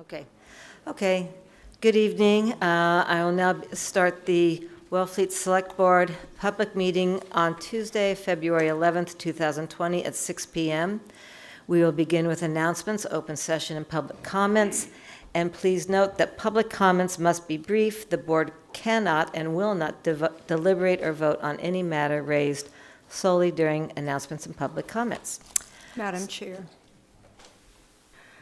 Okay. Okay. Good evening. I will now start the Wellfleet Select Board public meeting on Tuesday, February 11th, 2020 at 6 p.m. We will begin with announcements, open session, and public comments. And please note that public comments must be brief. The board cannot and will not deliberate or vote on any matter raised solely during announcements and public comments. Madam Chair.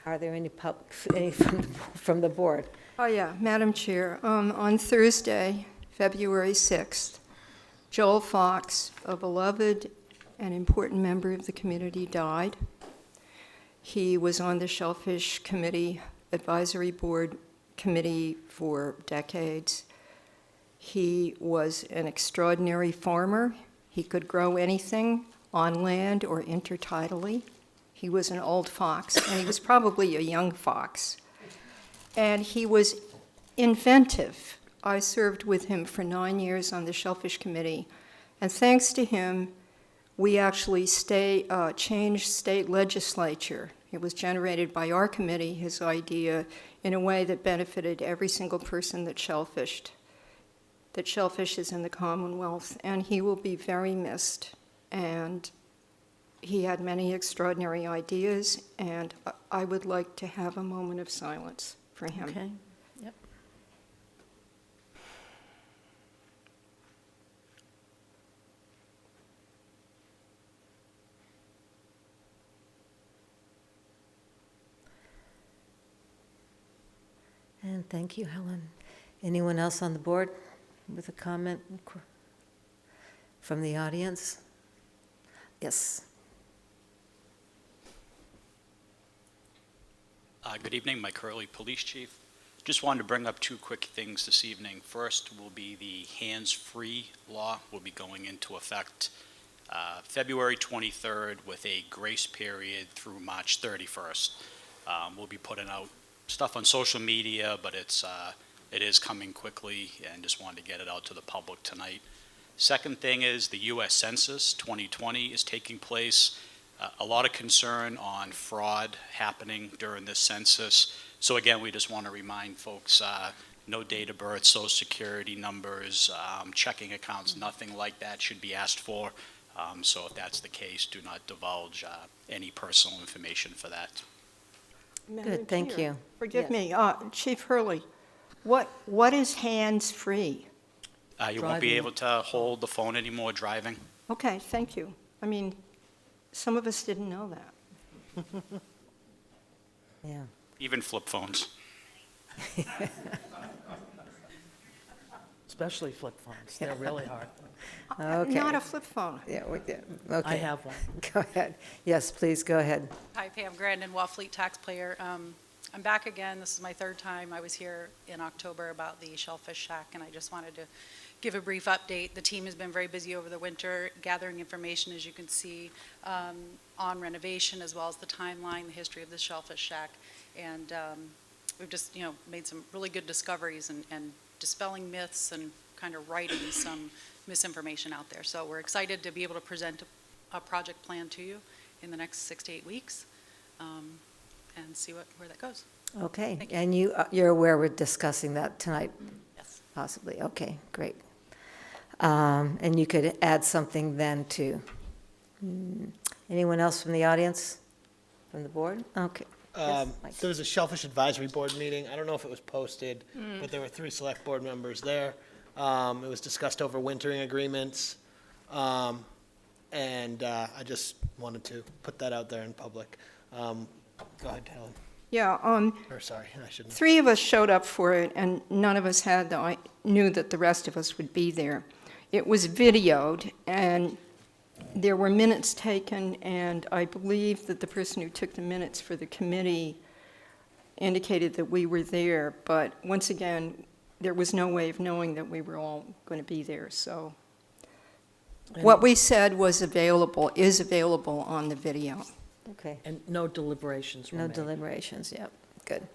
Are there any from the board? Oh, yeah, Madam Chair. On Thursday, February 6th, Joel Fox, a beloved and important member of the community, died. He was on the Shellfish Committee, Advisory Board Committee for decades. He was an extraordinary farmer. He could grow anything on land or intertidally. He was an old fox, and he was probably a young fox. And he was inventive. I served with him for 9 years on the Shellfish Committee, and thanks to him, we actually changed state legislature. It was generated by our committee, his idea, in a way that benefited every single person that shellfished in the Commonwealth, and he will be very missed. And he had many extraordinary ideas, and I would like to have a moment of silence for him. Okay. Yep. And thank you, Helen. Anyone else on the board with a comment from the audience? Yes. Good evening, Mike Hurley, Police Chief. Just wanted to bring up two quick things this evening. First will be the hands-free law will be going into effect February 23rd with a grace period through March 31st. We'll be putting out stuff on social media, but it is coming quickly, and just wanted to get it out to the public tonight. Second thing is the U.S. Census 2020 is taking place. A lot of concern on fraud happening during this census. So again, we just want to remind folks, no date of birth, social security numbers, checking accounts, nothing like that should be asked for. So if that's the case, do not divulge any personal information for that. Good, thank you. Forgive me, Chief Hurley, what is hands-free? You won't be able to hold the phone anymore driving. Okay, thank you. I mean, some of us didn't know that. Yeah. Even flip phones. Especially flip phones. They're really hard. Okay. Not a flip phone. Yeah, okay. I have one. Go ahead. Yes, please, go ahead. Hi, Pam Grandin, Wellfleet taxpayer. I'm back again. This is my third time. I was here in October about the Shellfish Shack, and I just wanted to give a brief update. The team has been very busy over the winter gathering information, as you can see, on renovation, as well as the timeline, the history of the Shellfish Shack. And we've just, made some really good discoveries and dispelling myths and kind of righting some misinformation out there. So we're excited to be able to present a project plan to you in the next 6 to 8 weeks and see where that goes. Okay, and you're aware we're discussing that tonight? Yes. Possibly, okay, great. And you could add something then too. Anyone else from the audience, from the board? Okay. Yes, Mike. There was a Shellfish Advisory Board meeting. I don't know if it was posted, but there were 3 select board members there. It was discussed over wintering agreements. And I just wanted to put that out there in public. Go ahead, Helen. Yeah, Or sorry, I shouldn't. 3 of us showed up for it, and none of us knew that the rest of us would be there. It was videoed, and there were minutes taken, and I believe that the person who took the minutes for the committee indicated that we were there, but once again, there was no way of knowing that we were all going to be there, so what we said is available on the video. Okay, And no deliberations were no made. deliberations, yep, good.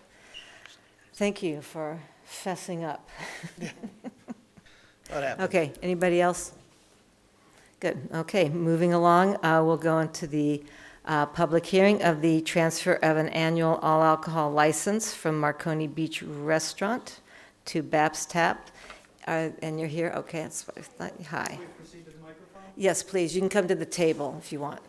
Thank you for fessing up. What happened? Okay, anybody else? Good, okay, moving along, we'll go into the Public hearing of the transfer of an annual all-alcohol license from Marconi Beach Restaurant to Babs Tap. And you're here? Okay, that's what I thought. Hi. Yes, please. You can come to the table if you want.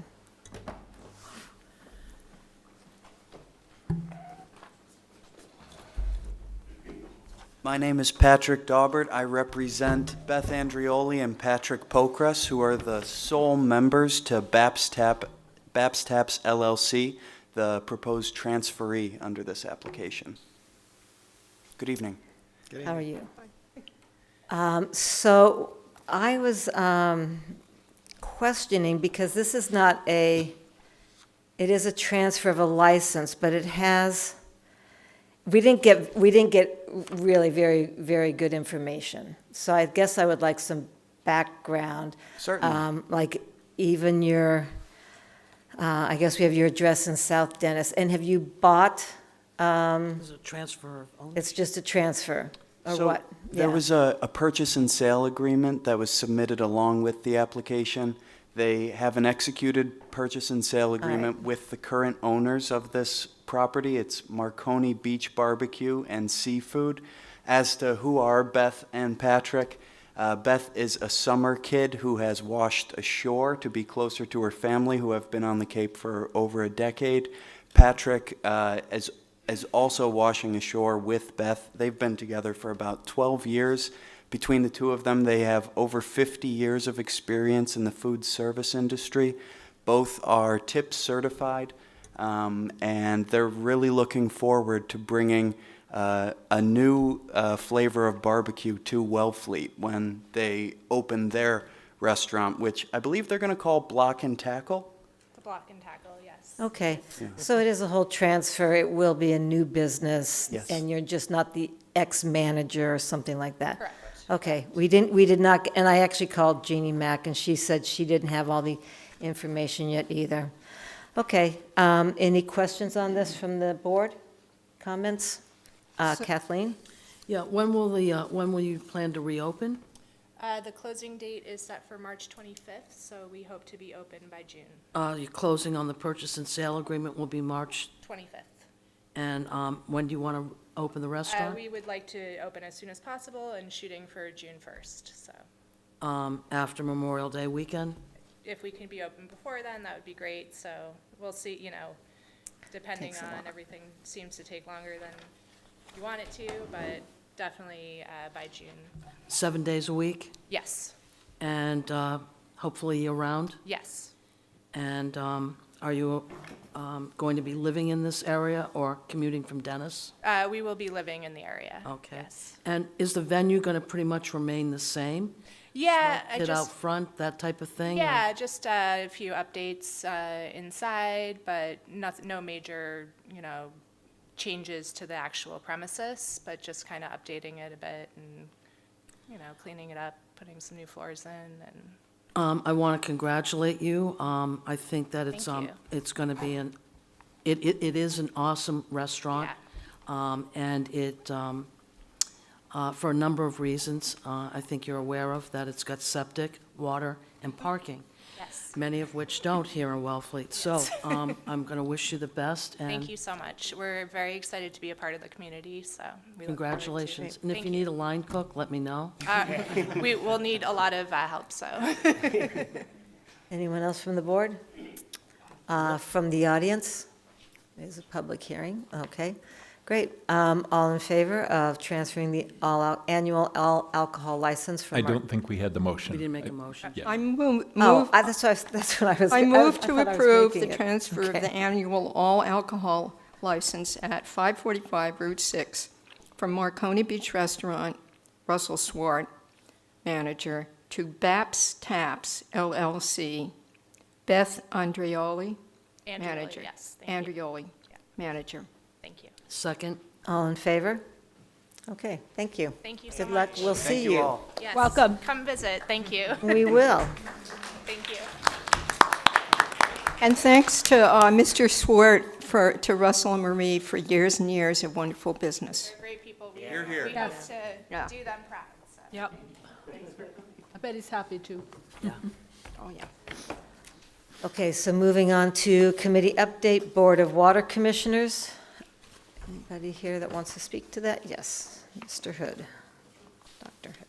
My name is Patrick Daubert. I represent Beth Andrioli and Patrick Pokras, who are the sole members to Babs Taps LLC, the proposed transferee under this application. Good evening. How are you? So I was questioning, because this is not it is a transfer of a license, but it has, we didn't get really very, very good information. So I guess I would like some background. Certainly. Like even your, I guess we have your address in South Dennis. And have you bought, Is it transfer of ownership? it's just a transfer, or So what? There Yeah. was a purchase and sale agreement that was submitted along with the application. They have an executed purchase and sale agreement with the current owners of this property. It's Marconi Beach Barbecue and Seafood. As to who are Beth and Patrick, Beth is a summer kid who has washed ashore to be closer to her family, who have been on the Cape for over a decade. Patrick is also washing ashore with Beth. They've been together for about 12 years. Between the two of them, they have over 50 years of experience in the food service industry. Both are tip certified, and they're really looking forward to bringing a new flavor of barbecue to Wellfleet when they open their restaurant, which I believe they're going to call Block and Tackle. The block and tackle, yes. Okay, so it is a whole transfer, it will be a new business? Yes. And you're just not the ex-manager or something like that? Correct. Okay, we did not, and I actually called Jeannie Mack, and she said she didn't have all the information yet either. Okay, any questions on this from the board? Comments? Kathleen? Yeah, when will you plan to reopen? The closing date is set for March 25th, so we hope to be open by June Your closing on the purchase and sale agreement will be March, 25th. and when do you want to open the restaurant? We would like to open as soon as possible and shooting for June 1st, so After Memorial Day weekend? if we can be open before then, that would be great, so we'll see, depending Takes a on while. everything seems to take longer than you want it to, but definitely by June. 7 days a week, Yes, and hopefully year-round? yes. And are you going to be living in this area or commuting from Dennis? We will be living in the area. Okay. Yes. And is the venue going to pretty much remain the same? Yeah, I Pit out just, front, that type of thing? or- yeah, just a few updates inside, but no major, changes to the actual premises, but just kind of updating it a bit and, cleaning it up, putting some new floors in, and I want to congratulate you. I think that it's, Thank you. it's going to be it is an awesome restaurant. And it, for a number of reasons, I think you're aware of, that it's got septic, water, and parking, yes. many of which don't here in Wellfleet. So I'm going to wish you the best. Thank and you so much. We're very excited to be a part of the community, so we look forward to it. Congratulations. And if Thank you need a line cook, let me know. We will need a lot of help, so. Anyone else from the board? From the audience? There's a public hearing, okay. Great. All in favor of transferring the annual all-alcohol license from? I don't think we had the motion. We didn't make a motion. Yeah. I move, That's what I was. I move to thought I was approve making the it. transfer of Okay. the annual all-alcohol license at 545 Route 6 from Marconi Beach Restaurant, Russell Swart, manager, to Babs Taps LLC, Beth Andrioli, Andrew, manager. yes, thank you. Andrioli, Yeah. manager. Thank you. Second? All in favor? Okay, thank you. Thank you so Good luck. much. We'll see you. Yes. Welcome. Come visit. Thank you. We will. Thank you. And thanks to Mr. Swart to Russell and Marie for years and years of wonderful business. They're great people. We Here, here. we hope Yeah. to do them proud, so. Yep. I bet he's happy too. Oh, yeah. Okay, so moving on to committee update, Board of Water Commissioners. Anybody here that wants to speak to that? Yes, Mr. Hood, Dr. Hood.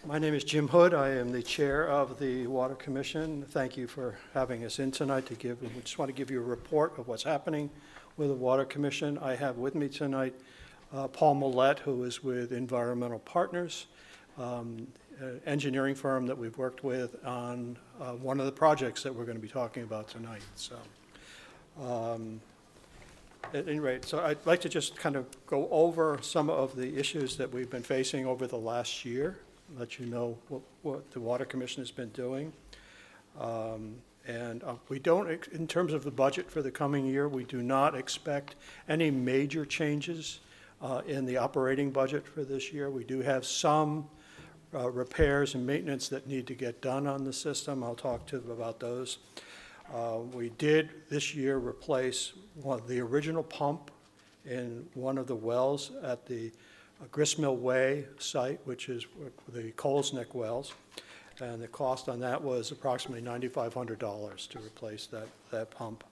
My name is Jim Hood. I am the chair of the Water Commission. Thank you for having us in tonight we just want to give you a report of what's happening with the Water Commission. I have with me tonight Paul Millette, who is with Environmental Partners, an engineering firm that we've worked with on one of the projects that we're going to be talking about tonight. So, at any rate, so I'd like to just kind of go over some of the issues that we've been facing over the last year, let you know what the Water Commission has been doing. We don't, in terms of the budget for the coming year, we do not expect any major changes in the operating budget for this year. We do have some repairs and maintenance that need to get done on the system. I'll talk to them about those. We did this year replace the original pump in one of the wells at the Gristmill Way site, which is the Coles Neck wells. And the cost on that was approximately $9,500 to replace that pump.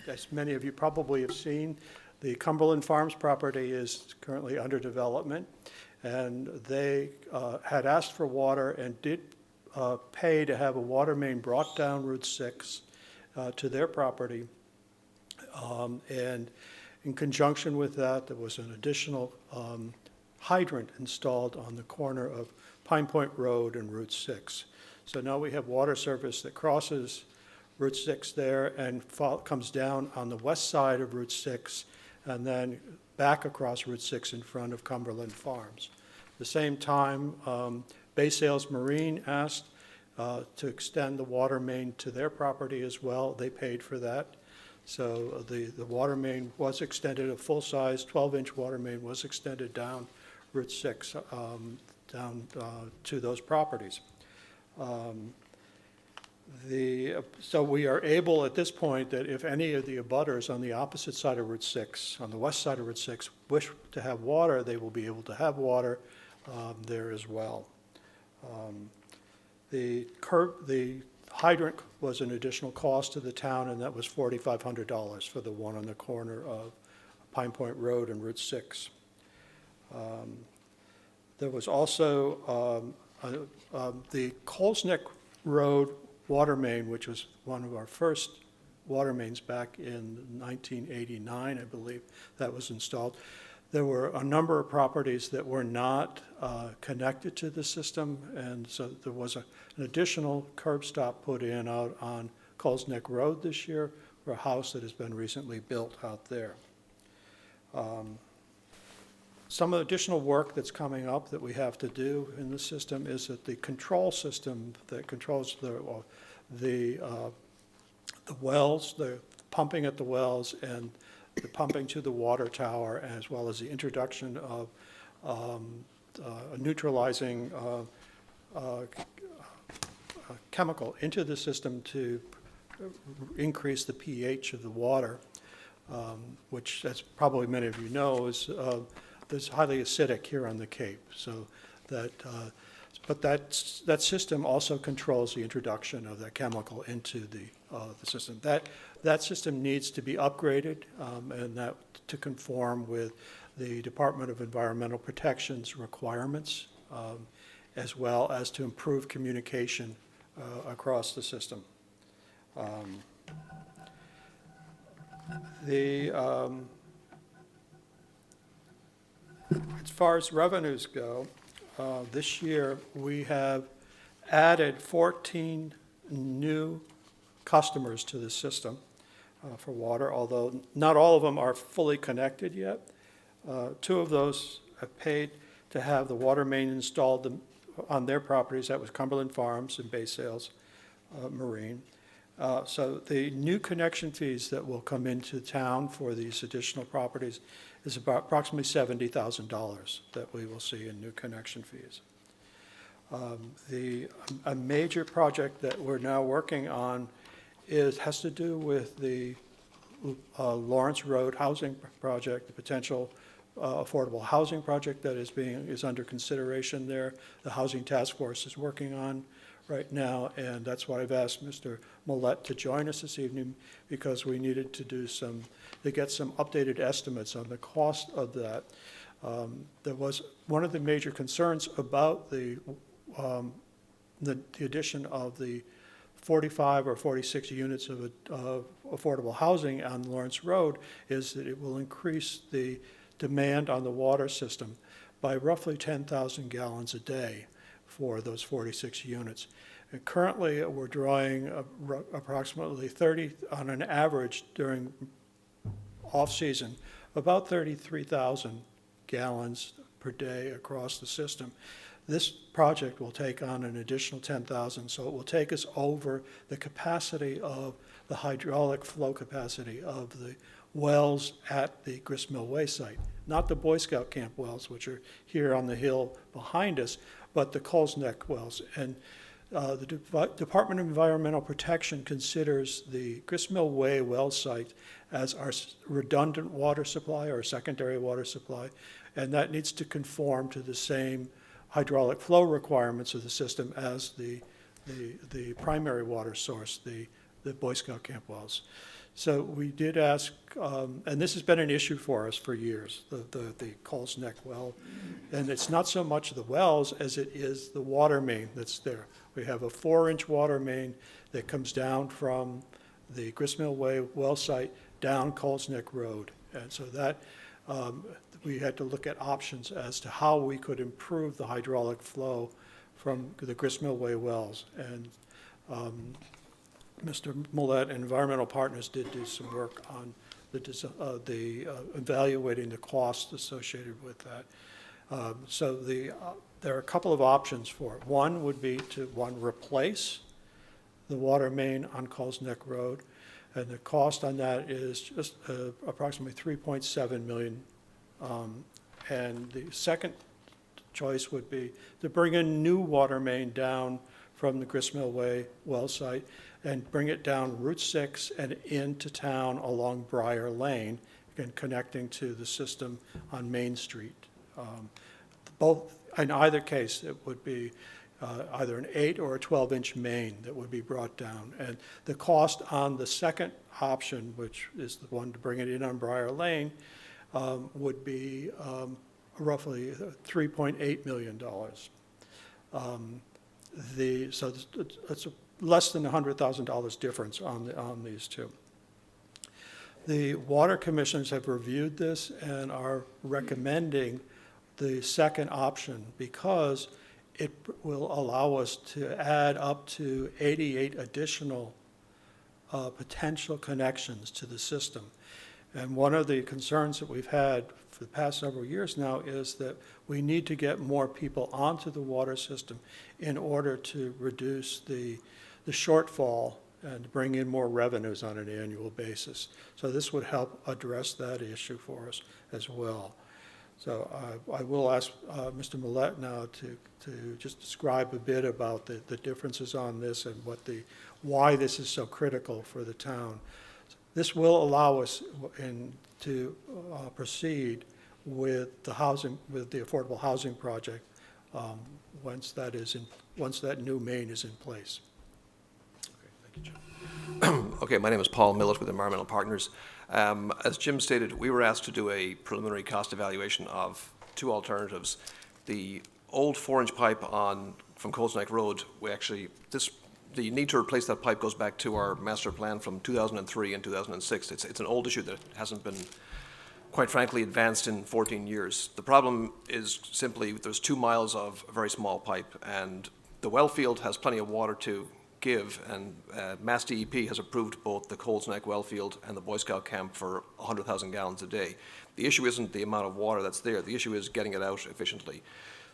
As many of you probably have seen, the Cumberland Farms property is currently under development, and they had asked for water and did pay to have a water main brought down Route 6 to their property. And in conjunction with that, there was an additional hydrant installed on the corner of Pine Point Road and Route 6. So now we have water service that crosses Route 6 there and comes down on the west side of Route 6 and then back across Route 6 in front of Cumberland Farms. At the same time, Bay Sales Marine asked to extend the water main to their property as well. They paid for that. So the water main was extended, a full-size 12-inch water main was extended down Route 6 down to those properties. So we are able at this point that if any of the abutters on the opposite side of Route 6, on the west side of Route 6, wish to have water, they will be able to have water there as well. The hydrant was an additional cost to the town, and that was $4,500 for the one on the corner of Pine Point Road and Route 6. There was also the Coles Neck Road water main, which was one of our first water mains back in 1989, I believe, that was installed. There were a number of properties that were not connected to the system, and so there was an additional curb stop put in out on Coles Neck Road this year for a house that has been recently built out there. Some additional work that's coming up that we have to do in the system is that the control system that controls the wells, the pumping at the wells, and the pumping to the water tower, as well as the introduction of neutralizing chemical into the system to increase the pH of the water, which, as probably many of you know, is highly acidic here on the Cape. So but that system also controls the introduction of that chemical into the system. That system needs to be upgraded, and that to conform with the Department of Environmental Protection's requirements, as well as to improve communication across the system. As far as revenues go, this year we have added 14 new customers to the system for water, although not all of them are fully connected yet. 2 of those have paid to have the water main installed on their properties. That was Cumberland Farms and Bay Sales Marine. So the new connection fees that will come into town for these additional properties is about approximately $70,000 that we will see in new connection fees. A major project that we're now working on has to do with the Lawrence Road housing project, the potential affordable housing project that is under consideration there. The Housing Task Force is working on right now, and that's why I've asked Mr. Millett to join us this evening, because we needed to get some updated estimates on the cost of that. There was one of the major concerns about the addition of the 45 or 46 units of affordable housing on Lawrence Road is that it will increase the demand on the water system by roughly 10,000 gallons a day for those 46 units. And currently, we're drawing approximately 30, on an average during off-season, about 33,000 gallons per day across the system. This project will take on an additional 10,000, so it will take us over the capacity of the hydraulic flow capacity of the wells at the Grist Mill Way site. Not the Boy Scout camp wells, which are here on the hill behind us, but the Coles Neck wells. And the Department of Environmental Protection considers the Grist Mill Way well site as our redundant water supply, or secondary water supply, and that needs to conform to the same hydraulic flow requirements of the system as the primary water source, the Boy Scout camp wells. So we did ask, and this has been an issue for us for years, the Coles Neck well, and it's not so much the wells as it is the water main that's there. We have a 4-inch water main that comes down from the Grist Mill Way well site down Coles Neck Road, and so that we had to look at options as to how we could improve the hydraulic flow from the Grist Mill Way wells. And Mr. Millett and Environmental Partners did do some work on evaluating the costs associated with that. So there are a couple of options for it. One would be to, replace the water main on Coles Neck Road, and the cost on that is just approximately $3.7 million. And the second choice would be to bring a new water main down from the Grist Mill Way well site and bring it down Route 6 and into town along Briar Lane, and connecting to the system on Main Street. In either case, it would be either an 8 or a 12-inch main that would be brought down. And the cost on the second option, which is the one to bring it in on Briar Lane, would be roughly $3.8 million. So it's less than $100,000 difference on these two. The water commissioners have reviewed this and are recommending the second option because it will allow us to add up to 88 additional potential connections to the system. And one of the concerns that we've had for the past several years now is that we need to get more people onto the water system in order to reduce the shortfall and bring in more revenues on an annual basis. So this would help address that issue for us as well. So I will ask Mr. Millett now to just describe a bit about the differences on this and why this is so critical for the town. This will allow us to proceed with the affordable housing project once that new main is in place. Okay, my name is Paul Millett with Environmental Partners. As Jim stated, we were asked to do a preliminary cost evaluation of two alternatives. The old 4-inch pipe from Coles Neck Road, the need to replace that pipe goes back to our master plan from 2003 and 2006. It's an old issue that hasn't been, quite frankly, advanced in 14 years. The problem is simply there's 2 miles of very small pipe, and the well field has plenty of water to give, and Mass DEP has approved both the Coles Neck well field and the Boy Scout camp for 100,000 gallons a day. The issue isn't the amount of water that's there. The issue is getting it out efficiently.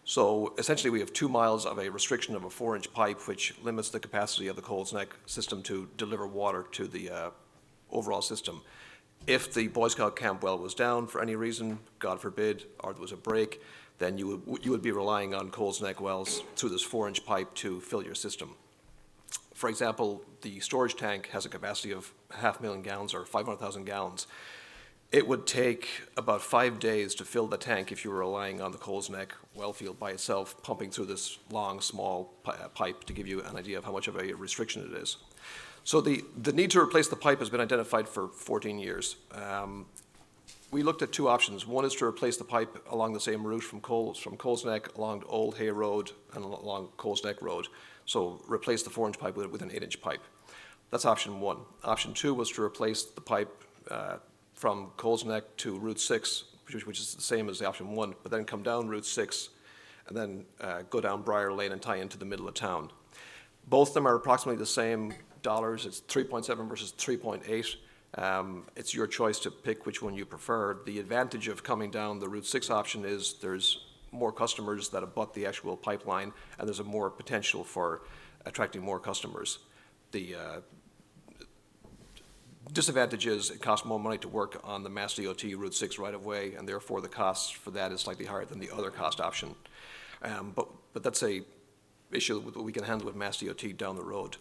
So essentially we have 2 miles of a restriction of a 4-inch pipe, which limits the capacity of the Coles Neck system to deliver water to the overall system. If the Boy Scout camp well was down for any reason, God forbid, or there was a break, then you would be relying on Coles Neck wells through this 4-inch pipe to fill your system. For example, the storage tank has a capacity of 500,000 gallons or 500,000 gallons. It would take about 5 days to fill the tank if you were relying on the Coles Neck well field by itself, pumping through this long, small pipe to give you an idea of how much of a restriction it is. So the need to replace the pipe has been identified for 14 years. We looked at two options. One is to replace the pipe along the same route from Coles Neck along Old Hay Road and along Coles Neck Road. So replace the 4-inch pipe with an 8-inch pipe. That's option one. Option two was to replace the pipe from Coles Neck to Route 6, which is the same as the option one, but then come down Route 6 and then go down Briar Lane and tie into the middle of town. Both of them are approximately the same dollars. It's 3.7 versus 3.8. It's your choice to pick which one you prefer. The advantage of coming down the Route 6 option is there's more customers that abut the actual pipeline, and there's a more potential for attracting more customers. The disadvantage is it costs more money to work on the Mass DOT Route 6 right-of-way, and therefore the cost for that is slightly higher than the other cost option. But that's a issue that we can handle with Mass DOT down the road.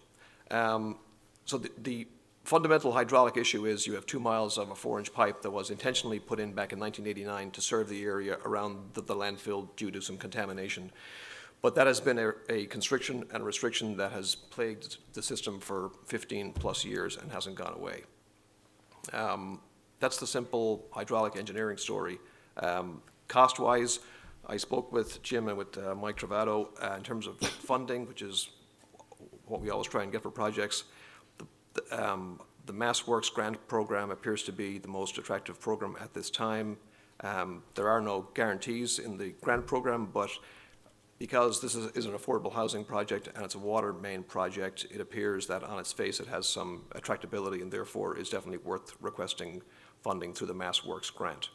So the fundamental hydraulic issue is you have 2 miles of a 4-inch pipe that was intentionally put in back in 1989 to serve the area around the landfill due to some contamination. But that has been a constriction and a restriction that has plagued the system for 15 plus years and hasn't gone away. That's the simple hydraulic engineering story. Cost-wise, I spoke with Jim and with Mike Travato in terms of funding, which is what we always try and get for projects. The MassWorks grant program appears to be the most attractive program at this time. There are no guarantees in the grant program, but because this is an affordable housing project and it's a water main project, it appears that on its face it has some attractability and therefore is definitely worth requesting funding through the MassWorks grant.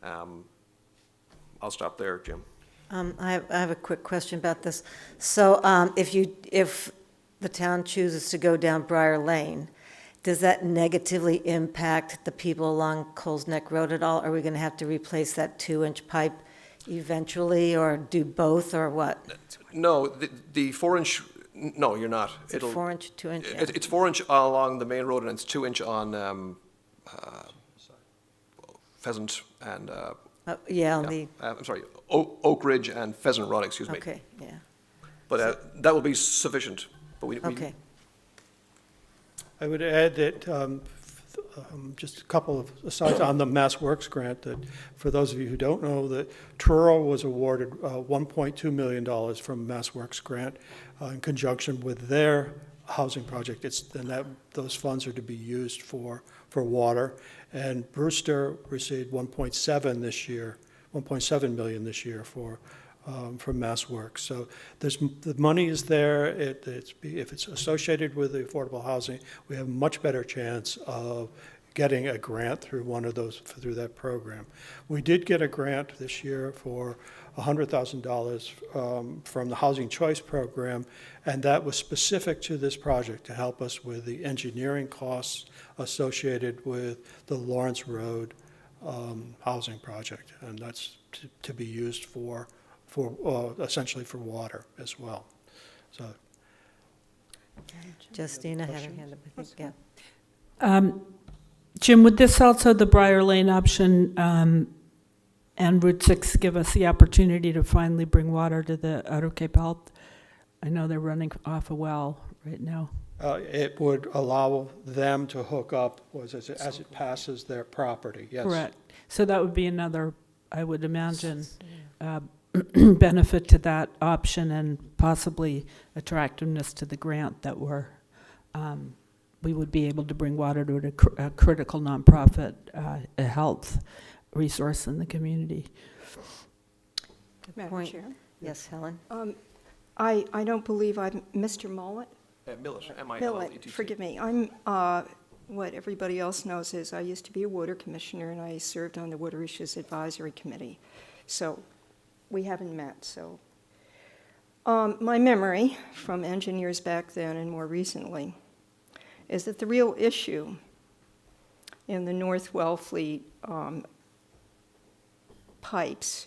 I'll stop there, Jim. I have a quick question about this. So if the town chooses to go down Briar Lane, does that negatively impact the people along Coles Neck Road at all? Are we going to have to replace that 2-inch pipe eventually, or do both, or what? No, the 4-inch, no, you're not. Is it 4-inch, 2-inch? Yeah. It's 4-inch along the main road and it's 2-inch on Pheasant and, I'm sorry, Oak Ridge and Pheasant Run, excuse me. Okay, yeah. But that will be sufficient. But Okay. I would add that just a couple of asides on the MassWorks grant, that for those of you who don't know, that Truro was awarded $1.2 million from MassWorks grant in conjunction with their housing project. Those funds are to be used for water. And Brewster received 1.7 million this year from MassWorks. So the money is there. If it's associated with the affordable housing, we have a much better chance of getting a grant through through that program. We did get a grant this year for $100,000 from the Housing Choice Program, and that was specific to this project to help us with the engineering costs associated with the Lawrence Road housing project, and that's to be used for essentially for water as well. So, Justina had her hand up, I think, yeah. Jim, would this also, the Briar Lane option and Route 6, give us the opportunity to finally bring water to the Outer Cape Health? I know they're running off a well right now. it would allow them to hook up as it passes their property, yes. Correct. So that would be another, I would imagine, benefit to that option and possibly attractiveness to the grant that we would be able to bring water to a critical nonprofit health resource in the community. Madam Point. Chair. Yes, Helen? I don't believe Mr. Mullet? Millet, M-I-L-L-E-T-T. Millet, forgive me. I'm, what everybody else knows is I used to be a water commissioner and I served on the Water Issues Advisory Committee. So we haven't met, so. My memory from engineers back then and more recently is that the real issue in the North Wellfleet pipes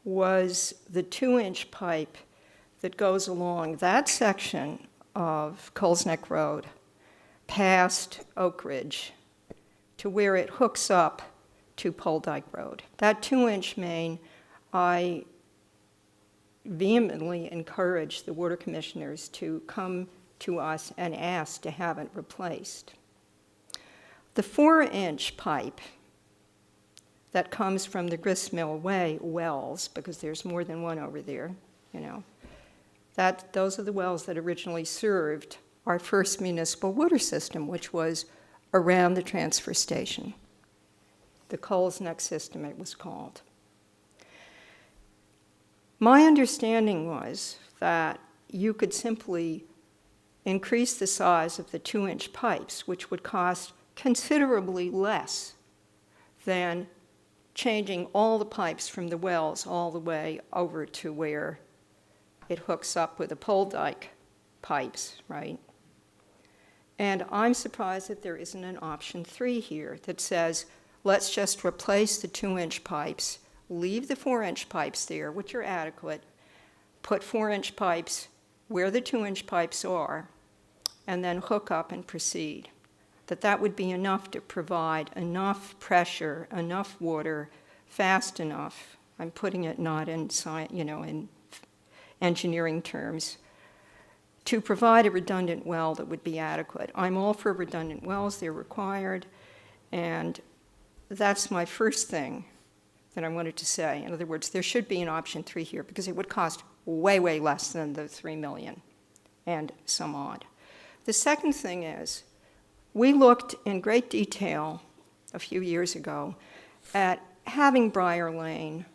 was the 2-inch pipe that goes along that section of Coles Neck Road, past Oak Ridge, to where it hooks up to Pole Dyke Road. That 2-inch main, I vehemently encourage the water commissioners to come to us and ask to have it replaced. The 4-inch pipe that comes from the Gristmill Way wells, because there's more than one over there, those are the wells that originally served our first municipal water system, which was around the transfer station. The Coles Neck system, it was called. My understanding was that you could simply increase the size of the 2-inch pipes, which would cost considerably less than changing all the pipes from the wells all the way over to where it hooks up with the pole dyke pipes, right? And I'm surprised that there isn't an option 3 here that says, let's just replace the 2-inch pipes, leave the 4-inch pipes there, which are adequate, put 4-inch pipes where the 2-inch pipes are, and then hook up and proceed. That would be enough to provide enough pressure, enough water, fast enough. I'm putting it not in science, in engineering terms, to provide a redundant well that would be adequate. I'm all for redundant wells, they're required, and that's my first thing that I wanted to say. In other words, there should be an option 3 here because it would cost way, way less than the $3 million and some odd. The second thing is, we looked in great detail a few years ago at having Briar Lane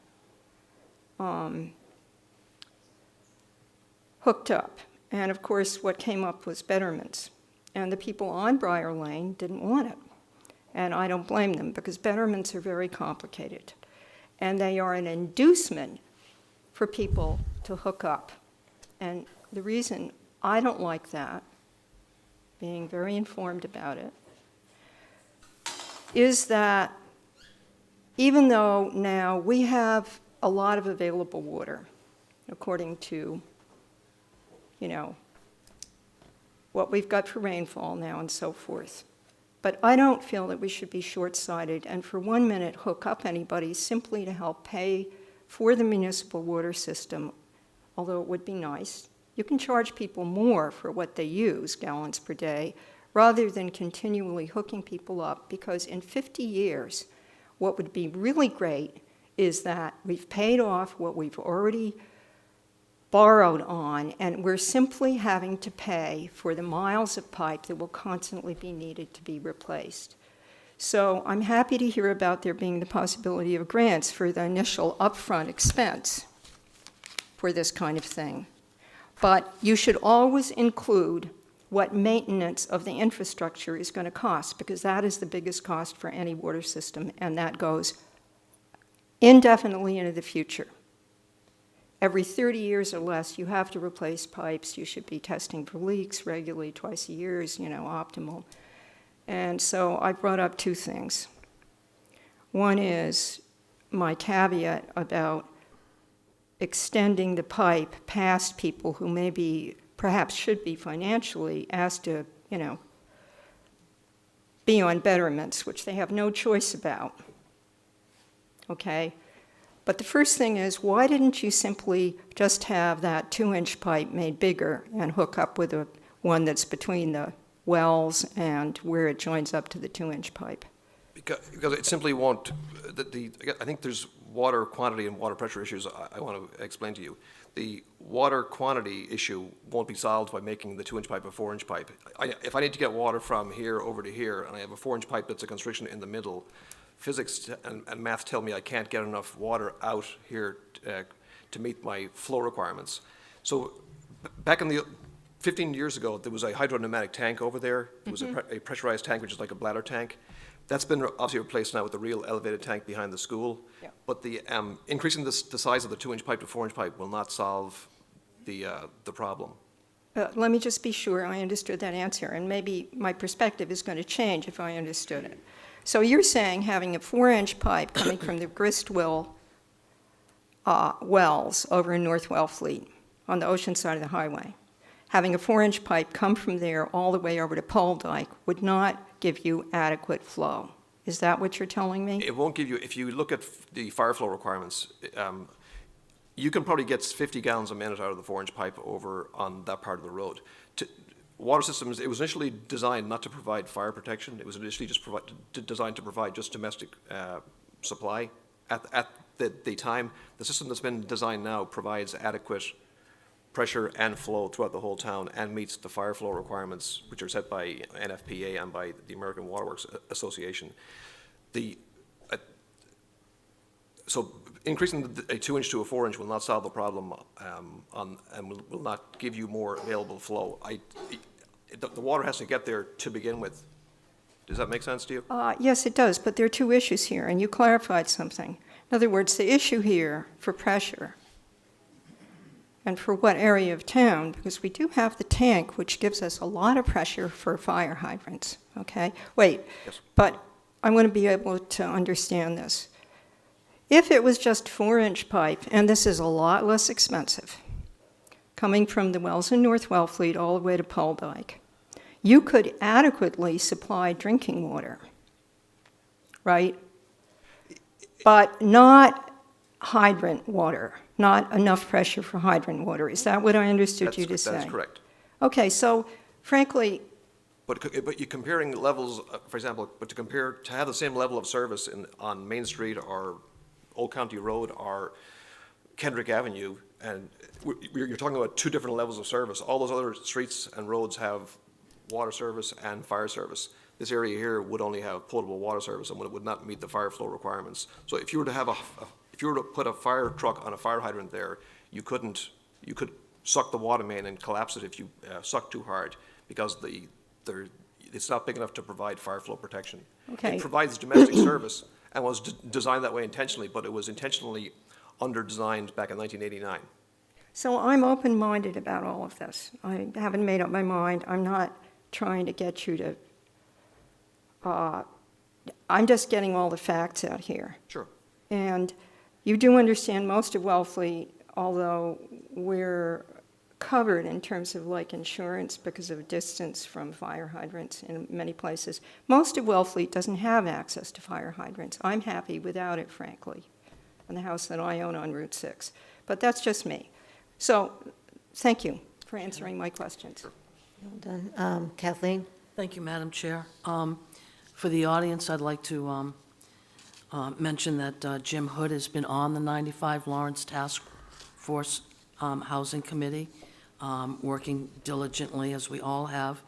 hooked up. And of course, what came up was betterments. And the people on Briar Lane didn't want it. And I don't blame them because betterments are very complicated. And they are an inducement for people to hook up. And the reason I don't like that, being very informed about it, is that even though now we have a lot of available water, according to, what we've got for rainfall now and so forth, but I don't feel that we should be short-sighted and for 1 minute hook up anybody simply to help pay for the municipal water system, although it would be nice. You can charge people more for what they use, gallons per day, rather than continually hooking people up, because in 50 years, what would be really great is that we've paid off what we've already borrowed on, and we're simply having to pay for the miles of pipe that will constantly be needed to be replaced. So I'm happy to hear about there being the possibility of grants for the initial upfront expense for this kind of thing. But you should always include what maintenance of the infrastructure is going to cost, because that is the biggest cost for any water system, and that goes indefinitely into the future. Every 30 years or less, you have to replace pipes. You should be testing for leaks regularly, twice a year is, optimal. And so I brought up 2 things. One is my caveat about extending the pipe past people who maybe perhaps should be financially asked to, be on betterments, which they have no choice about. Okay? But the first thing is, why didn't you simply just have that 2-inch pipe made bigger and hook up with one that's between the wells and where it joins up to the 2-inch pipe? Because it simply won't, I think there's water quantity and water pressure issues I want to explain to you. The water quantity issue won't be solved by making the 2-inch pipe a 4-inch pipe. If I need to get water from here over to here, and I have a 4-inch pipe that's a constriction in the middle, physics and math tell me I can't get enough water out here to meet my flow requirements. So back in the 15 years ago, there was a hydropneumatic tank over there. It was a pressurized tank, which is like a bladder tank. That's been obviously replaced now with the real elevated tank behind the school. Yeah. But the increasing the size of the 2-inch pipe to 4-inch pipe will not solve the problem. Let me just be sure I understood that answer, and maybe my perspective is going to change if I understood it. So you're saying having a 4-inch pipe coming from the Gristmill wells over in North Wellfleet on the ocean side of the highway, having a 4-inch pipe come from there all the way over to Pole Dyke would not give you adequate flow. Is that what you're telling me? It won't give you, if you look at the fire flow requirements, you can probably get 50 gallons a minute out of the 4-inch pipe over on that part of the road. Water systems, it was initially designed not to provide fire protection. It was initially just designed to provide just domestic supply. At the time, the system that's been designed now provides adequate pressure and flow throughout the whole town and meets the fire flow requirements, which are set by NFPA and by the American Waterworks Association. So increasing a 2-inch to a 4-inch will not solve the problem and will not give you more available flow. The water has to get there to begin with. Does that make sense to you? Yes, it does, but there are two issues here, and you clarified something. In other words, the issue here for pressure and for what area of town, because we do have the tank, which gives us a lot of pressure for fire hydrants, okay? Wait, Yes. but I want to be able to understand this. If it was just 4-inch pipe, and this is a lot less expensive, coming from the wells in North Wellfleet all the way to Pole Dyke, you could adequately supply drinking water, right? But not hydrant water, not enough pressure for hydrant water. Is that what I understood you to say? That's correct. Okay, so frankly, But you're comparing levels, for example, to have the same level of service on Main Street or Old County Road or Kendrick Avenue, and you're talking about two different levels of service. All those other streets and roads have water service and fire service. This area here would only have potable water service and would not meet the fire flow requirements. So if you were to have if you were to put a fire truck on a fire hydrant there, you could suck the water main and collapse it if you suck too hard, because it's not big enough to provide fire flow protection. Okay. It provides domestic service and was designed that way intentionally, but it was intentionally under-designed back in 1989. so I'm open-minded about all of this. I haven't made up my mind. I'm not trying to get you to, I'm just getting all the facts out here. Sure. And you do understand most of Wellfleet, although we're covered in terms of like insurance because of distance from fire hydrants in many places. Most of Wellfleet doesn't have access to fire hydrants. I'm happy without it, frankly, in the house that I own on Route 6. But that's just me. So thank you for answering my questions. Well done. Kathleen? Thank you, Madam Chair. For the audience, I'd like to mention that Jim Hood has been on the 95 Lawrence Task Force Housing Committee, working diligently, as we all have.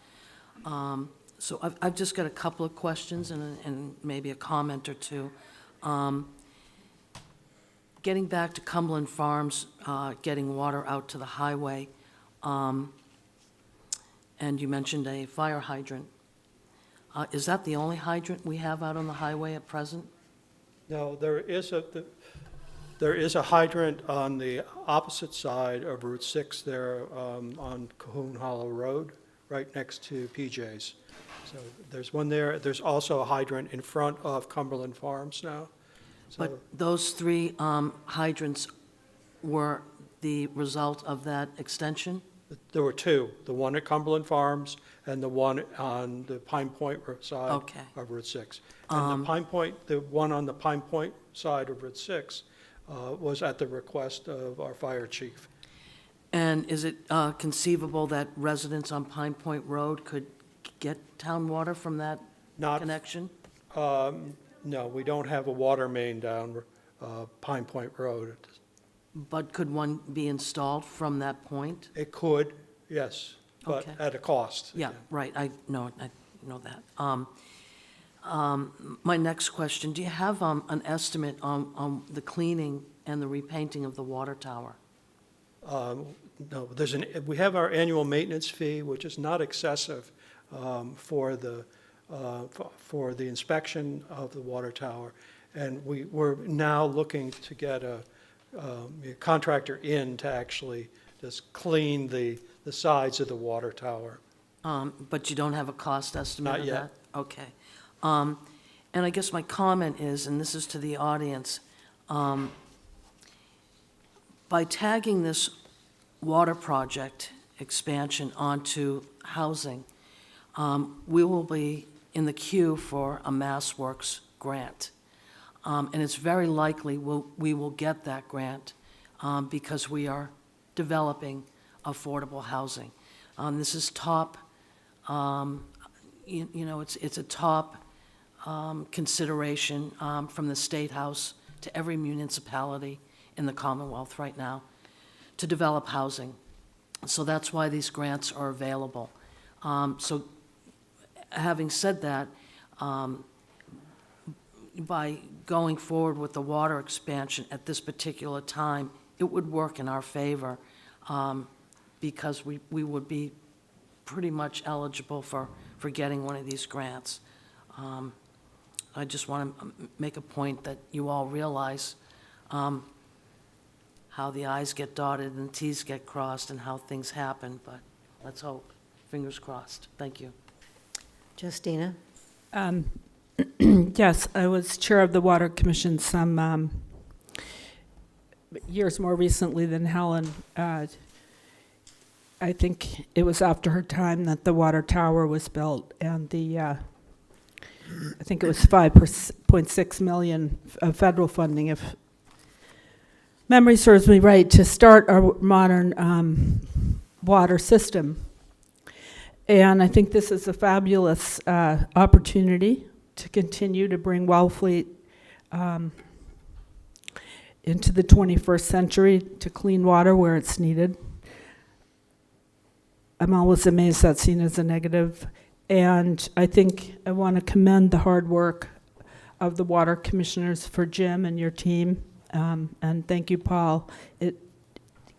So I've just got a couple of questions and maybe a comment or two. Getting back to Cumberland Farms, getting water out to the highway, and you mentioned a fire hydrant. Is that the only hydrant we have out on the highway at present? No, there is a hydrant on the opposite side of Route 6 there on Cahoon Hollow Road, right next to PJ's. So there's one there. There's also a hydrant in front of Cumberland Farms now. So But those three hydrants were the result of that extension? there were two, the one at Cumberland Farms and the one on the Pine Point side Okay. of Route 6. And the one on the Pine Point side of Route 6 was at the request of our fire chief. And is it conceivable that residents on Pine Point Road could get town water from that Not, connection? no, we don't have a water main down Pine Point Road. But could one be installed from that point? It could, yes, but Okay. at a cost. Yeah, right, I know that. My next question, do you have an estimate on the cleaning and the repainting of the water tower? No, we have our annual maintenance fee, which is not excessive for the inspection of the water tower. And we're now looking to get a contractor in to actually just clean the sides of the water tower. But you don't have a cost estimate Not of yet. that? Okay. And I guess my comment is, and this is to the audience, by tagging this water project expansion onto housing, we will be in the queue for a MassWorks grant. And it's very likely we will get that grant because we are developing affordable housing. This is top, it's a top consideration from the State House to every municipality in the Commonwealth right now to develop housing. So that's why these grants are available. So having said that, by going forward with the water expansion at this particular time, it would work in our favor because we would be pretty much eligible for getting one of these grants. I just want to make a point that you all realize how the I's get dotted and T's get crossed and how things happen, but let's hope. Fingers crossed. Thank you. Justina? Yes, I was chair of the Water Commission some years more recently than Helen. I think it was after her time that the water tower was built, and I think it was 5.6 million of federal funding, if memory serves me right, to start our modern water system. And I think this is a fabulous opportunity to continue to bring Wellfleet into the 21st century to clean water where it's needed. I'm always amazed that's seen as a negative. And I think I want to commend the hard work of the water commissioners for Jim and your team. And thank you, Paul. It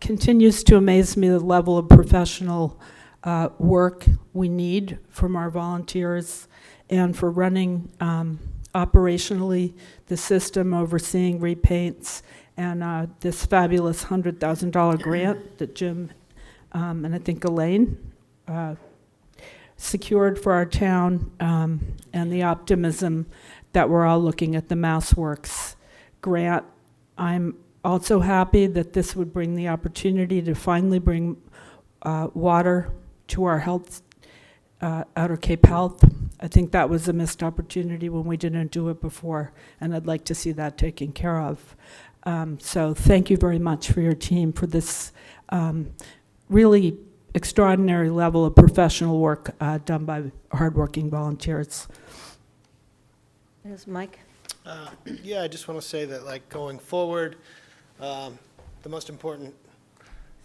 continues to amaze me the level of professional work we need from our volunteers and for running operationally the system, overseeing repaints, and this fabulous $100,000 grant that Jim and I think Elaine secured for our town, and the optimism that we're all looking at the MassWorks grant. I'm also happy that this would bring the opportunity to finally bring water to our health, Outer Cape Health. I think that was a missed opportunity when we didn't do it before, and I'd like to see that taken care of. So thank you very much for your team for this really extraordinary level of professional work done by hardworking volunteers. Yes, Mike? Yeah, I just want to say that, like, going forward, the most important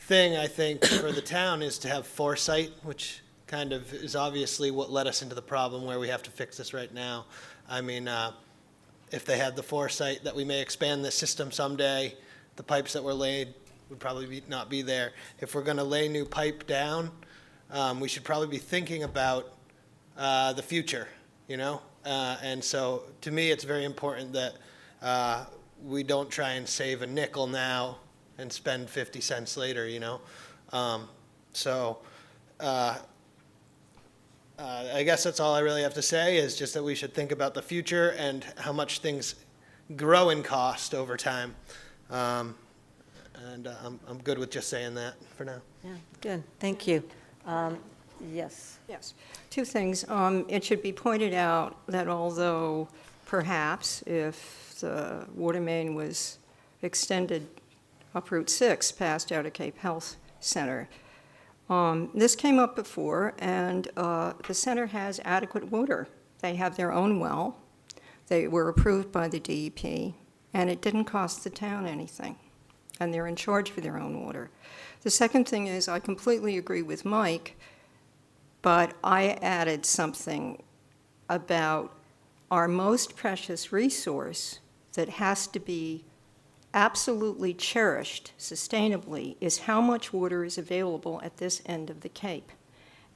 thing, I think, for the town is to have foresight, which kind of is obviously what led us into the problem where we have to fix this right now. I mean, if they had the foresight that we may expand this system someday, the pipes that were laid would probably not be there. If we're going to lay new pipe down, we should probably be thinking about the future, you know? And so to me, it's very important that we don't try and save a nickel now and spend 50 cents later, you know? I guess that's all I really have to say, is just that we should think about the future and how much things grow in cost over time. And I'm good with just saying that for now. Yeah, good, thank you. Yes. Yes. Two things. It should be pointed out that although perhaps if the water main was extended up Route 6 past Outer Cape Health Center, this came up before, and the center has adequate water. They have their own well. They were approved by the DEP, and it didn't cost the town anything, and they're in charge for their own water. The second thing is, I completely agree with Mike, but I added something about our most precious resource that has to be absolutely cherished sustainably is how much water is available at this end of the Cape.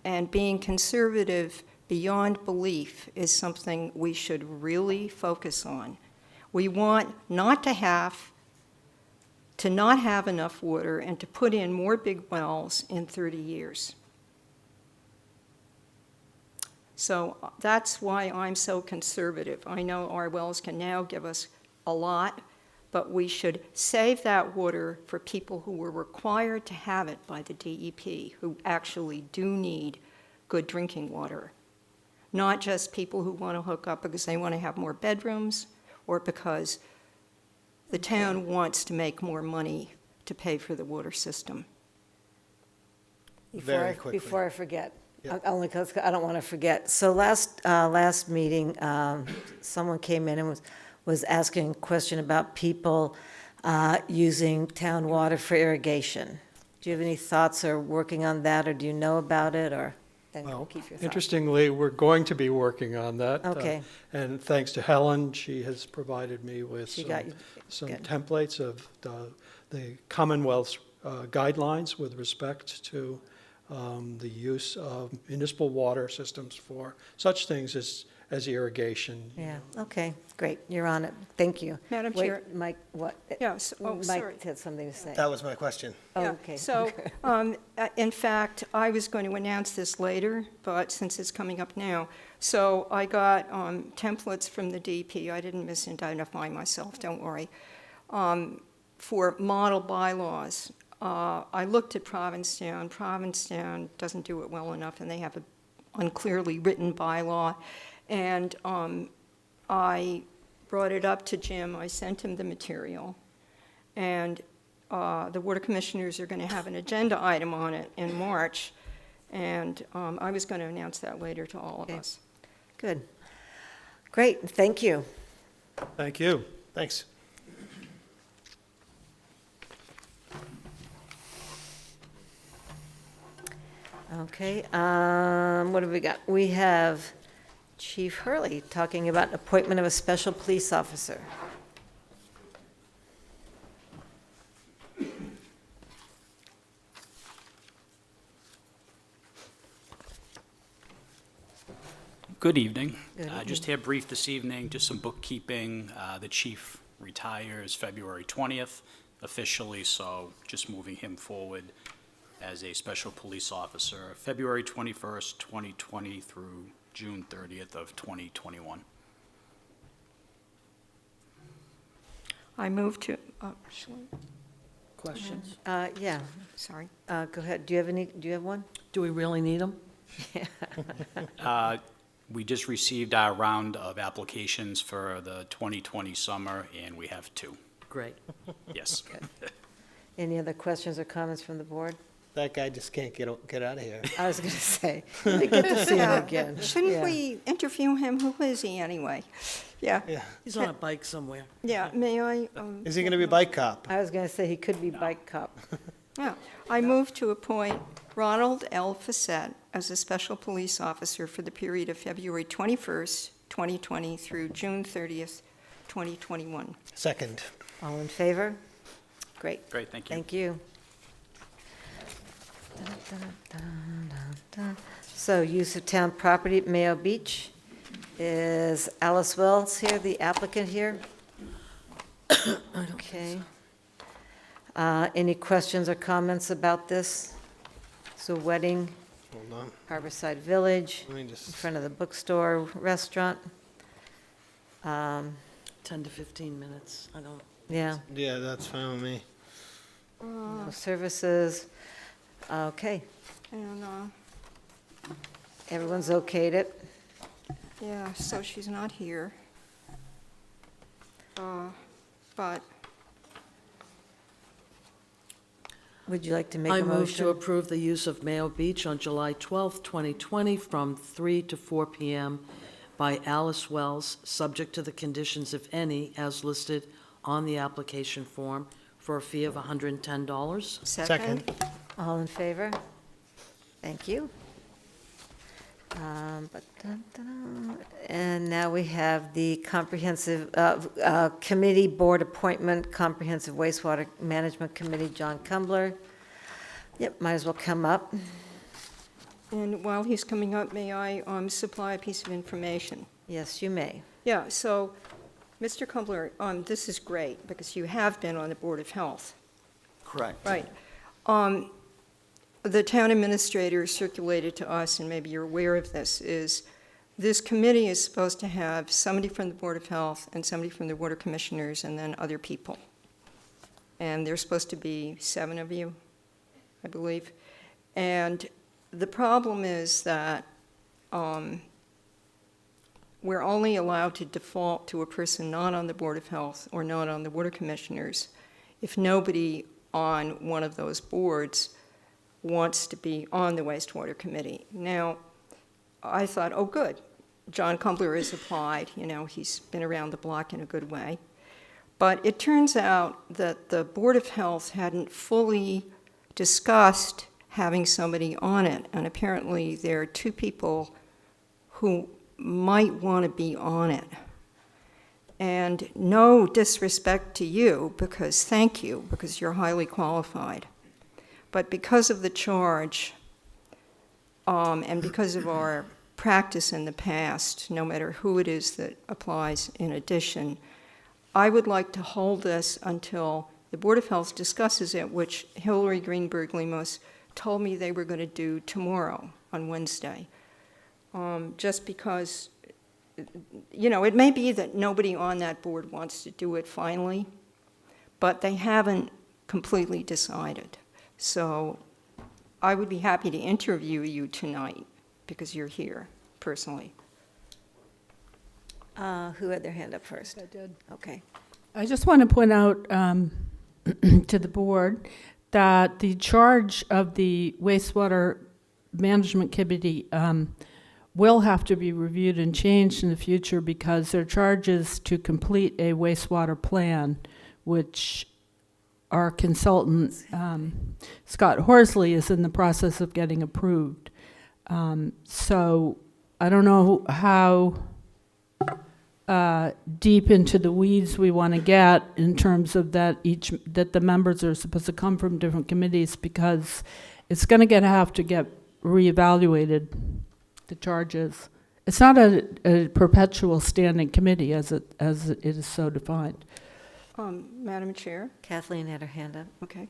And being conservative beyond belief is something we should really focus on. We want not to not have enough water and to put in more big wells in 30 years. So that's why I'm so conservative. I know our wells can now give us a lot, but we should save that water for people who were required to have it by the DEP, who actually do need good drinking water. Not just people who want to hook up because they want to have more bedrooms or because the town wants to make more money to pay for the water system. Very quickly. Before I forget, Yep. only because I don't want to forget. So last meeting, someone came in and was asking a question about people using town water for irrigation. Do you have any thoughts or working on that, or do you know about it, or then Well, keep your thoughts? interestingly, we're going to be working on that. Okay. And thanks to Helen, she has provided me with She got you. some Good. templates of the Commonwealth's guidelines with respect to the use of municipal water systems for such things as irrigation. Yeah, okay, great, you're on it, thank you. Madam Wait, Chair. Mike, what? Yes, oh, sorry. Mike had something to say. That was my question. Oh, Yeah, okay. So, in fact, I was going to announce this later, but since it's coming up now, so I got templates from the DEP, I didn't misidentify myself, don't worry, for model bylaws. I looked at Provincetown. Provincetown doesn't do it well enough, and they have an unclearly written bylaw. And I brought it up to Jim. I sent him the material. And the Water Commissioners are going to have an agenda item on it in March. And I was going to announce that later to all of Okay. us. Good, great, thank you. Thank you. Thanks. Okay, what have we got? We have Chief Hurley talking about appointment of a special police officer. Good evening. Good Just here brief this evening, just some bookkeeping. The chief retires February 20th officially, so just moving him forward as a special police officer, February 21st, 2020 through June 30th of 2021. I moved to, actually, Questions? Yeah, sorry. go ahead, do you have one? Do we really need them? We just received our round of applications for the 2020 summer, and we have 2. Great. Yes. Any other questions or comments from the board? That guy just can't get out of here. I was going to say, we get to see him again. Shouldn't Yeah. we interview him? Who is he anyway? Yeah, Yeah. He's on a bike somewhere. yeah, may I? Is he going to be bike cop? I was going to say he could be bike cop. Yeah, I move to appoint Ronald L. Fassett as a special police officer for the period of February 21st, 2020 through June 30th, 2021. Second. All in favor? Great. Great, thank you. Thank you. So use of town property at Mayo Beach. Is Alice Wells here, the applicant here? Okay. Any questions or comments about this? So wedding, Hold on. Harborside Village, Let me in just, front of the bookstore, restaurant. 10 to 15 minutes. I don't, Yeah, yeah, that's fine with me. no services. Okay, And, everyone's okayed it? yeah, so she's not here. But Would you like to make I a move to motion? approve the use of Mayo Beach on July 12th, 2020, from 3 to 4 p.m. by Alice Wells, subject to the conditions, if any, as listed on the application form, for a fee of $110. second? All in favor? Thank you. And now we have the comprehensive committee board appointment, Comprehensive Wastewater Management Committee, John Kumbler. Yep, might as well come up. And while he's coming up, may I supply a piece of information? Yes, you may. Yeah, so, Mr. Kumbler, this is great, because you have been on the Board of Health. Correct. Right. The town administrator circulated to us, and maybe you're aware of this, is This committee is supposed to have somebody from the Board of Health and somebody from the Water Commissioners and then other people. And there's supposed to be 7 of you, I believe. And the problem is that we're only allowed to default to a person not on the Board of Health or not on the Water Commissioners if nobody on one of those boards wants to be on the wastewater committee. Now, I thought, oh, good. John Kumbler has applied. You know, he's been around the block in a good way. But it turns out that the Board of Health hadn't fully discussed having somebody on it. And apparently there are 2 people who might want to be on it. And no disrespect to you, because thank you, because you're highly qualified. But because of the charge, and because of our practice in the past, no matter who it is that applies in addition, I would like to hold this until the Board of Health discusses it, which Hillary Greenberg Lemos told me they were going to do tomorrow on Wednesday. Just because, you know, it may be that nobody on that board wants to do it finally, but they haven't completely decided. So I would be happy to interview you tonight because you're here personally. Who had their hand up first? I did. Okay. I just want to point out to the board that the charge of the wastewater management committee will have to be reviewed and changed in the future because their charge is to complete a wastewater plan, which our consultant, Scott Horsley, is in the process of getting approved. So I don't know how deep into the weeds we want to get in terms of that the members are supposed to come from different committees, because it's going to have to get reevaluated, the charges. It's not a perpetual standing committee as it is so defined. Madam Chair? Kathleen had her hand up. Okay.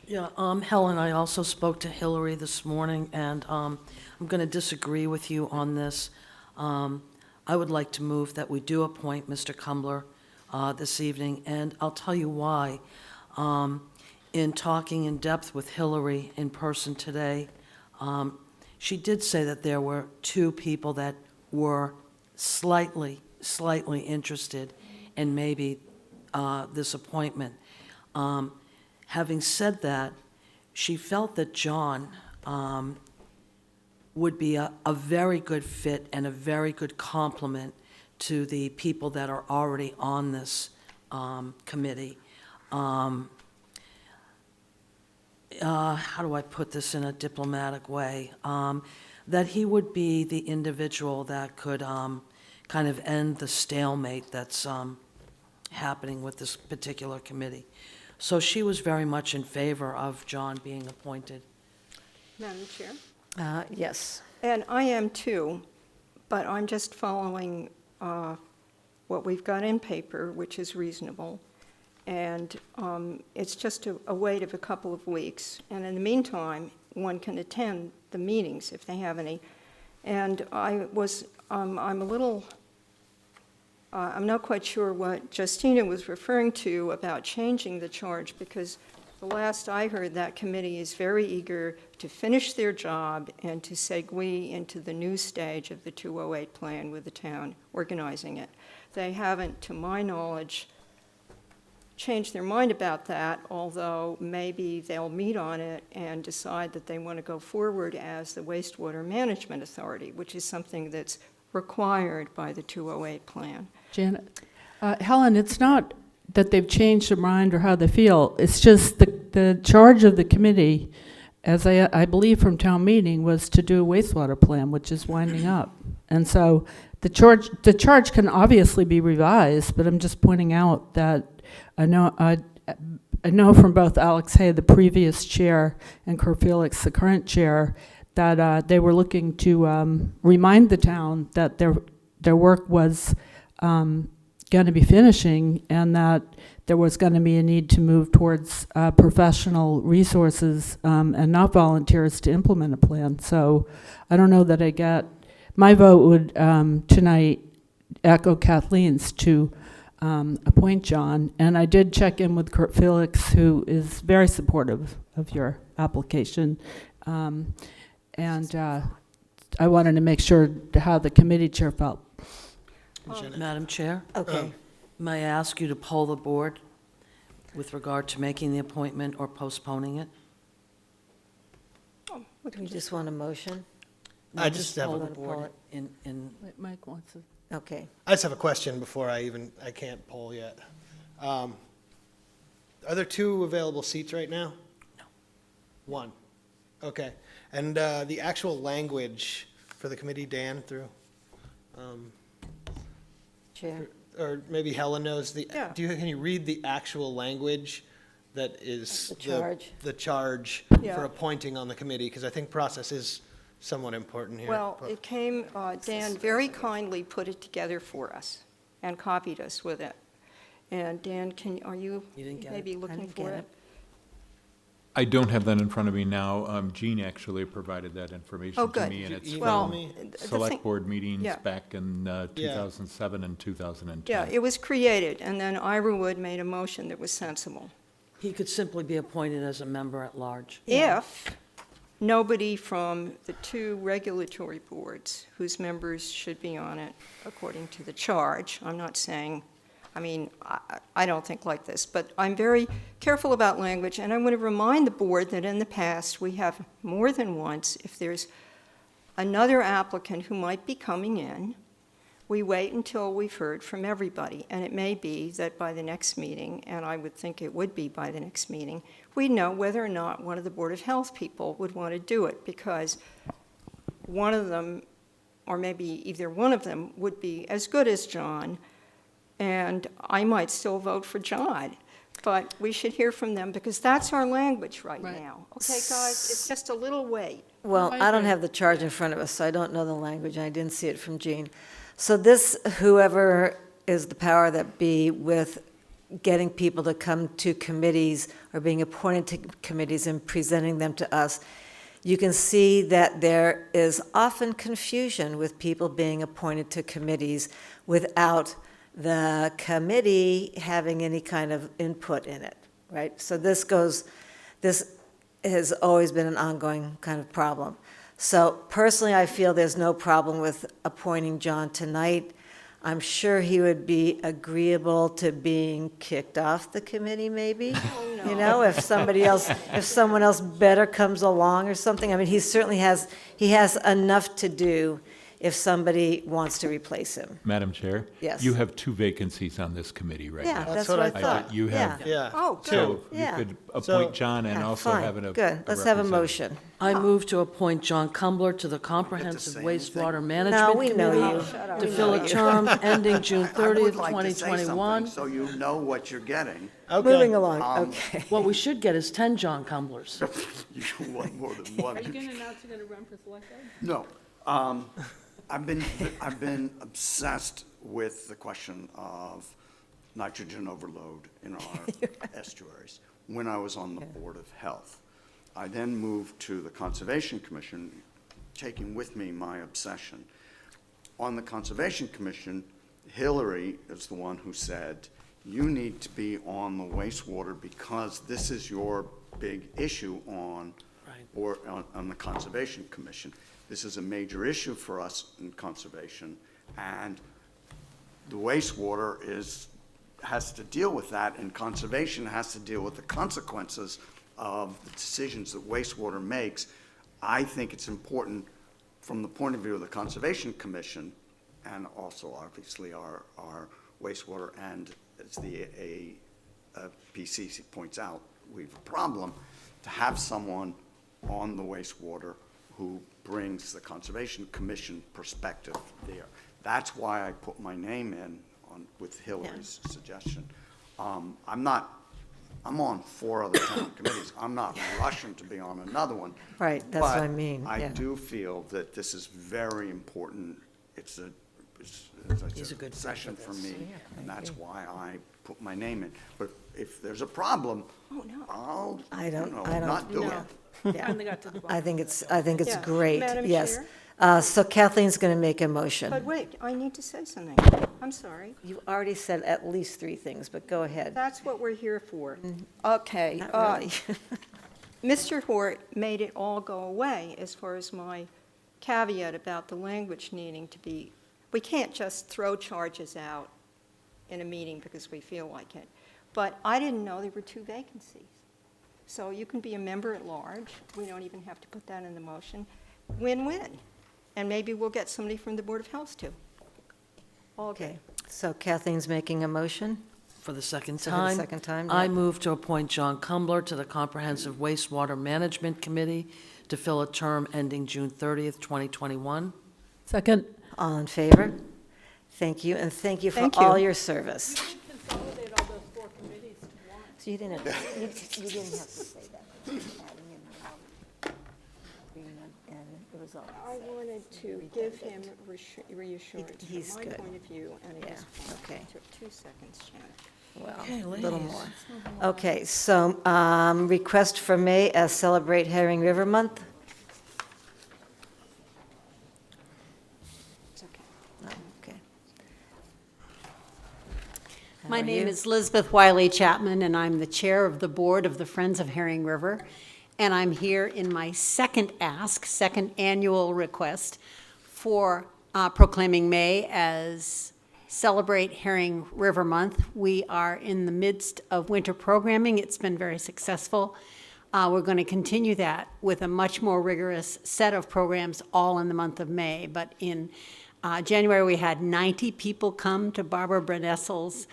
Yeah, Helen, I also spoke to Hillary this morning, and I'm going to disagree with you on this. I would like to move that we do appoint Mr. Kumbler this evening, and I'll tell you why. In talking in depth with Hillary in person today, she did say that there were 2 people that were slightly interested in maybe this appointment. Having said that, she felt that John would be a very good fit and a very good complement to the people that are already on this committee. How do I put this in a diplomatic way? That he would be the individual that could kind of end the stalemate that's happening with this particular committee. So she was very much in favor of John being appointed. Madam Chair? Yes. And I am too, but I'm just following what we've got in paper, which is reasonable. And it's just a wait of a couple of weeks. And in the meantime, one can attend the meetings if they have any. And I'm a little, I'm not quite sure what Justina was referring to about changing the charge, because the last I heard, that committee is very eager to finish their job and to segue into the new stage of the 208 plan with the town organizing it. They haven't, to my knowledge, changed their mind about that, although maybe they'll meet on it and decide that they want to go forward as the wastewater management authority, which is something that's required by the 208 plan. Janet, Helen, it's not that they've changed their mind or how they feel. It's just the charge of the committee, as I believe from town meeting, was to do a wastewater plan, which is winding up. And so the charge can obviously be revised, but I'm just pointing out that I know from both Alex Hay, the previous chair, and Kurt Felix, the current chair, that they were looking to remind the town that their work was going to be finishing, and that there was going to be a need to move towards professional resources and not volunteers to implement a plan. So I don't know that I get my vote would tonight echo Kathleen's to appoint John. And I did check in with Kurt Felix, who is very supportive of your application. And I wanted to make sure how the committee chair felt. Madam Chair, Okay, may I ask you to poll the board with regard to making the appointment or postponing it? you just want a motion? No, I just have poll a- the board in, Mike wants to. Okay. I just have a question before I can't poll yet. Are there 2 available seats right now? No. 1. Okay. And the actual language for the committee, Dan, through, Chair. or maybe Helen knows Yeah. can you read the actual language that is The charge. the charge Yeah. for appointing on the committee? Because I think process is somewhat important here. Well, But- it came, Dan very kindly put it together for us and copied us with it. And Dan, are you You didn't get it? maybe I looking didn't for get it? it. I don't have that in front of me now. Jean actually provided that information Oh, to good. me, and it's Email Well, from me. the Select thing- Board meetings yeah. back in 2007 and 2010. Yeah, it was created, and then Ira Wood made a motion that was sensible. he could simply be appointed as a member at large. If nobody from the 2 regulatory boards whose members should be on it according to the charge, I'm not saying, I don't think like this, but I'm very careful about language, and I want to remind the board that in the past, we have more than once, if there's another applicant who might be coming in, we wait until we've heard from everybody, and it may be that by the next meeting, and I would think it would be by the next meeting, we know whether or not one of the Board of Health people would want to do it, because one of them, or maybe either one of them, would be as good as John, and I might still vote for John, but we should hear from them, because that's our language right Right. now. Okay, guys, it's just a little wait. Well, I I don't agree. have the charge in front of us, so I don't know the language, and I didn't see it from Jean. So this, whoever is the power that be with getting people to come to committees or being appointed to committees and presenting them to us, you can see that there is often confusion with people being appointed to committees without the committee having any kind of input in it, right? So this has always been an ongoing kind of problem. So personally, I feel there's no problem with appointing John tonight. I'm sure he would be agreeable to being kicked off the committee, maybe. You know, if someone else better comes along or something. I mean, he has enough to do if somebody wants to replace him. Madam Chair? Yes. You have 2 vacancies on this committee right Yeah, now. that's what what I I thought. thought. You have, Yeah. Oh, good. so you Yeah. could So- appoint John and Yeah, also fine, have a good. Let's have a representative. motion. I move to appoint John Kumbler to the Comprehensive say Wastewater No, Management we know Committee you. to fill a term ending June I would 30th, like to say 2021. something so you know what you're getting. Okay. Moving along, Um, okay. What we should get is 10 John Kumblers. You want more than one. Are you going to announce you're going to run for select board? No. I've been obsessed with the question of nitrogen overload in our estuaries when I was on the Board of Health. I then moved to the Conservation Commission, taking with me my obsession. On the Conservation Commission, Hillary is the one who said, you need to be on the wastewater because this is your big issue on, Right. or on the Conservation Commission. This is a major issue for us in conservation, and the wastewater has to deal with that, and conservation has to deal with the consequences of the decisions that wastewater makes. I think it's important from the point of view of the Conservation Commission, and also obviously our wastewater, and as the PCC points out, we have a problem to have someone on the wastewater who brings the Conservation Commission perspective there. That's why I put my name in with Hillary's suggestion. I'm on 4 other town committees. I'm not rushing to be on another one. Right, that's what I but mean, I yeah. do feel that this is very important. It's He's a good fit for session for this. me, Yeah, I and that's agree. why I put my name in. But if there's a problem, Oh, no. I'll, I don't- you know, I don't- not do no. it. Yeah. Finally got to the bottom. I think it's Yeah. great, Madam yes. Chair? So Kathleen's going to make a motion. But wait, I need to say something. I'm sorry. You already said at least 3 things, but go ahead. That's what we're here for. Okay. Not really. Mr. Hort made it all go away as far as my caveat about the language needing to be, we can't just throw charges out in a meeting because we feel like it. But I didn't know there were 2 vacancies. So you can be a member at large. We don't even have to put that in the motion. Win-win. And maybe we'll get somebody from the Board of Health too. All good. Okay, so Kathleen's making a motion. For the second So for the time. second time, I yeah. move to appoint John Cumbler to the Comprehensive Wastewater Management Committee to fill a term ending June 30th, 2021. Second? All in favor? Thank you, and thank you for Thank you. all your service. Consolidate all those 4 committees to one. So you didn't have, you didn't have to say that. Adding in, agreement, and it was all. I wanted to give him reassurance He's from my good. point of view, and it Yeah, was fine. okay. It took 2 seconds, Janet. Well, Okay, a little ladies. more. Okay, so request for May as Celebrate Herring River Month. It's okay. Oh, okay. How My are name you? is Elizabeth Wiley Chapman, and I'm the chair of the board of the Friends of Herring River. And I'm here in my second annual request for proclaiming May as Celebrate Herring River Month. We are in the midst of winter programming. It's been very successful. We're going to continue that with a much more rigorous set of programs all in the month of May. But in January, we had 90 people come to Barbara Brennessel's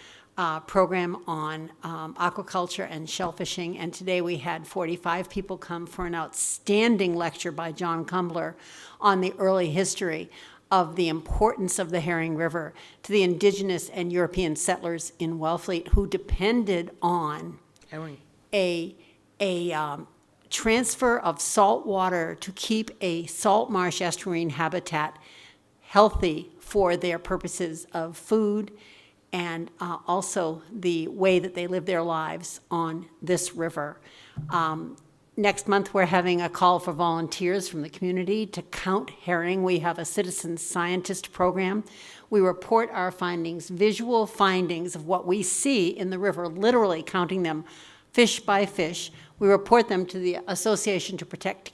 program on aquaculture and shellfishing, and today we had 45 people come for an outstanding lecture by John Cumbler on the early history of the importance of the Herring River to the indigenous and European settlers in Wellfleet who depended on Herring. a transfer of salt water to keep a salt marsh estuarine habitat healthy for their purposes of food and also the way that they live their lives on this river. Next month, we're having a call for volunteers from the community to count herring. We have a citizen scientist program. We report our findings, visual findings of what we see in the river, literally counting them fish by fish. We report them to the Association to Protect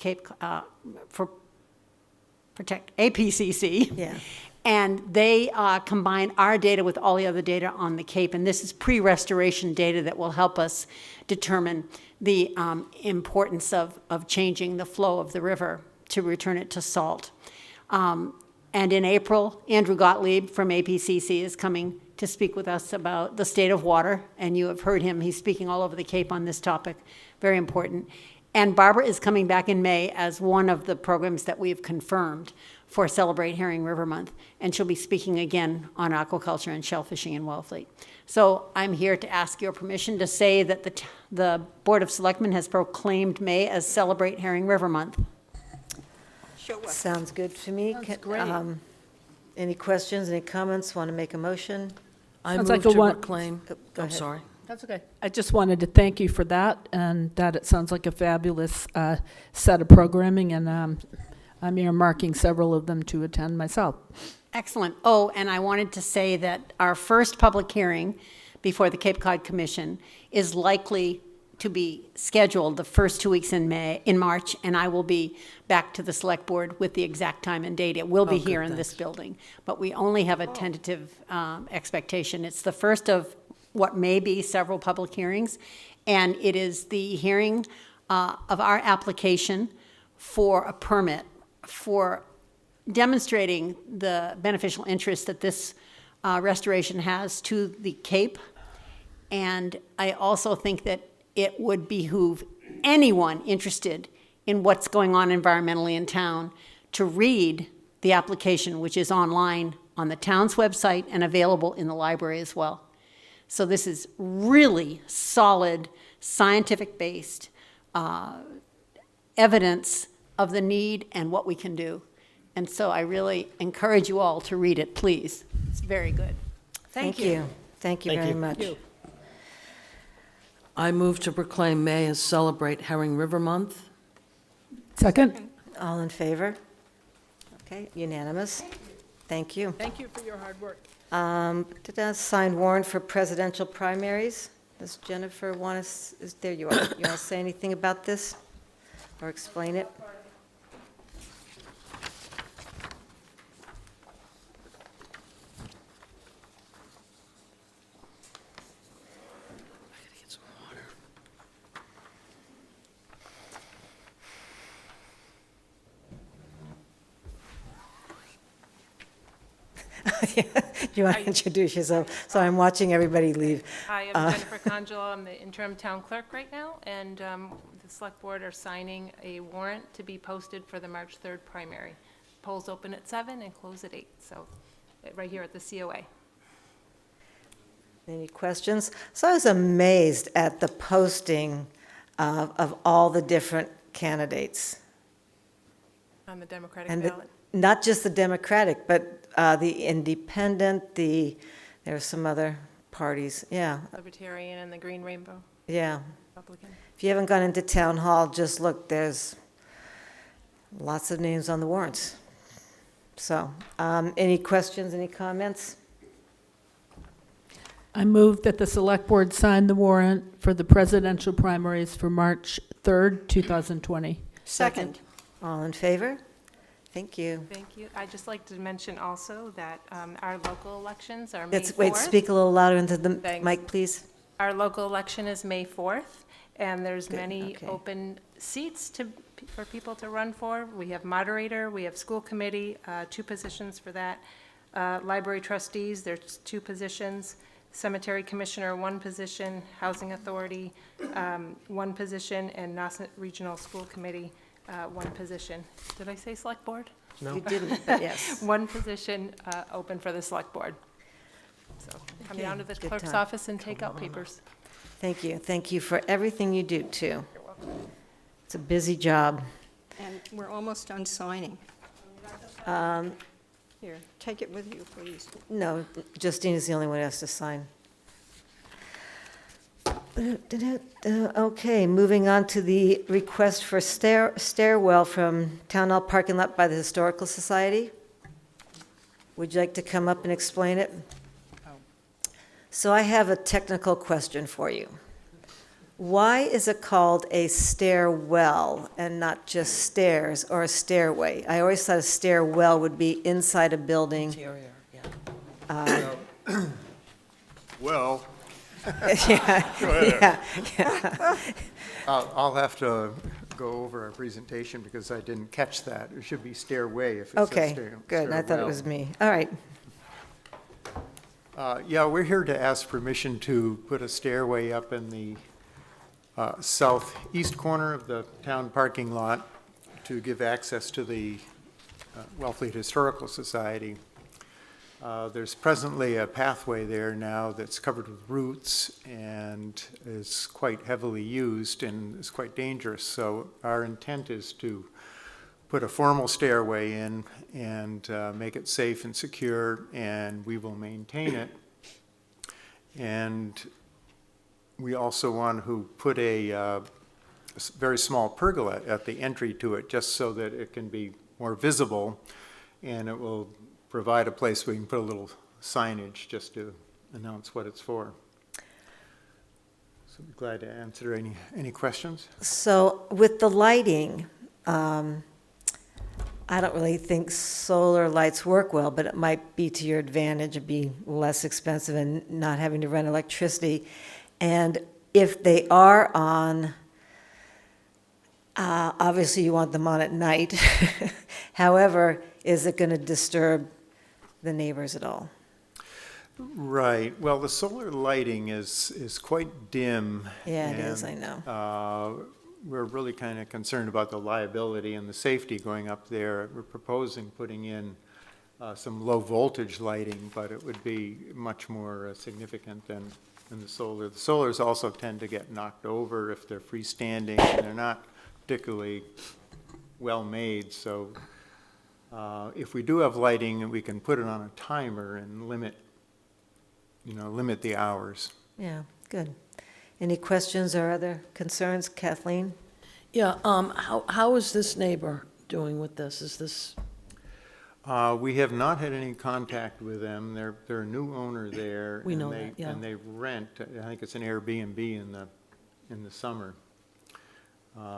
Protect APCC. Yeah. And they combine our data with all the other data on the Cape. And this is pre-restoration data that will help us determine the importance of changing the flow of the river to return it to salt. And in April, Andrew Gottlieb from APCC is coming to speak with us about the state of water. And you have heard him. He's speaking all over the Cape on this topic. Very important. And Barbara is coming back in May as one of the programs that we've confirmed for Celebrate Herring River Month, and she'll be speaking again on aquaculture and shellfishing in Wellfleet. So I'm here to ask your permission to say that the Board of Selectmen has proclaimed May as Celebrate Herring River Month. Show us. Sounds good to me. Sounds Can- great. Any questions, any comments? Want to make a motion? I Sounds move like a to one- proclaim, Go I'm ahead. sorry. That's okay. I just wanted to thank you for that, and that it sounds like a fabulous set of programming, and I'm earmarking several of them to attend myself. Excellent. Oh, and I wanted to say that our first public hearing before the Cape Cod Commission is likely to be scheduled the first 2 weeks in March, and I will be back to the Select Board with the exact time and date. It will be Oh, good, here in this building, but we only have a tentative expectation. It's the first of what may be several public hearings, and it is the hearing of our application for a permit for demonstrating the beneficial interest that this restoration has to the Cape. And I also think that it would behoove anyone interested in what's going on environmentally in town to read the application, which is online on the town's website and available in the library as well. So this is really solid, scientific-based evidence of the need and what we can do. And so I really encourage you all to read it, please. It's very good. Thank you. Thank you Thank very you. much. I move to proclaim May as Celebrate Herring River Month. Second? All in favor? Okay, unanimous. Thank you. Thank you for your hard work. Did I sign warrant for presidential primaries? Does Jennifer want to, there you are. You want to say anything about this or explain it? Do you want to introduce yourself? So I'm watching everybody leave. Hi, I'm Jennifer Conjula. I'm the interim town clerk right now, and the select board are signing a warrant to be posted for the March 3rd primary. Polls open at 7 and close at 8, so right here at the COA. Any questions? So I was amazed at the posting of all the different candidates. On the Democratic And ballot. not just the Democratic, but the Independent, there are some other parties, yeah, Libertarian and the Green Rainbow yeah. Republican. If you haven't gone into town hall, just look, there's lots of names on the warrants. So, any questions, any comments? I move that the Select Board sign the warrant for the presidential primaries for March 3rd, 2020. Second. All in favor? Thank you. Thank you. I'd just like to mention also that our local elections are May 4th. Wait, speak a little louder into the Thanks. mic, please. Our local election is May 4th, and there's Good, many okay. open seats for people to run for. We have moderator, we have school committee, 2 positions for that. Library trustees, there's 2 positions. Cemetery commissioner, 1 position. Housing authority, 1 position. And Nauset Regional School Committee, 1 position. Did I say select board? No. You didn't, but yes. 1 position open for the select board. So come Okay, down to the good clerk's time. office and take out papers. Thank you. Thank you for everything you do, too. It's a busy job. And we're almost done signing. Here, take it with you, please. No, Justine is the only one who has to sign. Okay, moving on to the request for stairwell from Town Hall parking lot by the Historical Society. Would you like to come up and explain it? So I have a technical question for you. Why is it called a stairwell and not just stairs or a stairway? I always thought a stairwell would be inside a building. Interior, yeah. Well, Yeah, yeah. I'll have to go over our presentation because I didn't catch that. It should be stairway if it says Okay, good. I thought it stairwell. was me. All right. Yeah, we're here to ask permission to put a stairway up in the southeast corner of the town parking lot to give access to the Wellfleet Historical Society. There's presently a pathway there now that's covered with roots and is quite heavily used and is quite dangerous. So our intent is to put a formal stairway in and make it safe and secure, and we will maintain it. And we also want to put a very small pergola at the entry to it, just so that it can be more visible, and it will provide a place where we can put a little signage just to announce what it's for. So I'd be glad to answer any questions. So with the lighting, I don't really think solar lights work well, but it might be to your advantage. It'd be less expensive and not having to run electricity. And if they are on, obviously you want them on at night. However, is it going to disturb the neighbors at all? Right. Well, the solar lighting is quite dim. Yeah, it is, I and, know. We're really kind of concerned about the liability and the safety going up there. We're proposing putting in some low voltage lighting, but it would be much more significant than the solar. The solars also tend to get knocked over if they're freestanding, and they're not particularly well made. So if we do have lighting, we can put it on a timer and limit the hours. Yeah, good. Any questions or other concerns? Kathleen? Yeah, how is this neighbor doing with this? Is this, We have not had any contact with them. They're a new owner there. We and know they- that, yeah. And they rent, I think it's an Airbnb in the summer.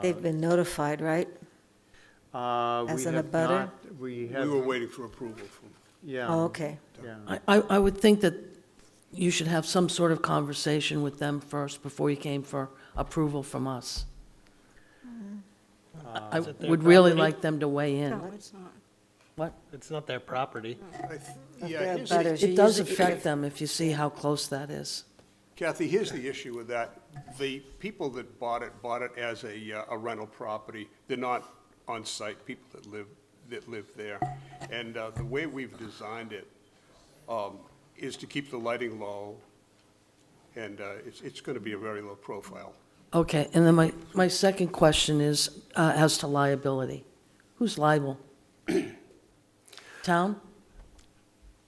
They've been notified, right? As We an have abutter? not- We have. We were waiting for approval from. Yeah. Oh, okay. Yeah. I would think that you should have some sort of conversation with them first before you came for approval from us. I Is it their would really property? like them to weigh in. No, it's not. What? It's not their property. Yeah, they're here's butters. the- You It does usually- affect them if you see how close that is. Kathy, here's the issue with that. The people that bought it as a rental property. They're not on-site people that live there. And the way we've designed it is to keep the lighting low, and it's going to be a very low profile. Okay, and then my second question is as to liability. Who's liable? Town?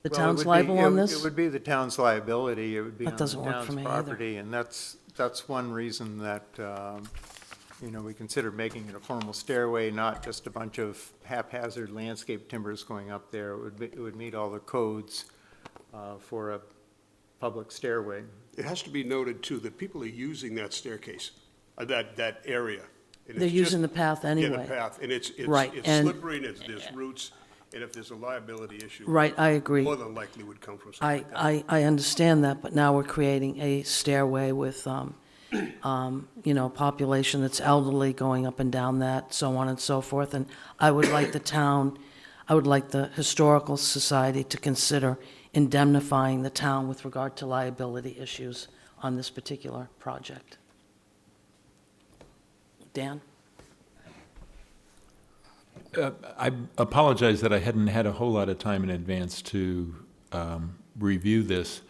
The Well, it town's would be- liable on It this? would be the town's liability. It would be That on the doesn't work for town's me either. property. And that's one reason that, we considered making it a formal stairway, not just a bunch of haphazard landscape timbers going up there. It would meet all the codes for a public stairway. It has to be noted, too, that people are using that staircase, that area. And it's They're using just- the path Yeah, anyway. the path, and it's Right, and- slippery, and there's roots, and if there's a liability issue. Right, I agree. More than likely would come from something like that. I understand that, but now we're creating a stairway with, population that's elderly going up and down that, so on and so forth. And I would like the Historical Society to consider indemnifying the town with regard to liability issues on this particular project. Dan? I apologize that I hadn't had a whole lot of time in advance to review this.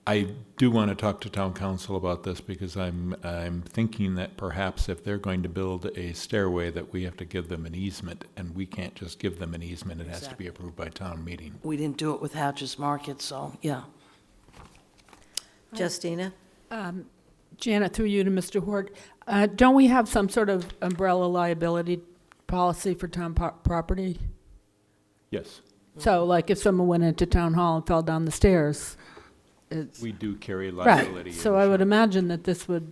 I do want to talk to town council about this because I'm thinking that perhaps if they're going to build a stairway, that we have to give them an easement, and we can't just give them an easement. It has to be approved by town meeting. We didn't do it with Hatch's Market, so, yeah. Justina? Janet, through you to Mr. Hort, don't we have some sort of umbrella liability policy for town property? Yes, So like if someone went into town hall and fell down the stairs, it's, we do carry liability. right, so I would imagine that this would,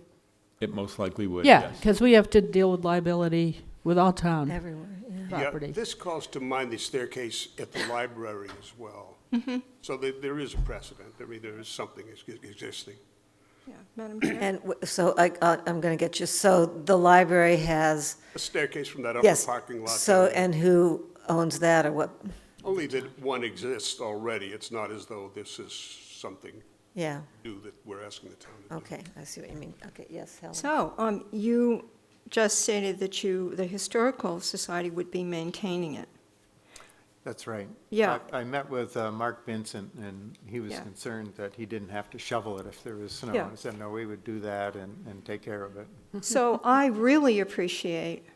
It most likely would, yeah, yes. because we have to deal with liability with all town Everywhere, yeah. Yeah, property. this calls to mind the staircase at the library as well. So there is a precedent. I mean, there is something existing. Yeah, Madam Chair? And so I'm going to get you, so the library has, A staircase from that upper yes, parking lot. so, area. and who owns that, or what? Only that one exists already. It's not as though this is something Yeah, new that we're asking the town to do. okay, I see what you mean. Okay, yes, Helen? So, you just stated that the Historical Society would be maintaining it. That's right. Yeah. I met with Mark Vincent, and he was Yeah. concerned that he didn't have to shovel it if there was snow. Yeah. I said, no, we would do that and take care of it. So I really appreciate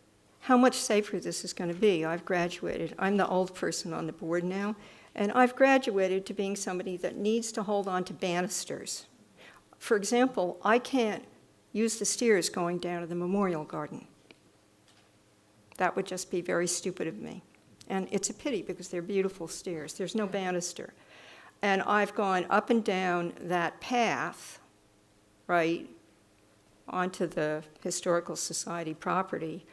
how much safer this is going to be. I've graduated. I'm the old person on the board now, and I've graduated to being somebody that needs to hold on to banisters. For example, I can't use the stairs going down to the Memorial Garden. That would just be very stupid of me. And it's a pity because they're beautiful stairs. There's no banister. And I've gone up and down that path, right, onto the Historical Society property,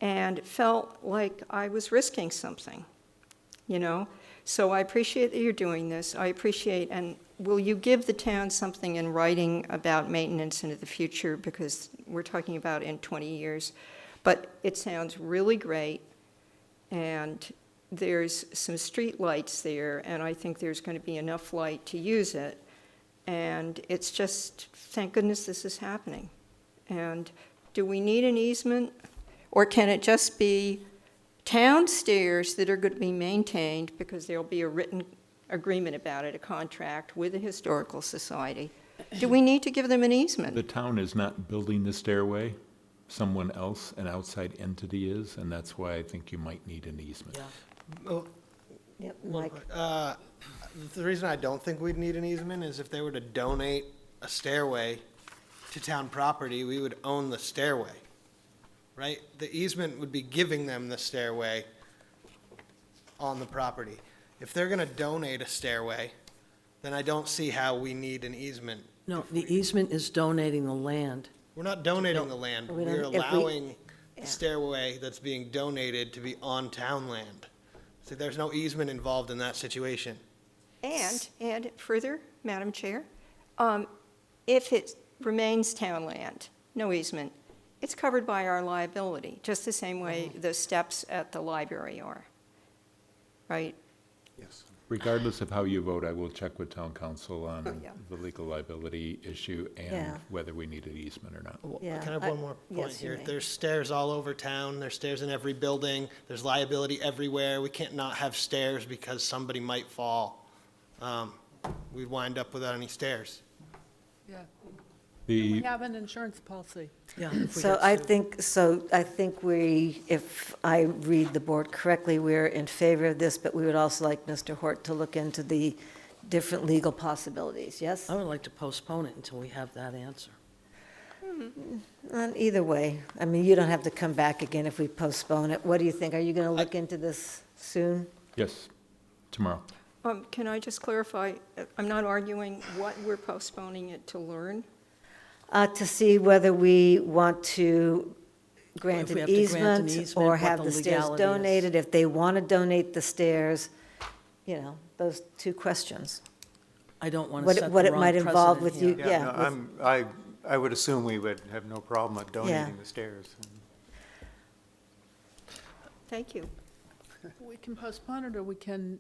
and felt like I was risking something, So I appreciate that you're doing this. I appreciate, and will you give the town something in writing about maintenance into the future? Because we're talking about in 20 years. But it sounds really great, and there's some street lights there, and I think there's going to be enough light to use it. And it's just, thank goodness this is happening. And do we need an easement? Or can it just be town stairs that are going to be maintained because there'll be a written agreement about it, a contract with the Historical Society? Do we need to give them an easement? The town is not building the stairway. Someone else, an outside entity is, and that's why I think you might need an easement. Oh, Yep, Mike? The reason I don't think we'd need an easement is if they were to donate a stairway to town property, we would own the stairway, right? The easement would be giving them the stairway on the property. If they're gonna donate a stairway, then I don't see how we need an easement. No, the easement is donating the land. We're not donating the land, We we're don't- if we- allowing yeah. the stairway that's being donated to be on town land. So there's no easement involved in that situation. And further, Madam Chair, if it remains town land, no easement, it's covered by our liability, just the same way the steps at the library are, right? Yes. Regardless of how you vote, I will check with town council on Yeah. the legal liability issue Yeah. and whether we need an easement or not. Yeah. Can I have one more point yes, you here? may. There's stairs all over town, there's stairs in every building, there's liability everywhere. We can't not have stairs because somebody might fall. We'd wind up without any stairs. Yeah. The, We have an insurance policy. Yeah. if we So get sued. I think we, if I read the board correctly, we're in favor of this, but we would also like Mr. Hort to look into the different legal possibilities, yes? I would like to postpone it until we have that answer. Either way, I mean, you don't have to come back again if we postpone it. What do you think? Are you going to look into this soon? yes, tomorrow. Can I just clarify, I'm not arguing what we're postponing it to learn. To see whether we want to grant If we an have to grant an easement easement, or what have the the stairs legality is. donated. If they want to donate the stairs, those two questions. I don't want to What set it- the what it wrong might involve precedent with here. you. no, with- I would assume we would have no problem with donating the stairs. Thank you. We can postpone it, or we can,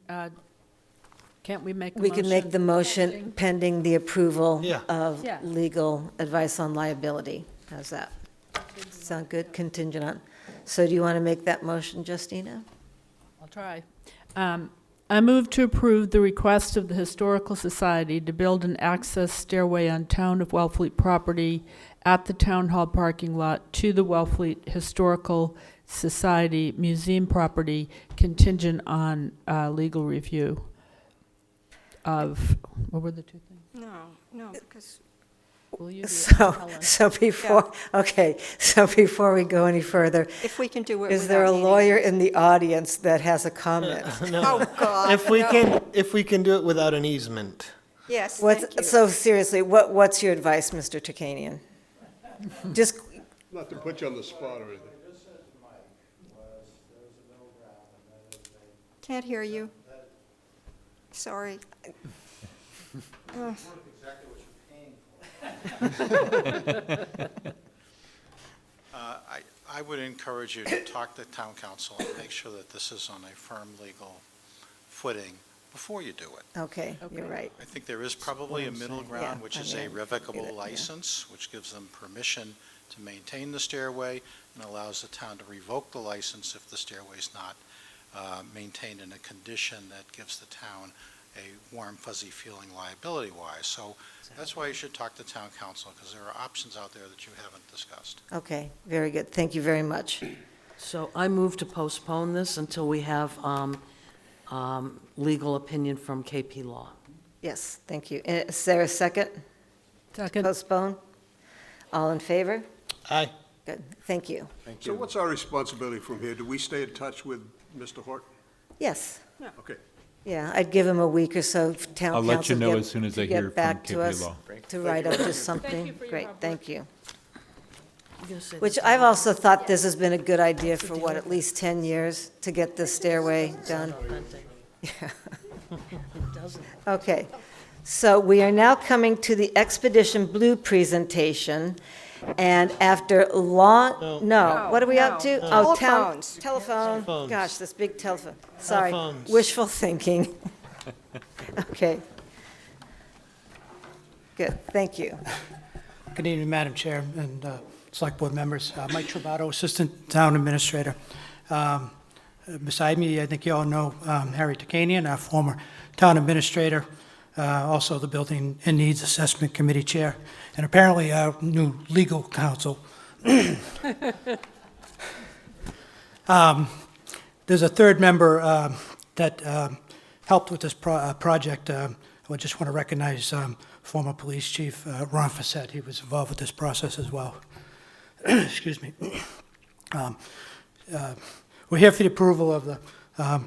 can't we make a We motion? can make the motion pending the approval Yeah. of Yeah. legal advice on liability. How's that? Sound good? Contingent on. So do you want to make that motion, Justina? I'll try. I move to approve the request of the Historical Society to build an access stairway on Town of Wellfleet property at the Town Hall parking lot to the Wellfleet Historical Society Museum property contingent on legal review of, what were the two things? No, because Will you do it, So, Helen? so before we go any further, if we can do it is there a without needing- lawyer in the audience that has a comment? Oh, God. If we no. can do it without an easement. Yes, thank you. So seriously, what's your advice, Mr. Turkanian? Just, Not to put you on the spot or anything. Can't hear you. Sorry. I would encourage you to talk to town council and make sure that this is on a firm legal footing before you do it. okay, you're right. I think there is probably a middle Yeah, ground, which I is mean, a I get revocable it, yeah. license, which gives them permission to maintain the stairway and allows the town to revoke the license if the stairway is not maintained in a condition that gives the town a warm, fuzzy feeling liability-wise. So that's why you should talk to town council, because there are options out there that you haven't discussed. Okay, very good. Thank you very much. So I move to postpone this until we have legal opinion from KP Law. Yes, thank you. Is there a second? Second. Postpone? All in favor? Aye. Good, thank you. So what's our responsibility from here? Do we stay in touch with Mr. Hort? Yes, Okay. yeah, I'd give him a week or so, for town I'll council let you know get- as soon as I to hear get from back to KP us, Law. to write up just something. you for your Great, hard work. thank you. You gonna say Which this I've again? also thought this has been a good idea for, what, at least 10 years to get this stairway done? It doesn't. Okay, so we are now coming to the Expedition Blue presentation, and after long, no, what are we up to? Oh, Telephones. Telephone, Telephones. gosh, this big telephone, sorry, Telephones. wishful thinking. Okay. Good, thank you. Good evening, Madam Chair and Select Board members. Mike Travato, Assistant Town Administrator. Beside me, I think you all know Harry Takanian, our former Town Administrator, also the Building and Needs Assessment Committee Chair, and apparently our new legal counsel. There's a third member that helped with this project. I just want to recognize former Police Chief Ron Fassett. He was involved with this process as well. Excuse me. We're here for the approval of the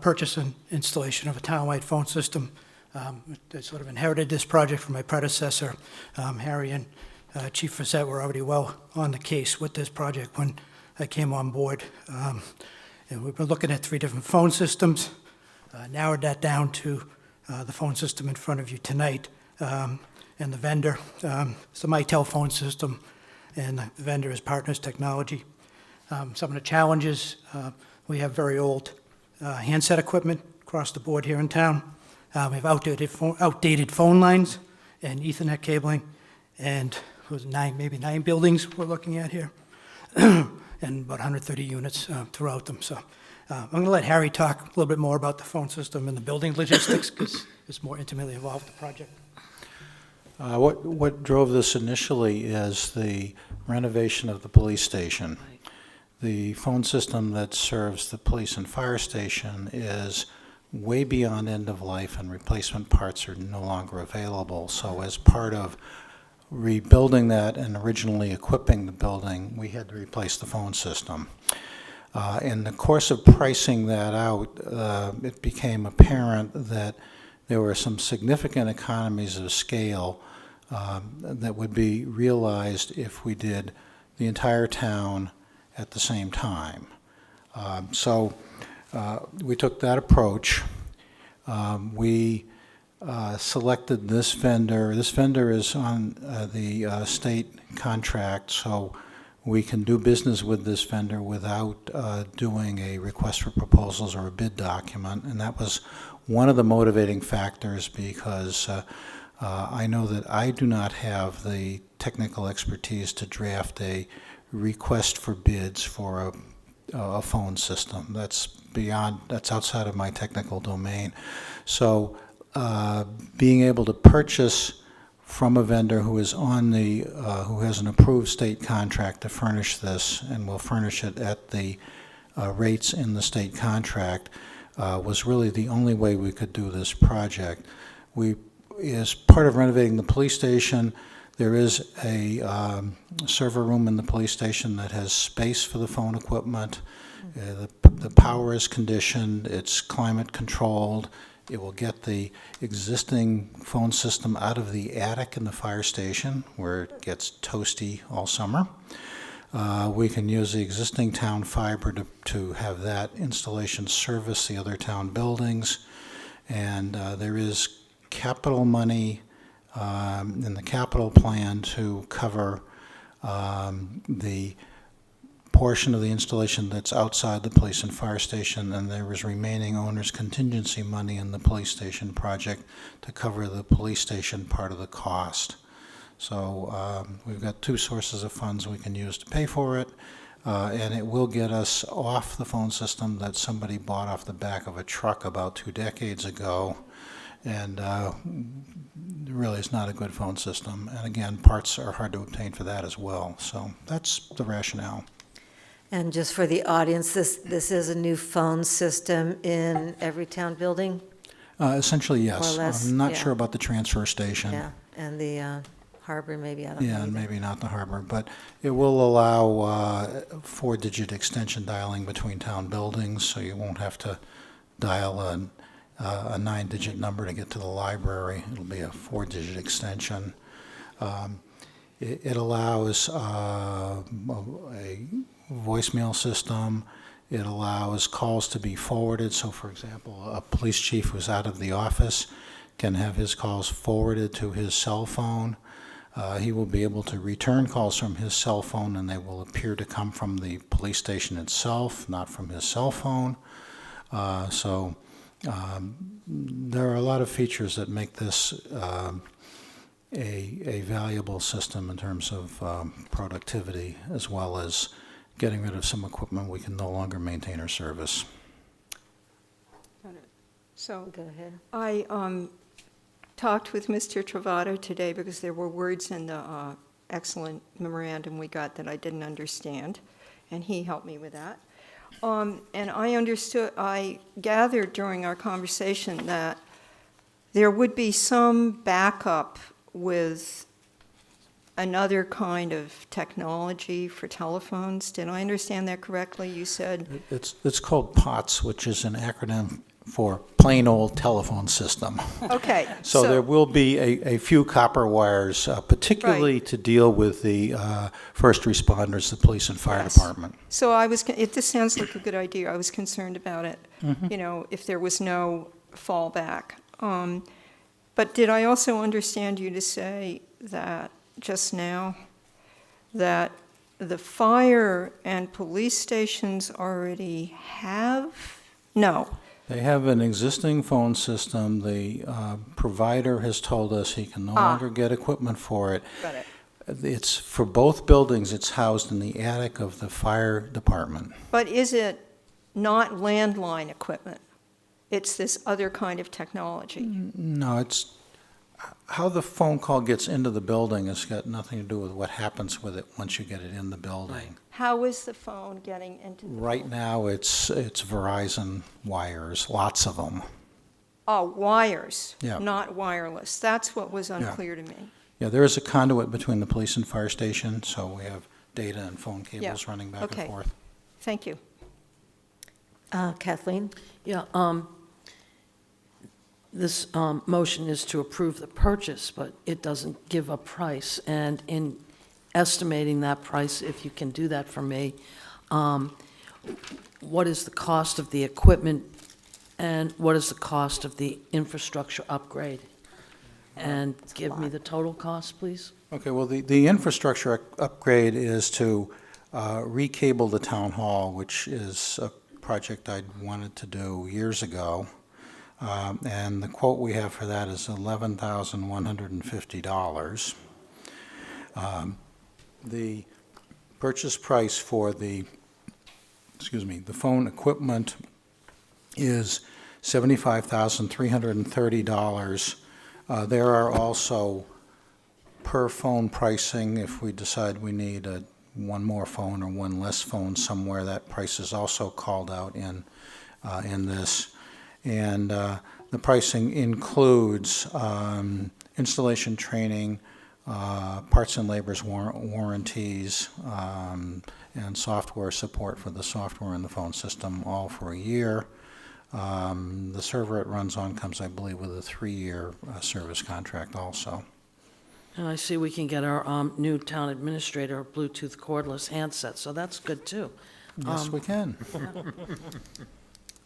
purchase and installation of a townwide phone system. I sort of inherited this project from my predecessor. Harry and Chief Fassett were already well on the case with this project when I came on board. And we've been looking at 3 different phone systems, narrowed that down to the phone system in front of you tonight, and the vendor. It's the MyTel phone system, and the vendor is Partners Technology. Some of the challenges, we have very old handset equipment across the board here in town. We have outdated phone lines and Ethernet cabling, and maybe 9 buildings we're looking at here, and about 130 units throughout them. So I'm going to let Harry talk a little bit more about the phone system and the building logistics, because it's more intimately involved in the project. What drove this initially is the renovation of the police station. The phone system that serves the police and fire station is way beyond end of life, and replacement parts are no longer available. So as part of rebuilding that and originally equipping the building, we had to replace the phone system. In the course of pricing that out, it became apparent that there were some significant economies of scale that would be realized if we did the entire town at the same time. So we took that approach. We selected this vendor. This vendor is on the state contract, so we can do business with this vendor without doing a request for proposals or a bid document. And that was one of the motivating factors, because I know that I do not have the technical expertise to draft a request for bids for a phone system. That's outside of my technical domain. So being able to purchase from a vendor who is who has an approved state contract to furnish this, and will furnish it at the rates in the state contract, was really the only way we could do this project. As part of renovating the police station, there is a server room in the police station that has space for the phone equipment. The power is conditioned, it's climate controlled. It will get the existing phone system out of the attic in the fire station, where it gets toasty all summer. We can use the existing town fiber to have that installation service the other town buildings. And there is capital money in the capital plan to cover the portion of the installation that's outside the police and fire station, and there is remaining owner's contingency money in the police station project to cover the police station part of the cost. So we've got 2 sources of funds we can use to pay for it, and it will get us off the phone system that somebody bought off the back of a truck about 2 decades ago, and really it's not a good phone system. And again, parts are hard to obtain for that as well. So that's the rationale. And just for the audience, this is a new phone system in every town building? Essentially, yes. More or less, I'm not yeah. sure about the transfer station. Yeah, and the harbor, maybe, I don't know. Yeah, and either. maybe not the harbor, but it will allow 4-digit extension dialing between town buildings, so you won't have to dial a 9-digit number to get to the library. It'll be a 4-digit extension. It allows a voicemail system. It allows calls to be forwarded. So, for example, a police chief who's out of the office can have his calls forwarded to his cell phone. He will be able to return calls from his cell phone, and they will appear to come from the police station itself, not from his cell phone. So there are a lot of features that make this a valuable system in terms of productivity, as well as getting rid of some equipment we can no longer maintain or service. So Go ahead. I talked with Mr. Travato today because there were words in the excellent memorandum we got that I didn't understand, and he helped me with that. And I gathered during our conversation that there would be some backup with another kind of technology for telephones. Did I understand that correctly? You said, It's called POTS, which is an acronym for plain old telephone system. okay. So there will be a few copper wires, particularly to deal with the first responders, the police and fire department. So this sounds like a good idea. I was concerned about it, you know, if there was no fallback. But did I also understand you to say that just now, that the fire and police stations already have? No. They have an existing phone system. The provider has told us he can no longer get equipment for it. Got it. It's for both buildings. It's housed in the attic of the fire department. But is it not landline equipment? It's this other kind of technology. No, it's how the phone call gets into the building has got nothing to do with what happens with it once you get it in the building. How is the phone getting into the Right now, it's Verizon wires, lots of them. Oh, wires, Yeah. not wireless. That's what was unclear to me. Yeah, there is a conduit between the police and fire station, so we have data and phone cables Yeah. running back Okay. and forth. Thank you. Kathleen? Yeah, this motion is to approve the purchase, but it doesn't give a price. And in estimating that price, if you can do that for me, what is the cost of the equipment and what is the cost of the infrastructure upgrade? And give me the total cost, please. Okay, well, the infrastructure upgrade is to recable the town hall, which is a project I'd wanted to do years ago. And the quote we have for that is $11,150. The purchase price for the phone equipment is $75,330. There are also per phone pricing. If we decide we need one more phone or one less phone somewhere, that price is also called out in this. And the pricing includes installation training, parts and labors warranties, and software support for the software and the phone system, all for a year. The server it runs on comes, I believe, with a 3-year service contract also. And I see we can get our new town administrator a Bluetooth cordless handset, so that's good too. Yes, we can.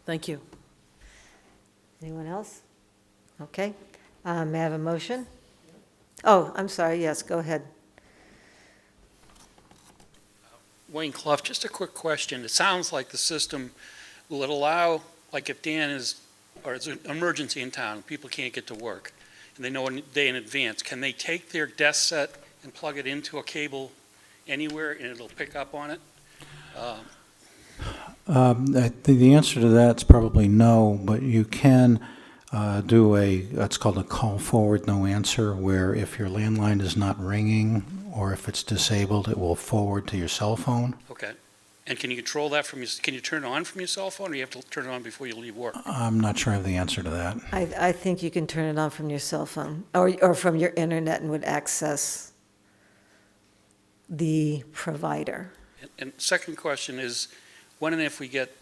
Thank you. Anyone else? Okay. May I have a motion? Oh, I'm sorry, yes, go ahead. Wayne Clough, just a quick question. It sounds like the system, will it allow, like if Dan is, or it's an emergency in town, people can't get to work, and they know a day in advance, can they take their desk set and plug it into a cable anywhere and it'll pick up on it? The answer to that's probably no, but you can do it's called a call forward no answer, where if your landline is not ringing or if it's disabled, it will forward to your cell phone. Okay. And can you control that can you turn it on from your cell phone, or you have to turn it on before you leave work? I'm not sure of the answer to that. I think you can turn it on from your cell phone or from your internet and would access the provider. And second question is, when and if we get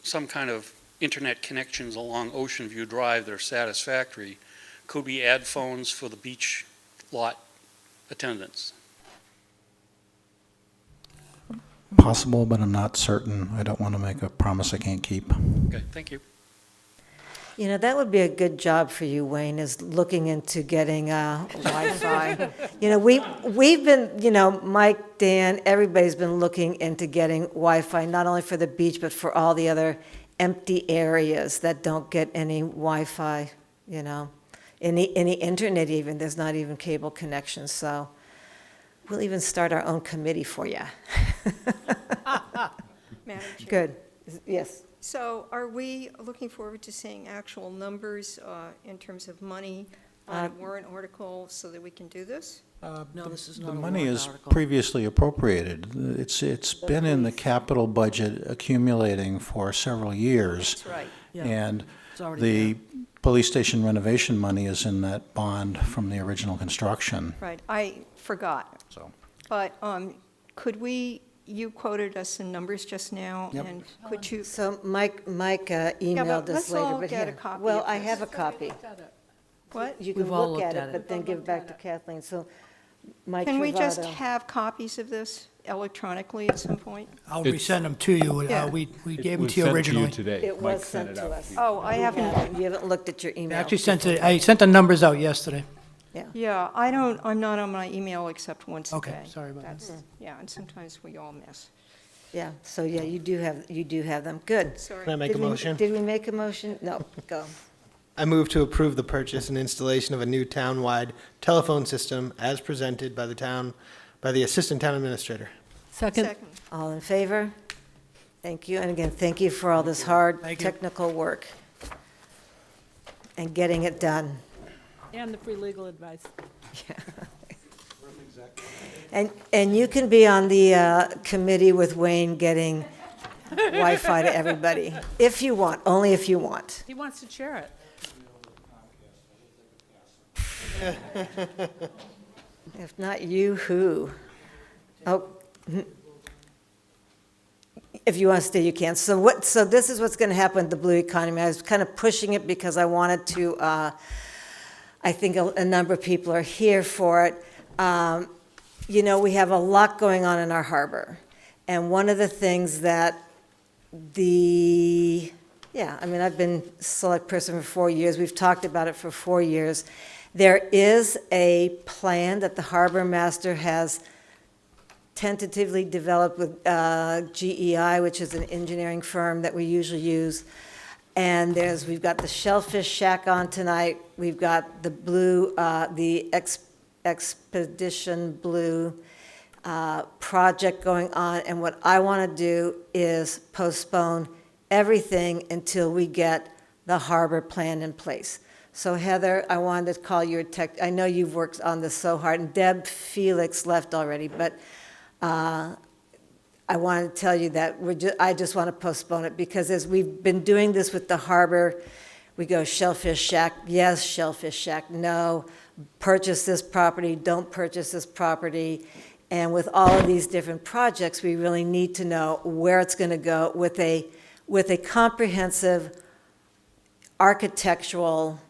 some kind of internet connections along Ocean View Drive that are satisfactory, could we add phones for the beach lot attendants? Possible, but I'm not certain. I don't want to make a promise I can't keep. Okay, thank you. You know, that would be a good job for you, Wayne, is looking into getting Wi-Fi. You know, we've been, you know, Mike, Dan, everybody's been looking into getting Wi-Fi, not only for the beach, but for all the other empty areas that don't get any Wi-Fi, you know, any internet even. There's not even cable connections, so we'll even start our own committee for you. Madam Chair. Good. Yes. So are we looking forward to seeing actual numbers in terms of money on a warrant article so that we can do this? No, this is not The a money warrant is article. previously appropriated. It's been in the capital budget accumulating for several years. That's right. Yeah, And it's already the there. police station renovation money is in that bond from the original construction. Right, I forgot. So, But could we, you quoted us some numbers just now, Yep. and could you, So Mike emailed us let's later, all but get here. a copy Well, of I this. have a copy. what? You can We've all look at looked at it, it. but then give it back to Kathleen. So Mike Can we just Travato. have copies of this electronically at some point? I'll It's- resend them to you. Yeah. We It gave them was to you sent originally. today. It Mike was sent sent it to out. us. Oh, I haven't, You haven't looked at your I email. actually I sent the numbers out yesterday. yeah, I'm not on my email except once a Okay, day. sorry about that. That's- Yeah, and sometimes we all miss. Yeah, so yeah, you do have them. Good. Sorry. Can I make a motion? Did we make a motion? No, go. I move to approve the purchase and installation of a new town-wide telephone system as presented by the Assistant Town Administrator. Second? All in favor? Thank you. And again, thank you for all this hard Thank you. technical work and getting it done. And the free legal advice. And you can be on the committee with Wayne getting Wi-Fi to everybody, if you want, only if you want. He wants to chair it. If not you, who? Oh, if you want to stay, you can. So this is what's going to happen with the blue economy. I was kind of pushing it because I wanted to, I think a number of people are here for it. You know, we have a lot going on in our harbor. And one of the things that I've been select person for 4 years. We've talked about it for 4 years. There is a plan that the harbor master has tentatively developed with GEI, which is an engineering firm that we usually use. And we've got the Shellfish Shack on tonight. We've got the blue, the Expedition Blue project going on. And what I want to do is postpone everything until we get the harbor plan in place. So Heather, I wanted to call your I know you've worked on this so hard, and Deb Felix left already, but I wanted to tell you that I just want to postpone it, because as we've been doing this with the harbor, we go Shellfish Shack, yes, Shellfish Shack, no, purchase this property, don't purchase this property. And with all of these different projects, we really need to know where it's going to go with a comprehensive architectural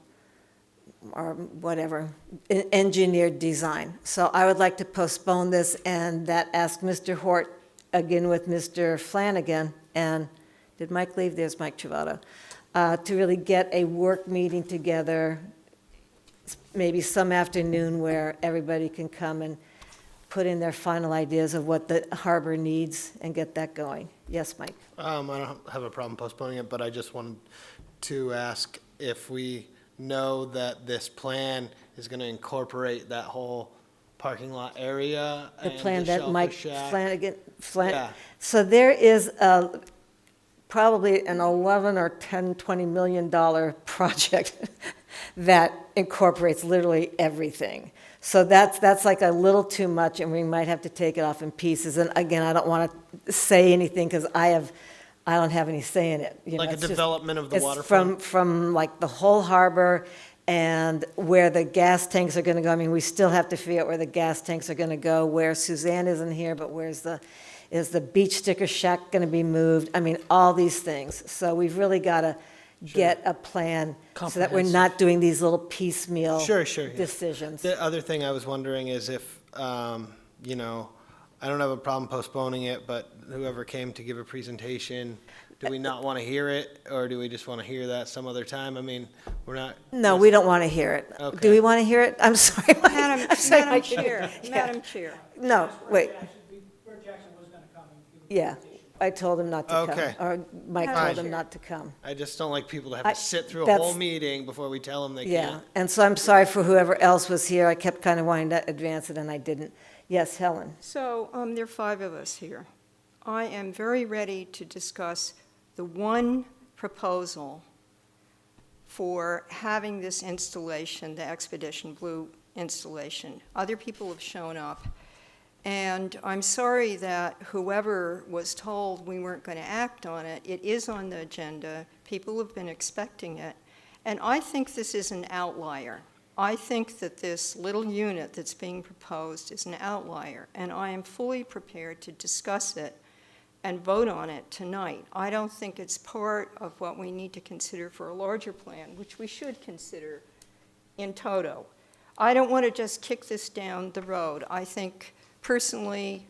or whatever, engineered design. So I would like to postpone this, and that ask Mr. Hort, again with Mr. Flanagan, and did Mike leave? There's Mike Travato, to really get a work meeting together, maybe some afternoon where everybody can come and put in their final ideas of what the harbor needs and get that going. Yes, Mike? I don't have a problem postponing it, but I just wanted to ask if we know that this plan is going to incorporate that whole parking lot area. The and plan the that Mike Shellfish Shack. Flanagan, Yeah. So there is probably an 11 or 10, $20 million project that incorporates literally everything. So that's like a little too much, and we might have to take it off in pieces. And again, I don't want to say anything because I don't have any say in it. You Like know, a it's just- development of the it's waterfront? From like the whole harbor and where the gas tanks are going to go. I mean, we still have to figure out where the gas tanks are going to go, where Suzanne isn't here, but is the beach sticker shack going to be moved? I mean, all these things. So we've really got to get a plan so that we're not doing these little piecemeal Sure, yeah. decisions. The other thing I was wondering is if, you know, I don't have a problem postponing it, but whoever came to give a presentation, do we not want to hear it, or do we just want to hear that some other time? I mean, we're not. No, we don't want to hear it. Okay. Do we want to hear it? I'm sorry. Madam I'm sorry, Madam Mike. Chair, Yeah. Madam Chair. No, wait. Yeah, I told him not to come. Okay. Or Mike Fine. told him not to come. I just don't like people to have I- to sit through a that's- whole meeting before we tell them they Yeah, can't. and so I'm sorry for whoever else was here. I kept kind of wanting to advance it, and I didn't. Yes, Helen? So there are 5 of us here. I am very ready to discuss the one proposal for having this installation, the Expedition Blue installation. Other people have shown up. And I'm sorry that whoever was told we weren't going to act on it, it is on the agenda. People have been expecting it. And I think this is an outlier. I think that this little unit that's being proposed is an outlier, and I am fully prepared to discuss it and vote on it tonight. I don't think it's part of what we need to consider for a larger plan, which we should consider in toto. I don't want to just kick this down the road. I think personally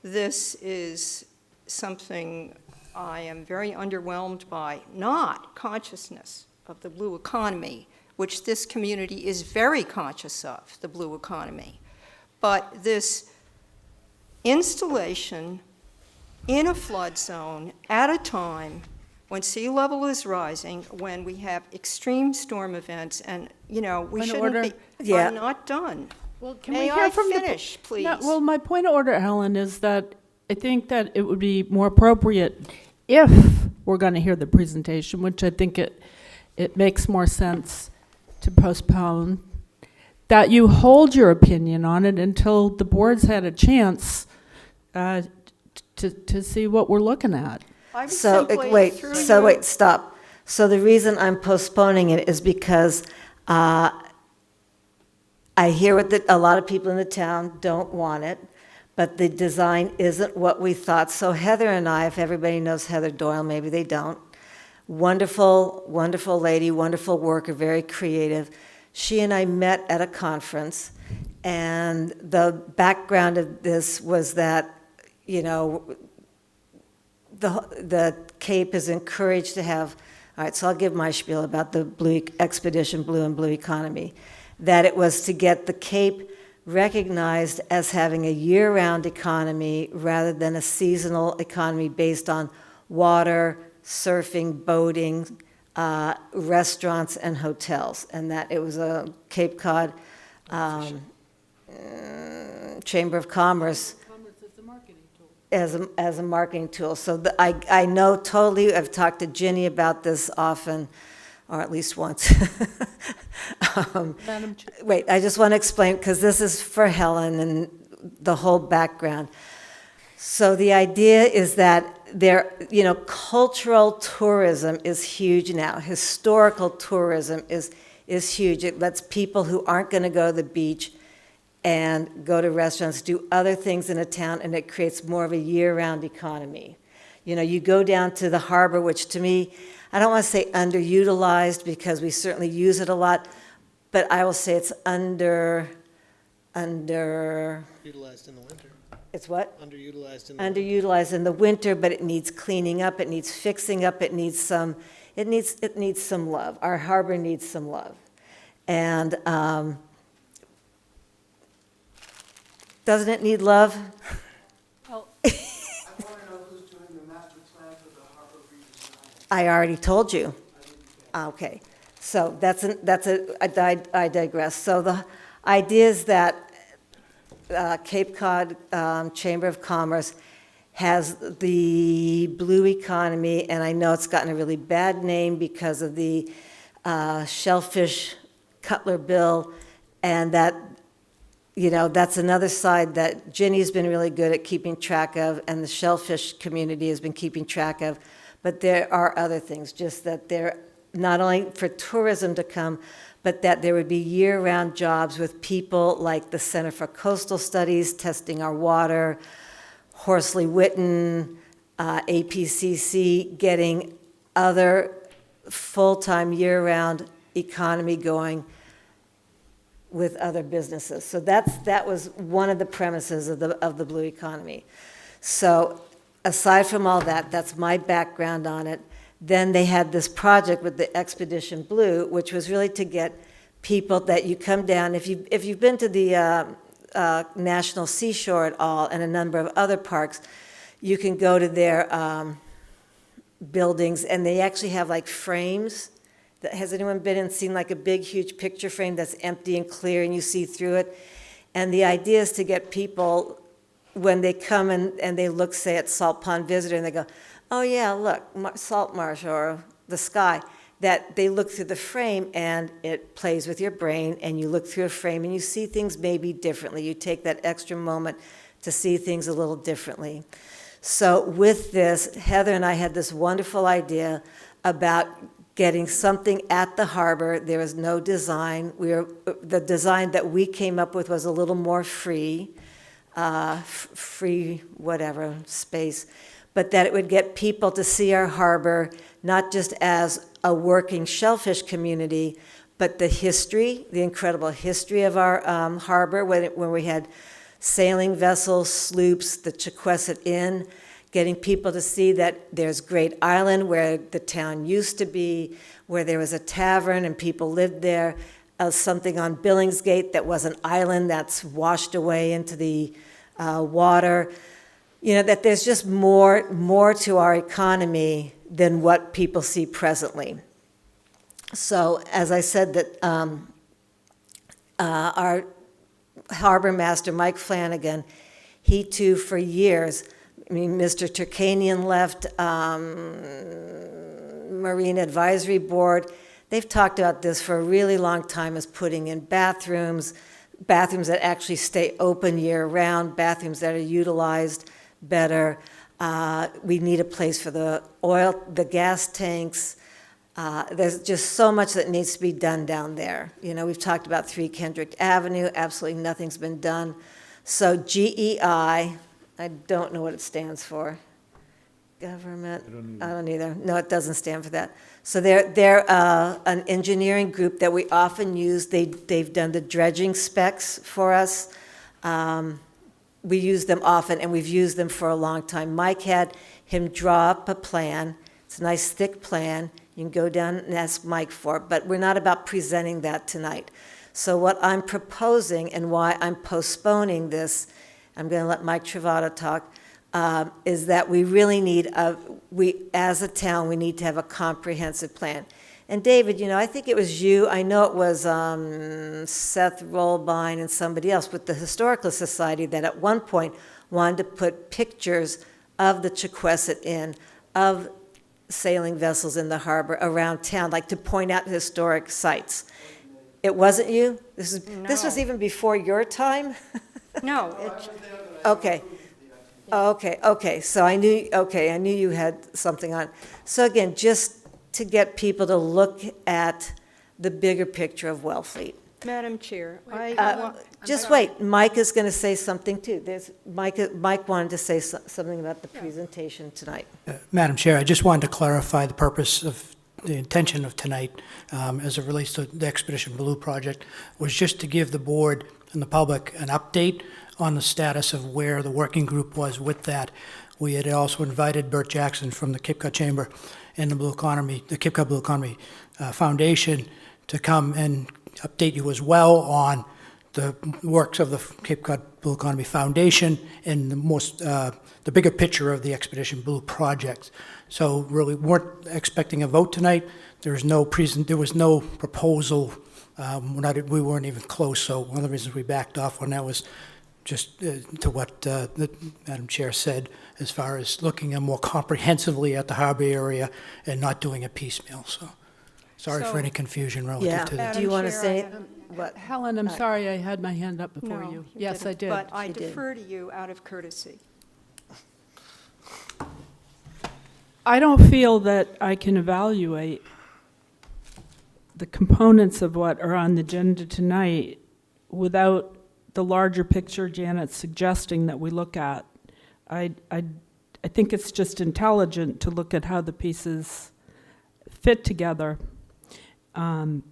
this is something I am very underwhelmed by, not consciousness of the blue economy, which this community is very conscious of, the blue economy, but this installation in a flood zone at a time when sea level is rising, when we have extreme storm events, and, you know, we Point of shouldn't order. be, Yeah. I'm not done. Well, can May we hear I from finish, please? No, well, my point of order, Helen, is that I think that it would be more appropriate if we're going to hear the presentation, which I think it makes more sense to postpone, that you hold your opinion on it until the board's had a chance to see what we're looking at. I would So, simply, wait, through so you- wait, stop. So the reason I'm postponing it is because I hear what a lot of people in the town don't want it, but the design isn't what we thought. So Heather and I, if everybody knows Heather Doyle, maybe they don't, wonderful, wonderful lady, wonderful worker, very creative. She and I met at a conference, and the background of this was that, you know, the Cape is encouraged to have, all right, so I'll give my spiel about the Blue Expedition Blue and Blue economy, that it was to get the Cape recognized as having a year-round economy rather than a seasonal economy based on water, surfing, boating, restaurants, and hotels, and that it was a Cape Cod Chamber of Commerce as a marketing tool. So I know totally, I've talked to Ginny about this often, or at least once. Madam Chair. Wait, I just want to explain, because this is for Helen and the whole background. So the idea is that cultural tourism is huge now. Historical tourism is huge. It lets people who aren't going to go to the beach and go to restaurants do other things in a town, and it creates more of a year-round economy. You know, you go down to the harbor, which to me, I don't want to say underutilized because we certainly use it a lot, but I will say it's utilized Utilized in the winter. it's what? Underutilized in the winter. Underutilized in the winter, but it needs cleaning up, it needs fixing up, it needs some love. Our harbor needs some love. And doesn't it need love? I already told you. Okay, so I digress. So the idea is that Cape Cod Chamber of Commerce has the blue economy, and I know it's gotten a really bad name because of the shellfish cutler bill, and that, you know, that's another side that Ginny's been really good at keeping track of, and the shellfish community has been keeping track of. But there are other things, just that they're not only for tourism to come, but that there would be year-round jobs with people like the Center for Coastal Studies, testing our water, Horsley Witten, APCC, getting other full-time year-round economy going with other businesses. So that was one of the premises of the blue economy. So aside from all that, that's my background on it. Then they had this project with the Expedition Blue, which was really to get people that you come down. If you've been to the National Seashore at all and a number of other parks, you can go to their buildings, and they actually have like frames. Has anyone been and seen like a big, huge picture frame that's empty and clear, and you see through it? And the idea is to get people, when they come and they look, say, at Salt Pond Visitor, and they go, oh yeah, look, salt marsh or the sky, that they look through the frame and it plays with your brain, and you look through a frame and you see things maybe differently. You take that extra moment to see things a little differently. So with this, Heather and I had this wonderful idea about getting something at the harbor. There was no design. The design that we came up with was a little more free, free whatever, space, but that it would get people to see our harbor not just as a working shellfish community, but the history, the incredible history of our harbor, when we had sailing vessels, sloops, the Chequesset Inn, getting people to see that there's Great Island where the town used to be, where there was a tavern and people lived there, something on Billingsgate that was an island that's washed away into the water. You know, that there's just more to our economy than what people see presently. So, as I said, that our harbor master, Mike Flanagan, he too, for years, I mean, Mr. Turkanian left Marine Advisory Board. They've talked about this for a really long time, as putting in bathrooms that actually stay open year-round, bathrooms that are utilized better. We need a place for the gas tanks. There's just so much that needs to be done down there. You know, we've talked about 3 Kendrick Avenue, absolutely nothing's been done. So GEI, I don't know what it stands for. Government, I don't either. No, it doesn't stand for that. So they're an engineering group that we often use. They've done the dredging specs for us. We use them often, and we've used them for a long time. Mike had him draw up a plan. It's a nice, thick plan. You can go down and ask Mike for it, but we're not about presenting that tonight. So what I'm proposing and why I'm postponing this, I'm going to let Mike Travato talk, is that we really need, as a town, we need to have a comprehensive plan. And David, you know, I think it was you, I know it was Seth Rollbine and somebody else with the Historical Society that at one point wanted to put pictures of the Chequesset Inn, of sailing vessels in the harbor around town, like to point out historic sites. It wasn't you? This was even before your time? No. Okay. Okay. So I knew you had something on. So again, just to get people to look at the bigger picture of Wellfleet. Madam Chair, Just wait, Mike is going to say something too. Mike wanted to say something about the presentation tonight. Madam Chair, I just wanted to clarify the purpose of the intention of tonight as it relates to the Expedition Blue project was just to give the board and the public an update on the status of where the working group was with that. We had also invited Bert Jackson from the Cape Cod Chamber and the Cape Cod Blue Economy Foundation to come and update you as well on the works of the Cape Cod Blue Economy Foundation and the bigger picture of the Expedition Blue project. So really weren't expecting a vote tonight. There was no proposal. We weren't even close. So one of the reasons we backed off on that was just to what the Madam Chair said, as far as looking more comprehensively at the harbor area and not doing a piecemeal. So sorry for any confusion relative to that. Do you want to say what? Helen, I'm sorry I had my hand up before you. Yes, I did. But I defer to you out of courtesy. I don't feel that I can evaluate the components of what are on the agenda tonight without the larger picture Janet's suggesting that we look at. I think it's just intelligent to look at how the pieces fit together, and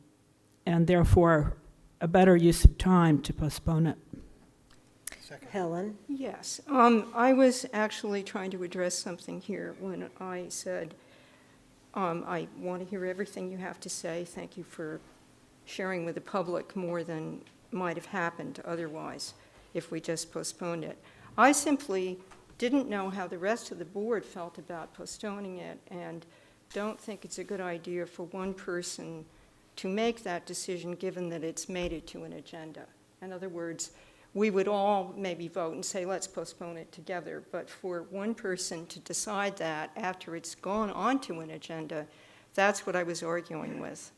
therefore a better use of time to postpone it. Helen? Yes. I was actually trying to address something here when I said, I want to hear everything you have to say. Thank you for sharing with the public more than might have happened otherwise if we just postponed it. I simply didn't know how the rest of the board felt about postponing it and don't think it's a good idea for one person to make that decision given that it's made it to an agenda. In other words, we would all maybe vote and say, let's postpone it together, but for one person to decide that after it's gone onto an agenda, that's what I was arguing with.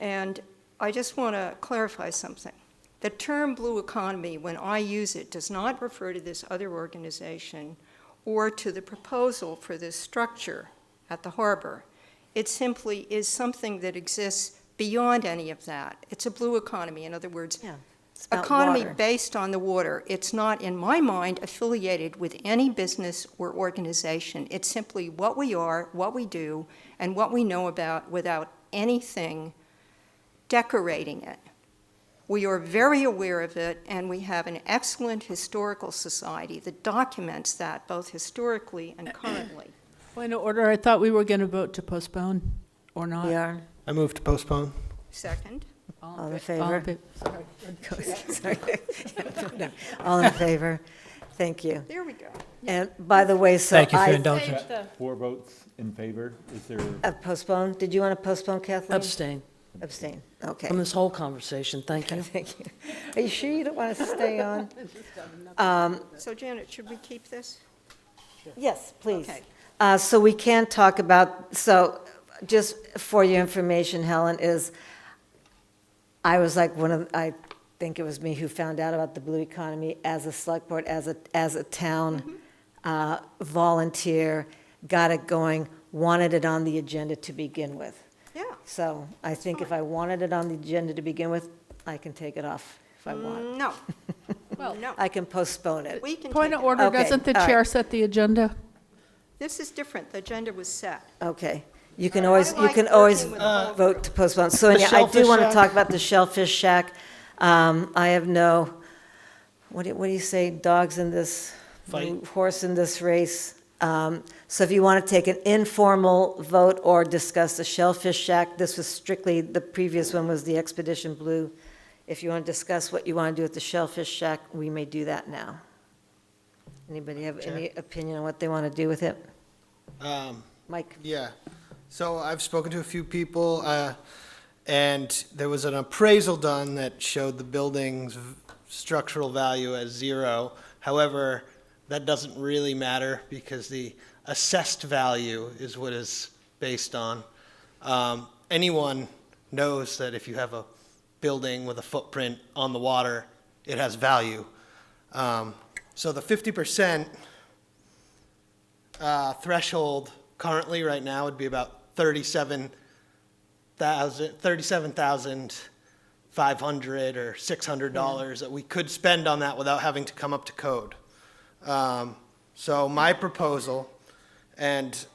And I just want to clarify something. The term blue economy, when I use it, does not refer to this other organization or to the proposal for this structure at the harbor. It simply is something that exists beyond any of that. It's a blue economy, in other words, It's about economy water. based on the water. It's not, in my mind, affiliated with any business or organization. It's simply what we are, what we do, and what we know about without anything decorating it. We are very aware of it, and we have an excellent historical society that documents that both historically and currently. Point of order, I thought we were going to vote to postpone, or not? We are. I move to postpone. Second. All in favor? Sorry. Sorry. No. All in favor? Thank you. There we go. And by the way, so Thank you for your I indulgence. 4 votes in favor. Is there? postpone. Did you want to postpone, Kathleen? Abstain Abstain. Okay. from this whole conversation, thank you. Thank you. Are you sure you don't want to stay on? So Janet, should we keep this? Yes, please. Okay. So we can talk about, so just for your information, Helen, is I was like I think it was me who found out about the blue economy as a select board, as a town volunteer, got it going, wanted it on the agenda to begin with. Yeah. So I think if I wanted it on the agenda to begin with, I can take it off if I want. No. Well, No. I can postpone it. We can Point take of it. order, Okay, doesn't the all right. chair set the agenda? This is different. The agenda was set. Okay. You can I always, like working with the whole vote to postpone. So anyhow, I do Shellfish want to Shack? talk about the Shellfish Shack. I have no, what do you say, dogs in this, Fight. horse in this race. So if you want to take an informal vote or discuss the Shellfish Shack, this was strictly, the previous one was the Expedition Blue. If you want to discuss what you want to do with the Shellfish Shack, we may do that now. Anybody have any opinion on what they want to do with it? Mike? Yeah. So I've spoken to a few people, and there was an appraisal done that showed the building's structural value as 0. However, that doesn't really matter because the assessed value is what is based on. Anyone knows that if you have a building with a footprint on the water, it has value. So the 50% threshold currently right now would be about $37,500 or $600 that we could spend on that without having to come up to code. So my proposal, and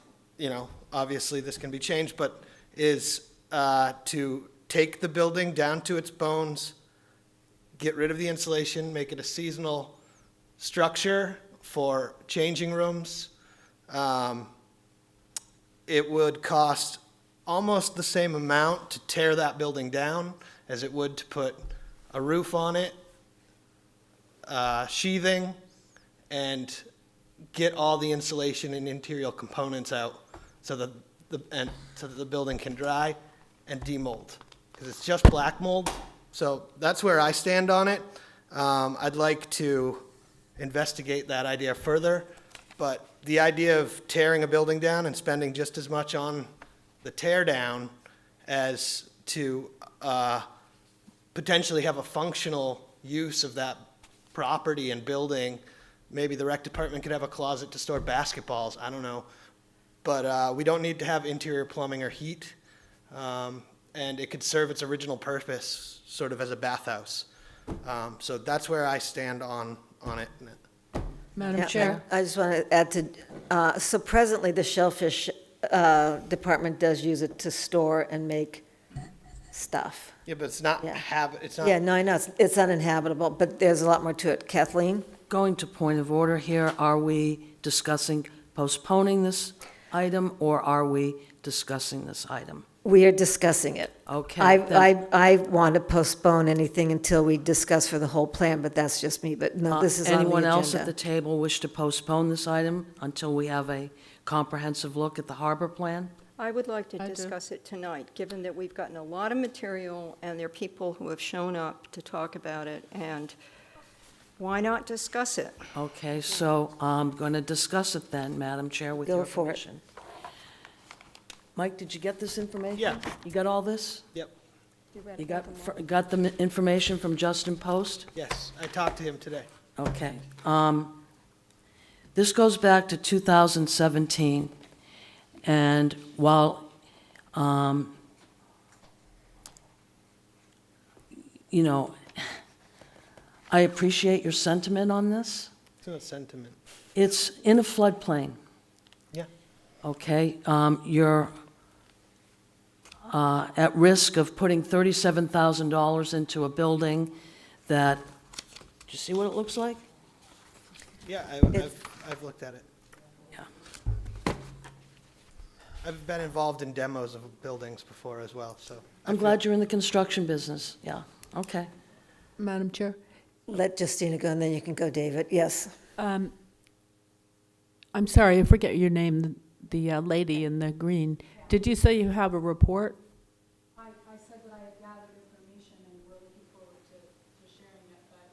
obviously this can be changed, but is to take the building down to its bones, get rid of the insulation, make it a seasonal structure for changing rooms. It would cost almost the same amount to tear that building down as it would to put a roof on it, sheathing, and get all the insulation and interior components out so that the building can dry and demold. Because it's just black mold. So that's where I stand on it. I'd like to investigate that idea further, but the idea of tearing a building down and spending just as much on the tear down as to potentially have a functional use of that property and building. Maybe the rec department could have a closet to store basketballs, I don't know. But we don't need to have interior plumbing or heat, and it could serve its original purpose, sort of as a bathhouse. So that's where I stand on it. Madam Yeah, Chair? I just want to add to, so presently, the Shellfish Department does use it to store and make stuff. Yeah, but it's not it's not. Yeah, no, I know, it's uninhabitable, but there's a lot more to it. Kathleen? Going to point of order here, are we discussing postponing this item, or are we discussing this item? We are discussing it. Okay. I want to postpone anything until we discuss for the whole plan, but that's just me, but no, this is on the agenda. Anyone else at the table wish to postpone this item until we have a comprehensive look at the harbor plan? I would like to I do. discuss it tonight, given that we've gotten a lot of material and there are people who have shown up to talk about it, and why not discuss it? Okay, so I'm going to discuss it then, Madam Chair, with Go your for it. permission. Mike, did you get this information? Yeah. You got all this? Yep, You got the information from Justin Post? yes, I talked to him today. Okay. This goes back to 2017, and while You know, I appreciate your sentiment on this. It's not sentiment. It's in a floodplain. Yeah. Okay, you're at risk of putting $37,000 into a building that, do you see what it looks like? Yeah, I've looked at it. Yeah. I've been involved in demos of buildings before as well, so. I'm glad you're in the construction business, yeah, okay. Madam Chair? Let Justina go, and then you can go, David. Yes. I'm sorry, I forget your name, the lady in the green. Did you say you have a report? I said that I had gathered information and we're looking forward to sharing it, but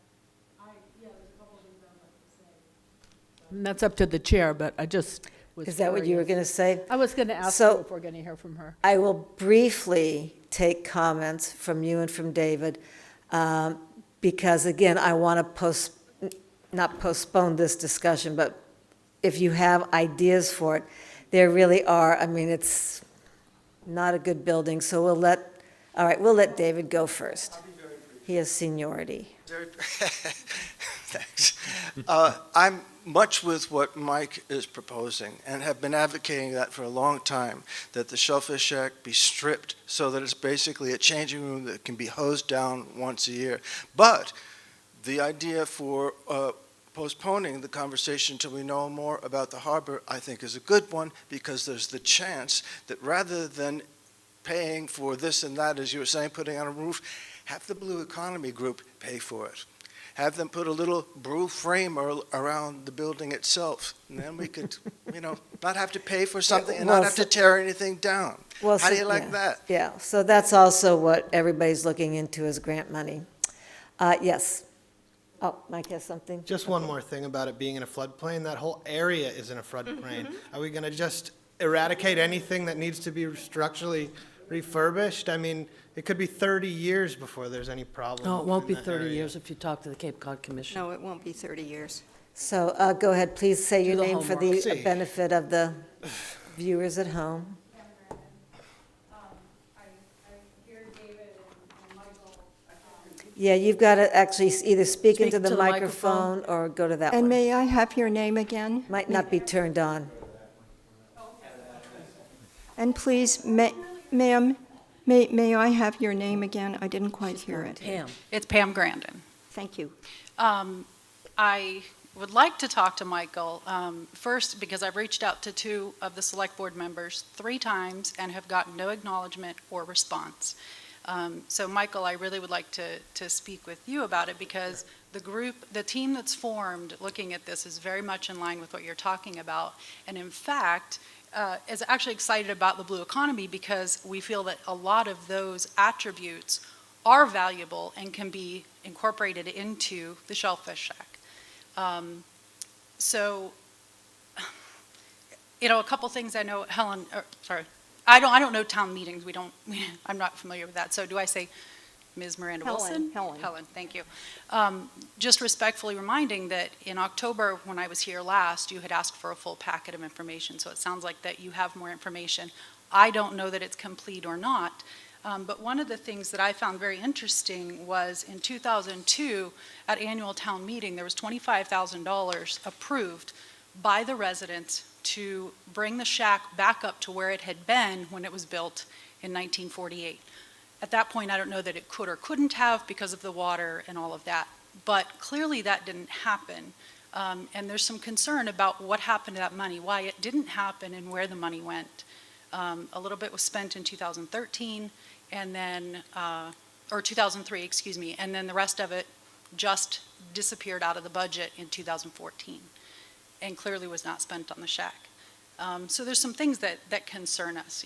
there's a couple of things I'd like to say. And that's up to the chair, but I just was Is that what you were going to say? I was going to ask So- you if we're going to hear from her. I will briefly take comments from you and from David, because again, I want to not postpone this discussion, but if you have ideas for it, there really are, I mean, it's not a good building, so we'll let David go first. He has seniority. Thanks. I'm much with what Mike is proposing and have been advocating that for a long time, that the Shellfish Shack be stripped so that it's basically a changing room that can be hosed down once a year. But the idea for postponing the conversation until we know more about the harbor, I think, is a good one, because there's the chance that rather than paying for this and that, as you were saying, putting on a roof, have the Blue Economy Group pay for it. Have them put a little brew frame around the building itself, and then we could, not have to pay for something and not have to tear anything down. How do you like that? Yeah, so that's also what everybody's looking into is grant money. Yes. Oh, Mike has something? Just one more thing about it being in a floodplain. That whole area is in a floodplain. Are we going to just eradicate anything that needs to be structurally refurbished? I mean, it could be 30 years before there's any problem. No, it won't in be that 30 area. years if you talk to the Cape Cod Commission. No, it won't be 30 years. So go ahead, please say your Do the name for homework. the benefit of the viewers at home. Yeah, you've got to actually either speak into the microphone or go to that And one. may I have your name again? Might not be turned on. And please, ma'am, may I have your name again? I didn't quite hear it. Pam. It's Pam Grandin. Thank you. I would like to talk to Michael, first because I've reached out to 2 of the Select Board members 3 times and have gotten no acknowledgement or response. So Michael, I really would like to speak with you about it, because the team that's formed looking at this is very much in line with what you're talking about. And in fact, is actually excited about the Blue Economy, because we feel that a lot of those attributes are valuable and can be incorporated into the Shellfish Shack. So, a couple things I know, I don't know town meetings. I'm not familiar with that. So do I say Ms. Miranda Wilson? Helen, thank you. Just respectfully reminding that in October, when I was here last, you had asked for a full packet of information. So it sounds like that you have more information. I don't know that it's complete or not. But one of the things that I found very interesting was in 2002, at annual town meeting, there was $25,000 approved by the residents to bring the shack back up to where it had been when it was built in 1948. At that point, I don't know that it could or couldn't have because of the water and all of that, but clearly that didn't happen. And there's some concern about what happened to that money, why it didn't happen and where the money went. A little bit was spent in 2013, and then, or 2003, excuse me, and then the rest of it just disappeared out of the budget in 2014, and clearly was not spent on the shack. So there's some things that concern us,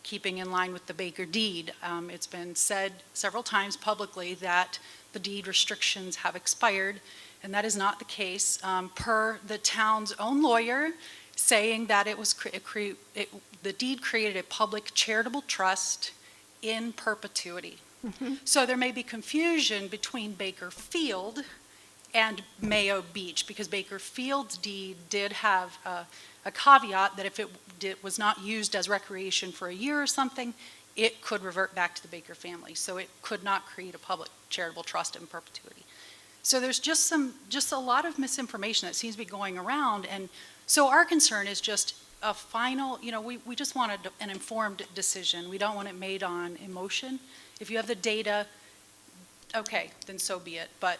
keeping in line with the Baker deed. It's been said several times publicly that the deed restrictions have expired, and that is not the case, per the town's own lawyer saying that it was the deed created a public charitable trust in perpetuity. So there may be confusion between Baker Field and Mayo Beach, because Baker Field's deed did have a caveat that if it was not used as recreation for a year or something, it could revert back to the Baker family. So it could not create a public charitable trust in perpetuity. So there's just a lot of misinformation that seems to be going around. And so our concern is just a final, we just want an informed decision. We don't want it made on emotion. If you have the data, okay, then so be it. But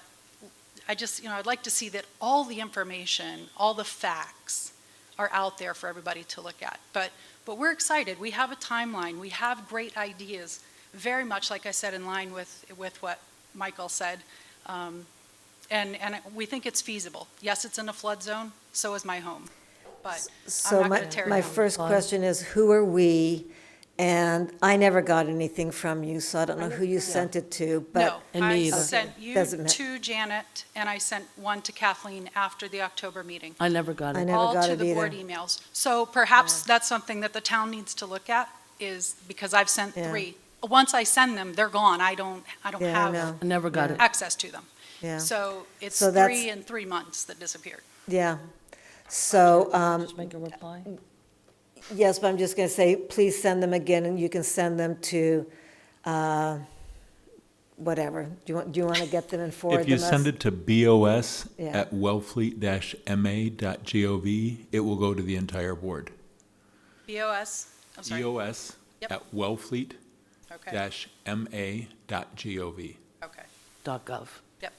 I'd like to see that all the information, all the facts are out there for everybody to look at. But we're excited. We have a timeline. We have great ideas, very much, like I said, in line with what Michael said. And we think it's feasible. Yes, it's in a flood zone. So is my home. But So I'm not going to tear it my down. first question is, who are we? And I never got anything from you, so I don't know who you sent it to, but. No, And me I either. sent you Doesn't ma- to Janet, and I sent one to Kathleen after the October meeting. I never got I it. never All got to it the board either. emails. So perhaps that's something that the town needs to look at, is because I've sent Yeah. 3. Once I send them, they're gone. I don't Yeah, I have know. I never got it. access to them. Yeah, So it's So that's- 3 in 3 months that disappeared. yeah. So, Just make a reply. yes, but I'm just going to say, please send them again, and you can send them to, whatever. Do you want to get them and forward If you them us? send it to BOS Yeah. at wellfleet-ma.gov, it will go to the entire board. BOS, I'm sorry. BOS Yep. at wellfleet-ma.gov. Okay. Okay. .gov. Yep.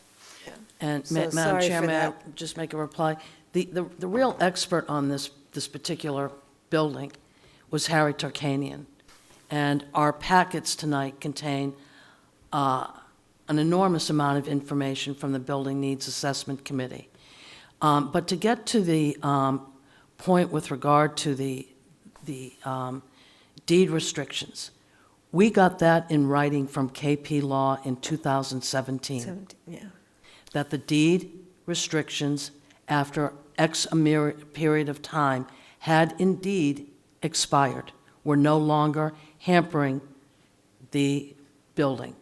And So Madam sorry Chair, for may I that. just make a reply? The real expert on this particular building was Harry Tarkanian. And our packets tonight contain an enormous amount of information from the Building Needs Assessment Committee. But to get to the point with regard to the deed restrictions, we got that in writing from KP Law in 2017. Yeah. That the deed restrictions after X period of time had indeed expired, were no longer hampering the building.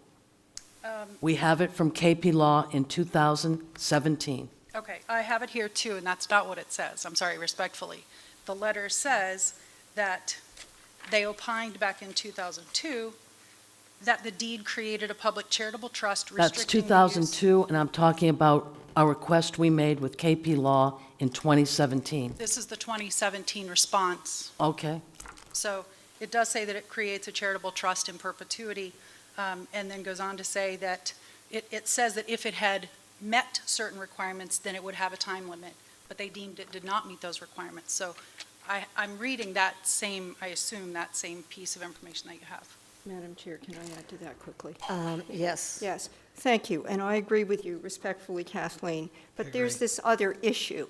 We have it from KP Law in 2017. Okay, I have it here too, and that's not what it says. I'm sorry, respectfully. The letter says that they opined back in 2002 that the deed created a public charitable trust restricting That's the use. 2002, and I'm talking about a request we made with KP Law in 2017. This is the 2017 response. Okay, So it does say that it creates a charitable trust in perpetuity, and then goes on to say that it says that if it had met certain requirements, then it would have a time limit, but they deemed it did not meet those requirements. So I'm reading that same, I assume, that same piece of information that you have. Madam Chair, can I add to that quickly? Yes. Yes, thank you, and I agree with you respectfully, Kathleen. But there's this other issue,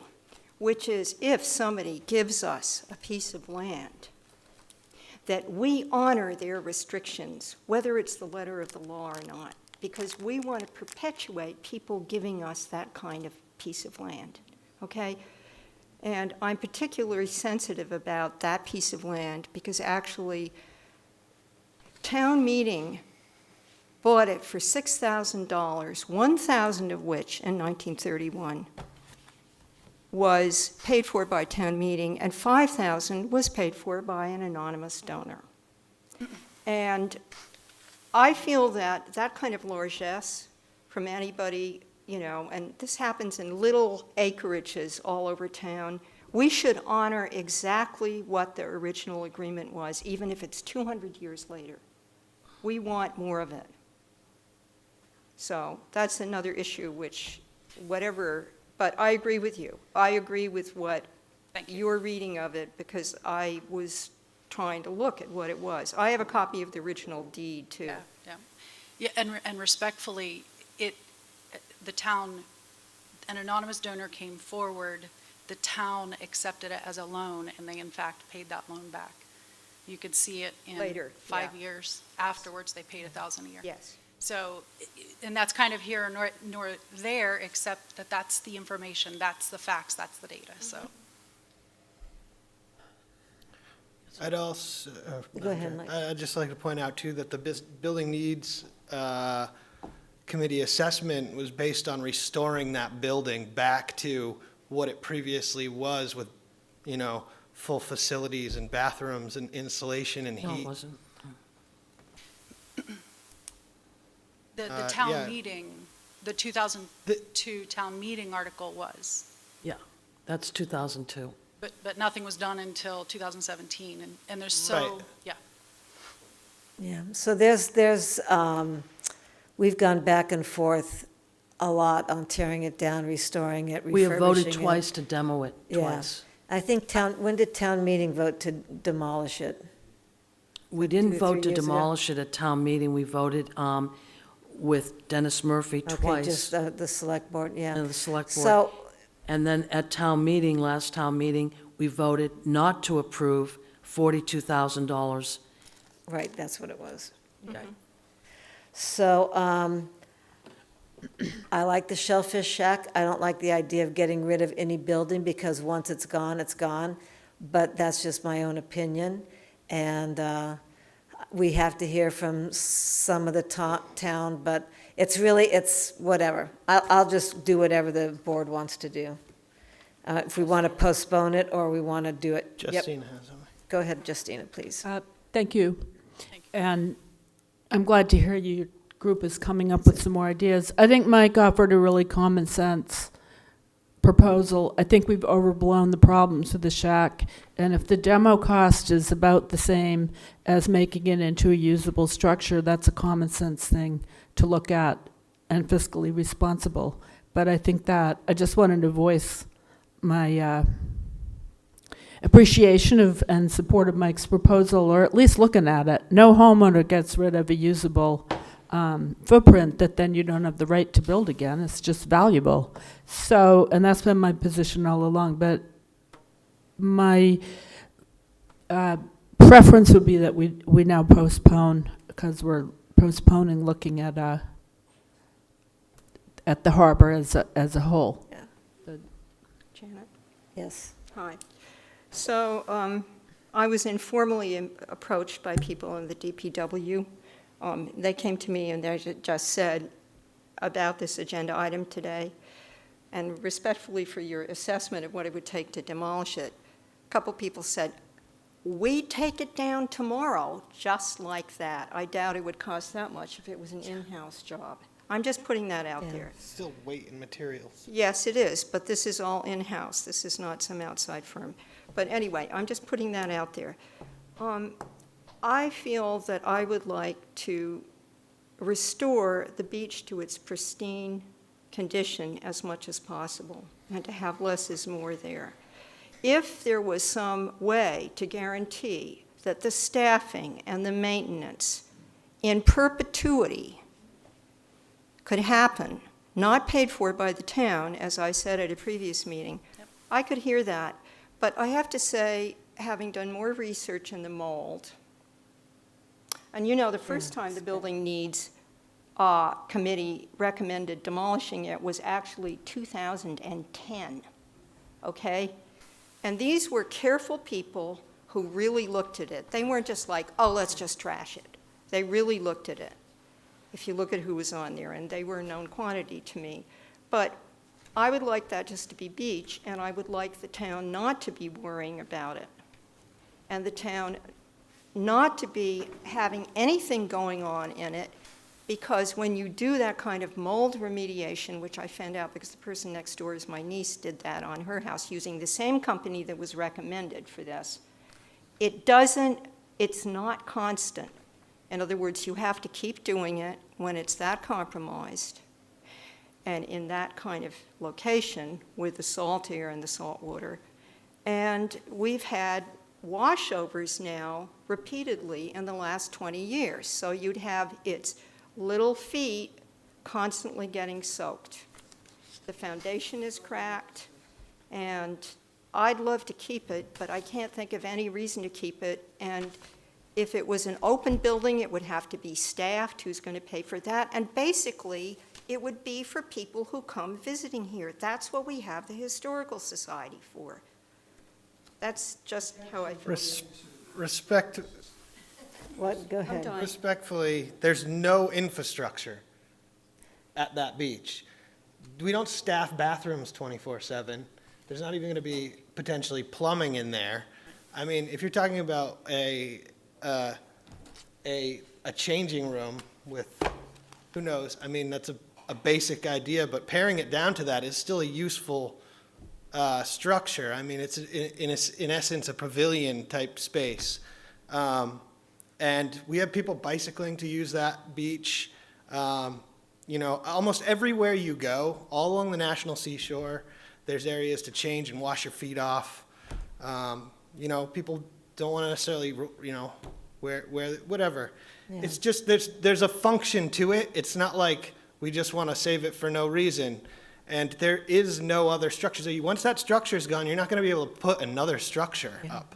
which is if somebody gives us a piece of land, that we honor their restrictions, whether it's the letter of the law or not, because we want to perpetuate people giving us that kind of piece of land, okay? And I'm particularly sensitive about that piece of land because actually, town meeting bought it for $6,000, $1,000 of which in 1931 was paid for by town meeting, and $5,000 was paid for by an anonymous donor. And I feel that that kind of largesse from anybody, and this happens in little acreages all over town, we should honor exactly what the original agreement was, even if it's 200 years later. We want more of it. So that's another issue which, whatever, but I agree with you. I agree with what your reading of it, because I was trying to look at what it was. I have a copy of the original deed, too. Yeah, and respectfully, the town, an anonymous donor came forward, the town accepted it as a loan, and they in fact paid that loan back. You could see it in Later, 5 yeah. years afterwards, they paid $1,000 a year. Yes. So, and that's kind of here nor there, except that that's the information, that's the facts, that's the data, so. I'd also, Go ahead, Mike. I'd just like to point out too that the building needs committee assessment was based on restoring that building back to what it previously was with, you know, full facilities and bathrooms and insulation and No, it heat. wasn't. The yeah. town meeting, the 2002 town meeting article was, Yeah, that's 2002. but nothing was done until 2017, and there's so, Right. yeah. Yeah, so we've gone back and forth a lot on tearing it down, restoring it, We have voted refurbishing it. twice to demo it, Yeah. twice. I think when did town meeting vote to demolish it? We 2 didn't or 3 vote to years ago? demolish it at town meeting. We voted with Dennis Murphy Okay, twice. just the select board, yeah. And the select board. So, And then at town meeting, last town meeting, we voted not to approve $42,000. right, that's what it was. Okay. So, I like the Shellfish Shack. I don't like the idea of getting rid of any building, because once it's gone, it's gone. But that's just my own opinion. And we have to hear from some of the town, but it's whatever. I'll just do whatever the board wants to do. If we want to postpone it, or we want to do it. Yep. Justina has something. Go ahead, Justina, please. Thank you. And I'm glad to hear your group is coming up with some more ideas. I think Mike offered a really common sense proposal. I think we've overblown the problems with the shack, and if the demo cost is about the same as making it into a usable structure, that's a common sense thing to look at and fiscally responsible. But I think that I just wanted to voice my appreciation of and support of Mike's proposal, or at least looking at it. No homeowner gets rid of a usable footprint that then you don't have the right to build again. It's just valuable. So, and that's been my position all along. But my preference would be that we now postpone, because we're postponing looking at the harbor as a whole. Janet? Yes. Hi. So I was informally approached by people in the DPW. They came to me and they just said about this agenda item today, and respectfully for your assessment of what it would take to demolish it, a couple people said, we'd take it down tomorrow, just like that. I doubt it would cost that much if it was an in-house job. I'm just putting that out there. Still weight and materials. Yes, it is, but this is all in-house. This is not some outside firm. But anyway, I'm just putting that out there. I feel that I would like to restore the beach to its pristine condition as much as possible, and to have less is more there. If there was some way to guarantee that the staffing and the maintenance in perpetuity could happen, not paid for by the town, as I said at a previous meeting, I could hear that. But I have to say, having done more research in the mold, and you know, the first time the building needs committee recommended demolishing it was actually 2010, okay? And these were careful people who really looked at it. They weren't just like, oh, let's just trash it. They really looked at it, if you look at who was on there, and they were a known quantity to me. But I would like that just to be beach, and I would like the town not to be worrying about it, and the town not to be having anything going on in it, because when you do that kind of mold remediation, which I found out because the person next door is my niece, did that on her house using the same company that was recommended for this, it's not constant. In other words, you have to keep doing it when it's that compromised and in that kind of location with the salt air and the salt water. And we've had washovers now repeatedly in the last 20 years. So you'd have its little feet constantly getting soaked. The foundation is cracked, and I'd love to keep it, but I can't think of any reason to keep it. And if it was an open building, it would have to be staffed. Who's going to pay for that? And basically, it would be for people who come visiting here. That's what we have the Historical Society for. That's just how I feel. Respect. What? Go ahead. done. Respectfully, there's no infrastructure. at that beach. We don't staff bathrooms 24/7. There's not even going to be potentially plumbing in there. I mean, if you're talking about a changing room with, who knows, I mean, that's a basic idea, but paring it down to that is still a useful structure. I mean, it's in essence a pavilion type space. And we have people bicycling to use that beach. You know, almost everywhere you go, all along the National Seashore, there's areas to change and wash your feet off. You know, people don't want to necessarily, you know, wear whatever. Yeah. It's just, there's a function to it. It's not like we just want to save it for no reason. And there is no other structure. So once that structure's gone, you're not going to be able to put another structure up.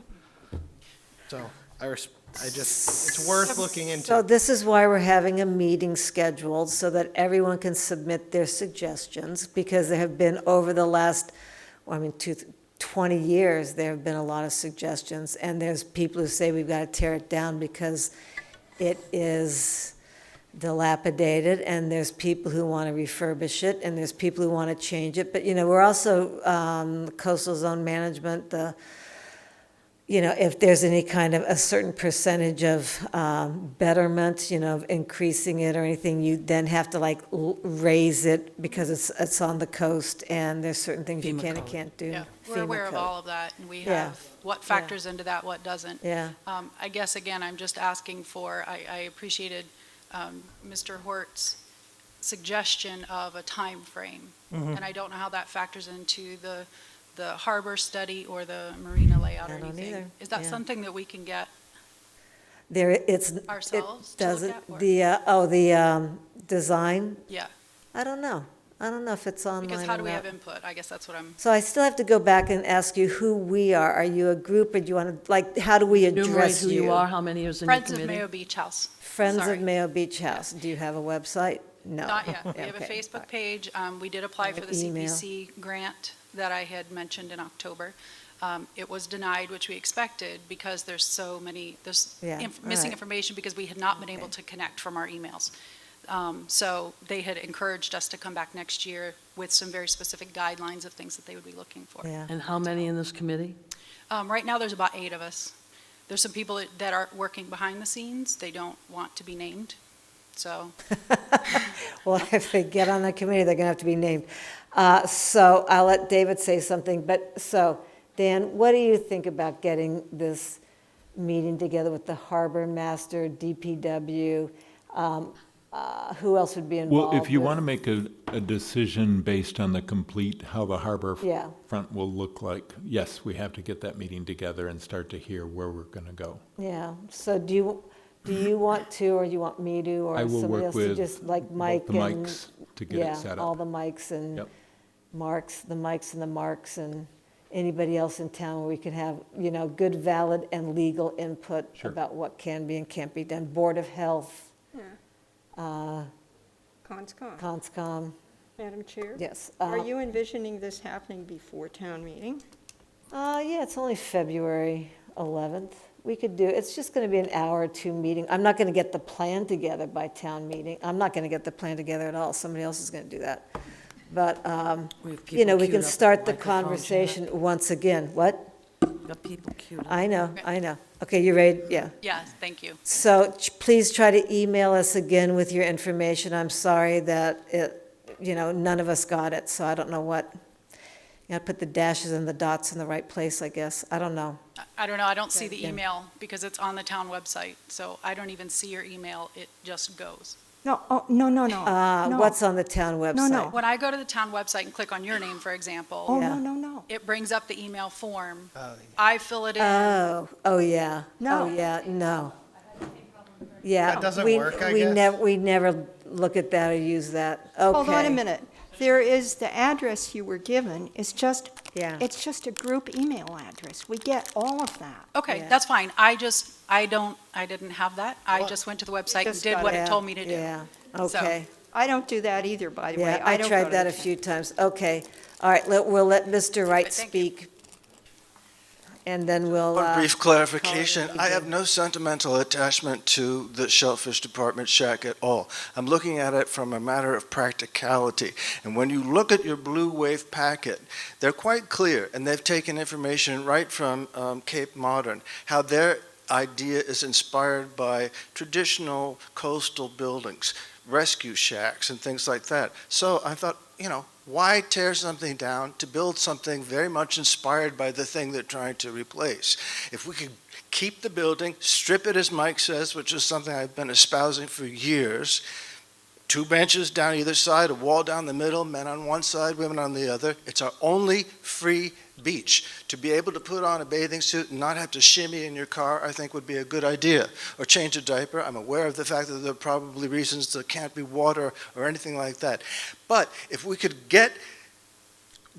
So it's worth looking into. So this is why we're having a meeting scheduled, so that everyone can submit their suggestions, because there have been, over the last, 20 years, there have been a lot of suggestions, and there's people who say we've got to tear it down because it is dilapidated, and there's people who want to refurbish it, and there's people who want to change it. But, we're also, coastal zone management, if there's any kind of a certain percentage of betterment, of increasing it or anything, you then have to raise it because it's on the coast, and there's certain things you FEMA can and code. can't do. Yeah, we're FEMA aware of code. all of that, and we Yeah. have what factors into that, what doesn't. Yeah. I guess, again, I'm just asking for, I appreciated Mr. Hort's suggestion of a time frame. Mhm. And I don't know how that factors into the harbor study or the marina layout or I don't anything. either. Is that Yeah. something that we can get ourselves It to look doesn't, at? Or- the design, Yeah, I don't know. I don't know if it's online because how do or we not. have input? I guess that's what I'm, So I still have to go back and ask you who we are. Are you a group, or do you want to, how do we Enumerate address who you are, how many years in your Friends of committee? Mayo Beach House. Friends Sorry. of Mayo Beach House. Do you have a website? No. Not yet. We have a Okay. Facebook page. We did apply for the Email. CPC grant that I had mentioned in October. It was denied, which we expected, because there's so many, Yeah, missing alright. information because we had not been able to connect from our emails. So they had encouraged us to come back next year with some very specific guidelines of things that they would be looking for. Yeah. And how many in this committee? Right now, there's about 8 of us. There's some people that are working behind the scenes. They don't want to be named, so. Well, if they get on the committee, they're going to have to be named. So I'll let David say something, but, so, Dan, what do you think about getting this meeting together with the harbor master, DPW? Who else would be involved? Well, if you with- want to make a decision based on the complete, how the harbor Yeah. front will look like, yes, we have to get that meeting together and start to hear where we're going to go. Yeah, so do you want to, or you want me to, I or will somebody work else to with just, like both Mike the and? mics to get it set Yeah, all up. the mics and Yep. marks, the mics and the marks, and anybody else in town where we could have, good, valid, and legal input Sure. about what can be and can't be done. Board of Health, Conscom. Conscom, Madam Chair? yes. Are you envisioning this happening before town meeting? Yeah, it's only February 11th. We could do, it's just going to be an hour or two meeting. I'm not going to get the plan together by town meeting. I'm not going to get the plan together at all. Somebody else is going to do that. But, We have people we queued can up start the with microphones, conversation once again. What? Got people queued up. I know. Okay, you ready? Yeah. Yeah, thank you. So please try to email us again with your information. I'm sorry that none of us got it, so I don't know what. You got to put the dashes and the dots in the right place, I guess. I don't know. I don't know, I don't see the Yeah. email because it's on the town website, so I don't even see your email, it just goes. No, no. No. What's on the town website? no. When I go to the town website and click on your name, for example, Oh, Yeah. no. it brings up the email form. Oh, I fill it in. Oh, yeah. No. Oh, yeah, no. Yeah. That doesn't we- work, I we guess? We never look at that or use that. Okay. Hold on a minute. There is, the address you were given is just, Yeah. it's just a group email address. We get all of that. Okay, Yeah. that's fine. I didn't have that. I just went to the website and Just did got what Yeah, it told me to do. Yeah, So- okay. I don't do that either, by the way. Yeah, I don't tried go to that the a few times. Okay. All right, we'll let Mr. Wright Thank you. speak. and then we'll. One brief call it clarification. an I have evening. no sentimental attachment to the Shellfish Department shack at all. I'm looking at it from a matter of practicality. And when you look at your Blue Wave packet, they're quite clear, and they've taken information right from Cape Modern, how their idea is inspired by traditional coastal buildings, rescue shacks and things like that. So I thought, why tear something down to build something very much inspired by the thing they're trying to replace? If we could keep the building, strip it, as Mike says, which is something I've been espousing for years, 2 benches down either side, a wall down the middle, men on one side, women on the other. It's our only free beach. To be able to put on a bathing suit and not have to shimmy in your car, I think would be a good idea. Or change a diaper. I'm aware of the fact that there are probably reasons there can't be water or anything like that. But if we could get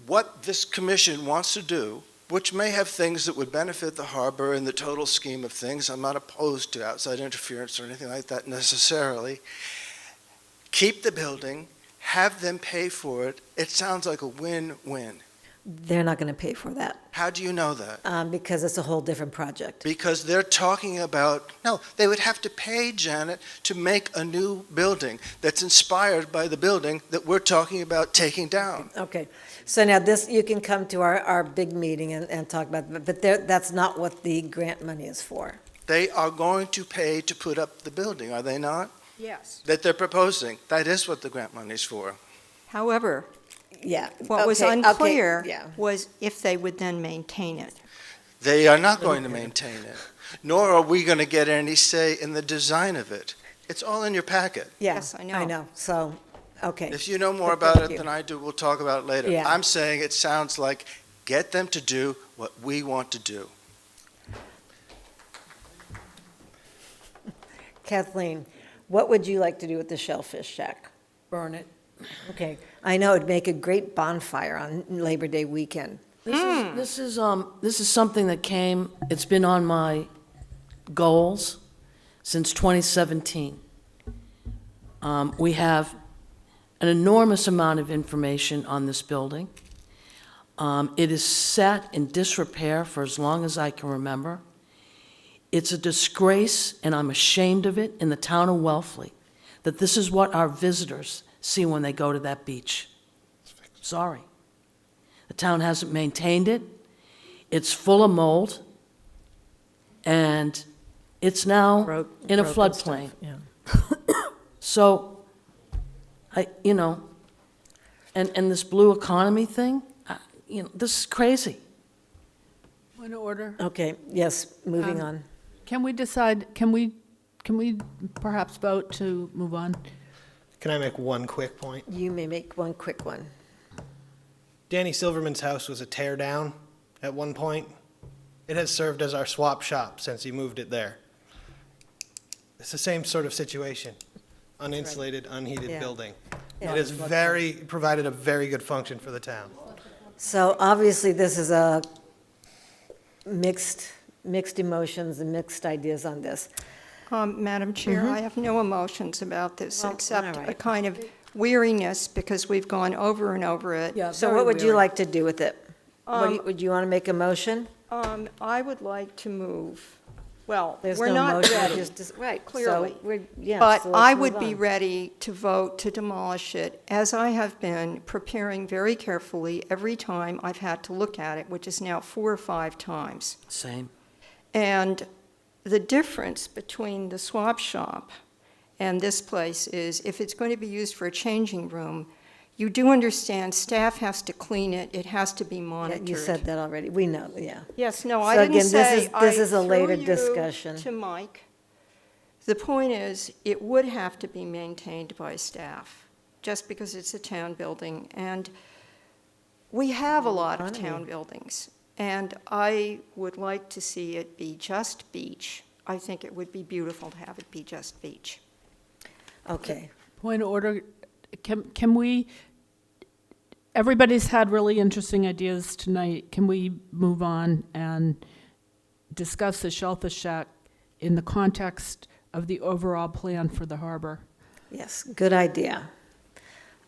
what this commission wants to do, which may have things that would benefit the harbor in the total scheme of things, I'm not opposed to outside interference or anything like that necessarily, keep the building, have them pay for it, it sounds like a win-win. They're not going to pay for that. How do you know that? Because it's a whole different project. Because they're talking about, no, they would have to pay, Janet, to make a new building that's inspired by the building that we're talking about taking down. Okay, so now this, you can come to our big meeting and talk about, but that's not what the grant money is for. They are going to pay to put up the building, are they not? Yes. That they're proposing. That is what the grant money's for. However, Yeah. what was okay, unclear yeah. was if they would then maintain it. They are not going to maintain it, nor are we going to get any say in the design of it. It's all in your packet. Yeah, Yes, I know. I know, so, okay. If you know more But about thank it you. than I do, we'll talk about it later. Yeah. I'm saying it sounds like get them to do what we want to do. Kathleen, what would you like to do with the Shellfish Shack? Burn it. Okay, I know it'd make a great bonfire on Labor Day weekend. This is something that came, it's been on my goals since 2017. We have an enormous amount of information on this building. It is set in disrepair for as long as I can remember. It's a disgrace, and I'm ashamed of it, in the town of Wellfleet, that this is what our visitors see when they go to that beach. Sorry. The town hasn't maintained it. It's full of mold, and it's now in a Broken floodplain. stuff, yeah. So, and this blue economy thing, this is crazy. Point of order. Okay, yes, moving on. Can we decide, can we perhaps vote to move on? Can I make one quick point? You may make one quick one. Danny Silverman's house was a tear down at one point. It has served as our swap shop since he moved it there. It's the same sort of situation, uninsulated, unheated Yeah. building. Yeah. It has provided a very good function for the town. So obviously, this is a mixed emotions and mixed ideas on this. Madam Chair, I have no emotions about this, Well, except all a right. kind of weariness, because we've gone over and over it. Yeah, so Very what would you weary. like to do with it? Would you want to make a motion? I would like to move, well, There's we're no not motion, ready, right, so clearly. yeah, But so let's I move would be on. ready to vote to demolish it, as I have been preparing very carefully every time I've had to look at it, which is now 4 or 5 times. Same. And the difference between the swap shop and this place is, if it's going to be used for a changing room, you do understand staff has to clean it, it has to be Yeah, monitored. you said that already, we know, yeah. Yes, no, So I didn't again, say. this is a I threw later you discussion. To Mike. The point is, it would have to be maintained by staff, just because it's a town building. And we have a lot of town buildings, and I would like to see it be just beach. I think it would be beautiful to have it be just beach. Okay. Point of order, can we, everybody's had really interesting ideas tonight. Can we move on and discuss the Shellfish Shack in the context of the overall plan for the harbor? Yes, good idea.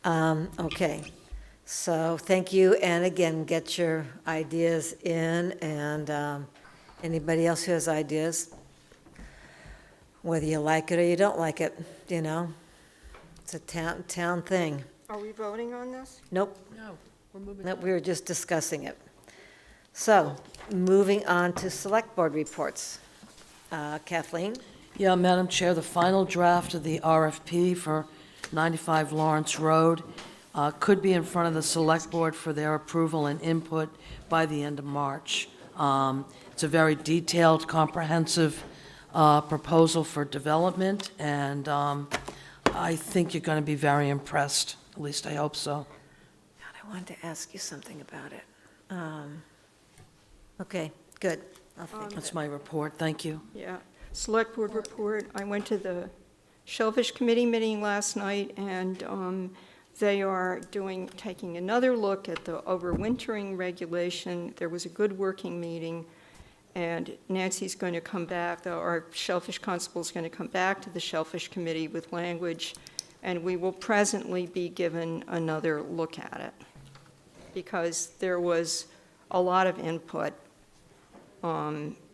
Okay, So thank you, and again, get your ideas in, and anybody else who has ideas, whether you like it or you don't like it, it's a town thing. Are we voting on this? Nope, No, we're moving nope, we were just discussing it. So, moving on to Select Board reports. Kathleen? Yeah, Madam Chair, the final draft of the RFP for 95 Lawrence Road could be in front of the Select Board for their approval and input by the end of March. It's a very detailed, comprehensive proposal for development, and I think you're going to be very impressed. At least I hope so. God, I wanted to ask you something about it. Okay, good. I'll think of That's it. my report. Thank you. Yeah. Select Board report. I went to the Shellfish Committee meeting last night, and they are taking another look at the overwintering regulation. There was a good working meeting, and Nancy's going to come back, our Shellfish Constable is going to come back to the Shellfish Committee with language, and we will presently be given another look at it, because there was a lot of input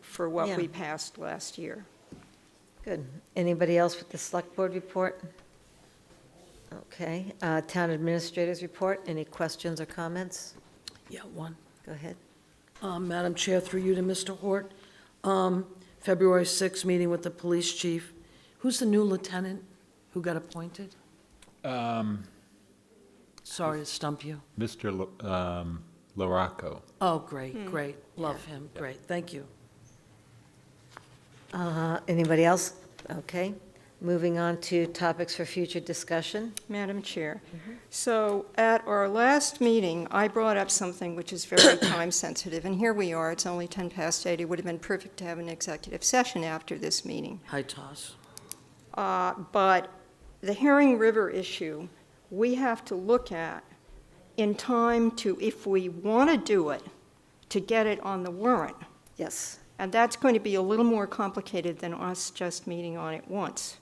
for what Yeah. we passed last year. Good. Anybody else with the Select Board report? Okay, Town Administrator's report. Any questions or comments? Yeah, one. Go ahead. Madam Chair, through you to Mr. Hort. February 6th, meeting with the police chief. Who's the new lieutenant who got appointed? Sorry to stump you. Mr. Laraco. Oh, great, great. Love him. Great, thank you. Anybody else? Okay. Moving on to topics for future discussion. Madam Chair, so at our last meeting, I brought up something which is very time-sensitive, and here we are, it's only 10 past 8. It would have been perfect to have an executive session after this meeting. Hi, Toss. But the Herring River issue, we have to look at in time to, if we want to do it, to get it on the warrant. Yes. And that's going to be a little more complicated than us just meeting on it once.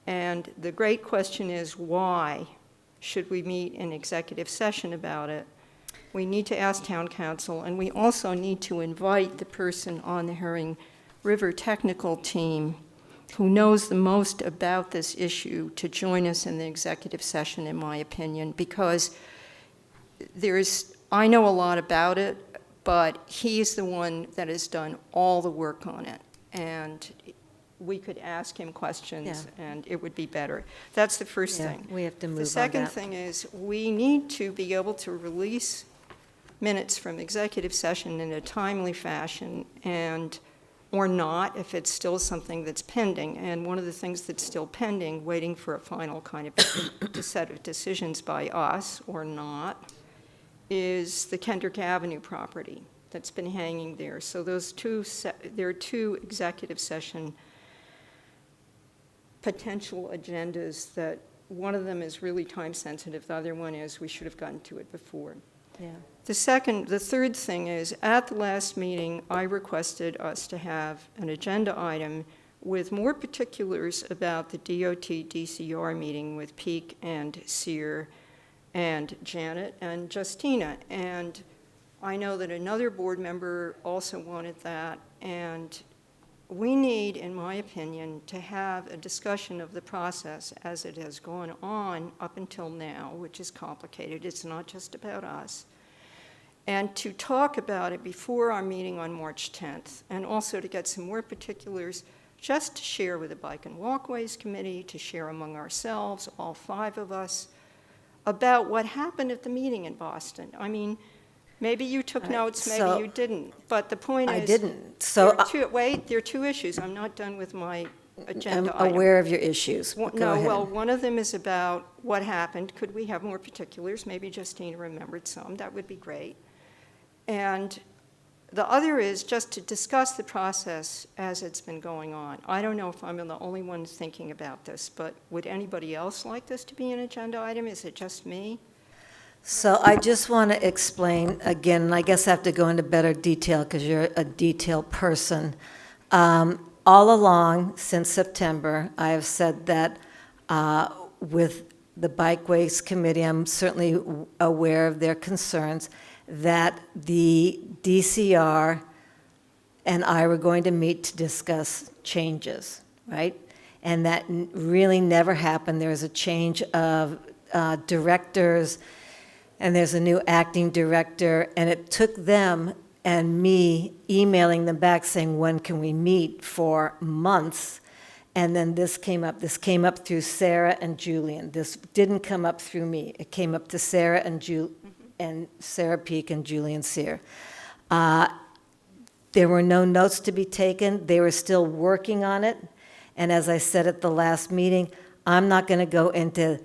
And the great question is, why should we meet in executive session about it? We need to ask town council, and we also need to invite the person on the Herring River technical team who knows the most about this issue to join us in the executive session, in my opinion, because I know a lot about it, but he's the one that has done all the work on it. And we could ask him questions, and it would be better. That's the first thing. We have to move on that. The second thing is, we need to be able to release minutes from executive session in a timely fashion, or not, if it's still something that's pending. And one of the things that's still pending, waiting for a final kind of set of decisions by us, or not, is the Kendrick Avenue property that's been hanging there. So there are two executive session potential agendas that one of them is really time sensitive, the other one is we should have gotten to it before. Yeah. The third thing is, at the last meeting, I requested us to have an agenda item with more particulars about the DOT DCR meeting with Peak and Sear and Janet and Justina. And I know that another board member also wanted that, and we need, in my opinion, to have a discussion of the process as it has gone on up until now, which is complicated. It's not just about us. And to talk about it before our meeting on March 10th, and also to get some more particulars, just to share with the Bike and Walkways Committee, to share among ourselves, all 5 of us, about what happened at the meeting in Boston. I mean, maybe you took notes, maybe you didn't, but the point is... I didn't, so... There are 2 issues. I'm not done with my agenda I'm item. aware of your issues. Go ahead. Well, one of them is about what happened. Could we have more particulars? Maybe Justina remembered some. That would be great. And the other is just to discuss the process as it's been going on. I don't know if I'm the only one thinking about this, but would anybody else like this to be an agenda item? Is it just me? So I just want to explain, again, and I guess I have to go into better detail because you're a detailed person. All along, since September, I have said that with the Bikeways Committee, I'm certainly aware of their concerns, that the DCR and I were going to meet to discuss changes, right? And that really never happened. There was a change of directors, and there's a new acting director, and it took them and me emailing them back saying, when can we meet, for months. And then this came up. This came up through Sarah and Julian. This didn't come up through me. It came up to Sarah and Sarah Peak and Julian Sear. There were no notes to be taken. They were still working on it. And as I said at the last meeting, I'm not going to go into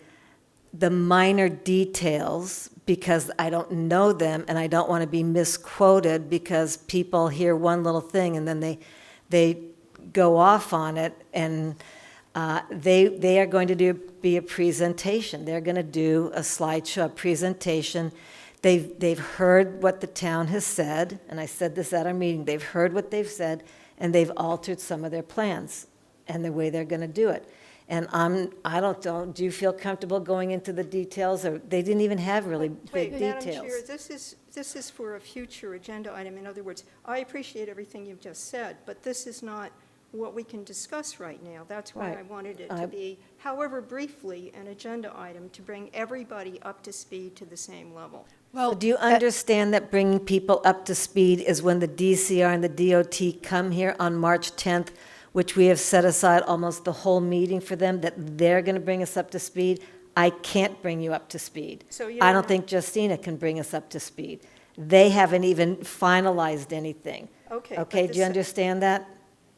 the minor details because I don't know them, and I don't want to be misquoted because people hear one little thing and then they go off on it, and they are going to be a presentation. They're going to do a slideshow, a presentation. They've heard what the town has said, and I said this at our meeting. They've heard what they've said, and they've altered some of their plans and the way they're going to do it. And I don't know, do you feel comfortable going into the details? Or they didn't even have really big details. Madam Chair, this is for a future agenda item. In other words, I appreciate everything you've just said, but this is not what we can discuss right now. That's why Right. I wanted it to be, however briefly, an agenda item to bring everybody up to speed to the same level. Well, do you understand that bringing people up to speed is when the DCR and the DOT come here on March 10th, which we have set aside almost the whole meeting for them, that they're going to bring us up to speed? I can't bring you up to speed. So you I don't don't think Justina can bring us up to speed. They haven't even finalized anything. Okay. Okay, do you understand that?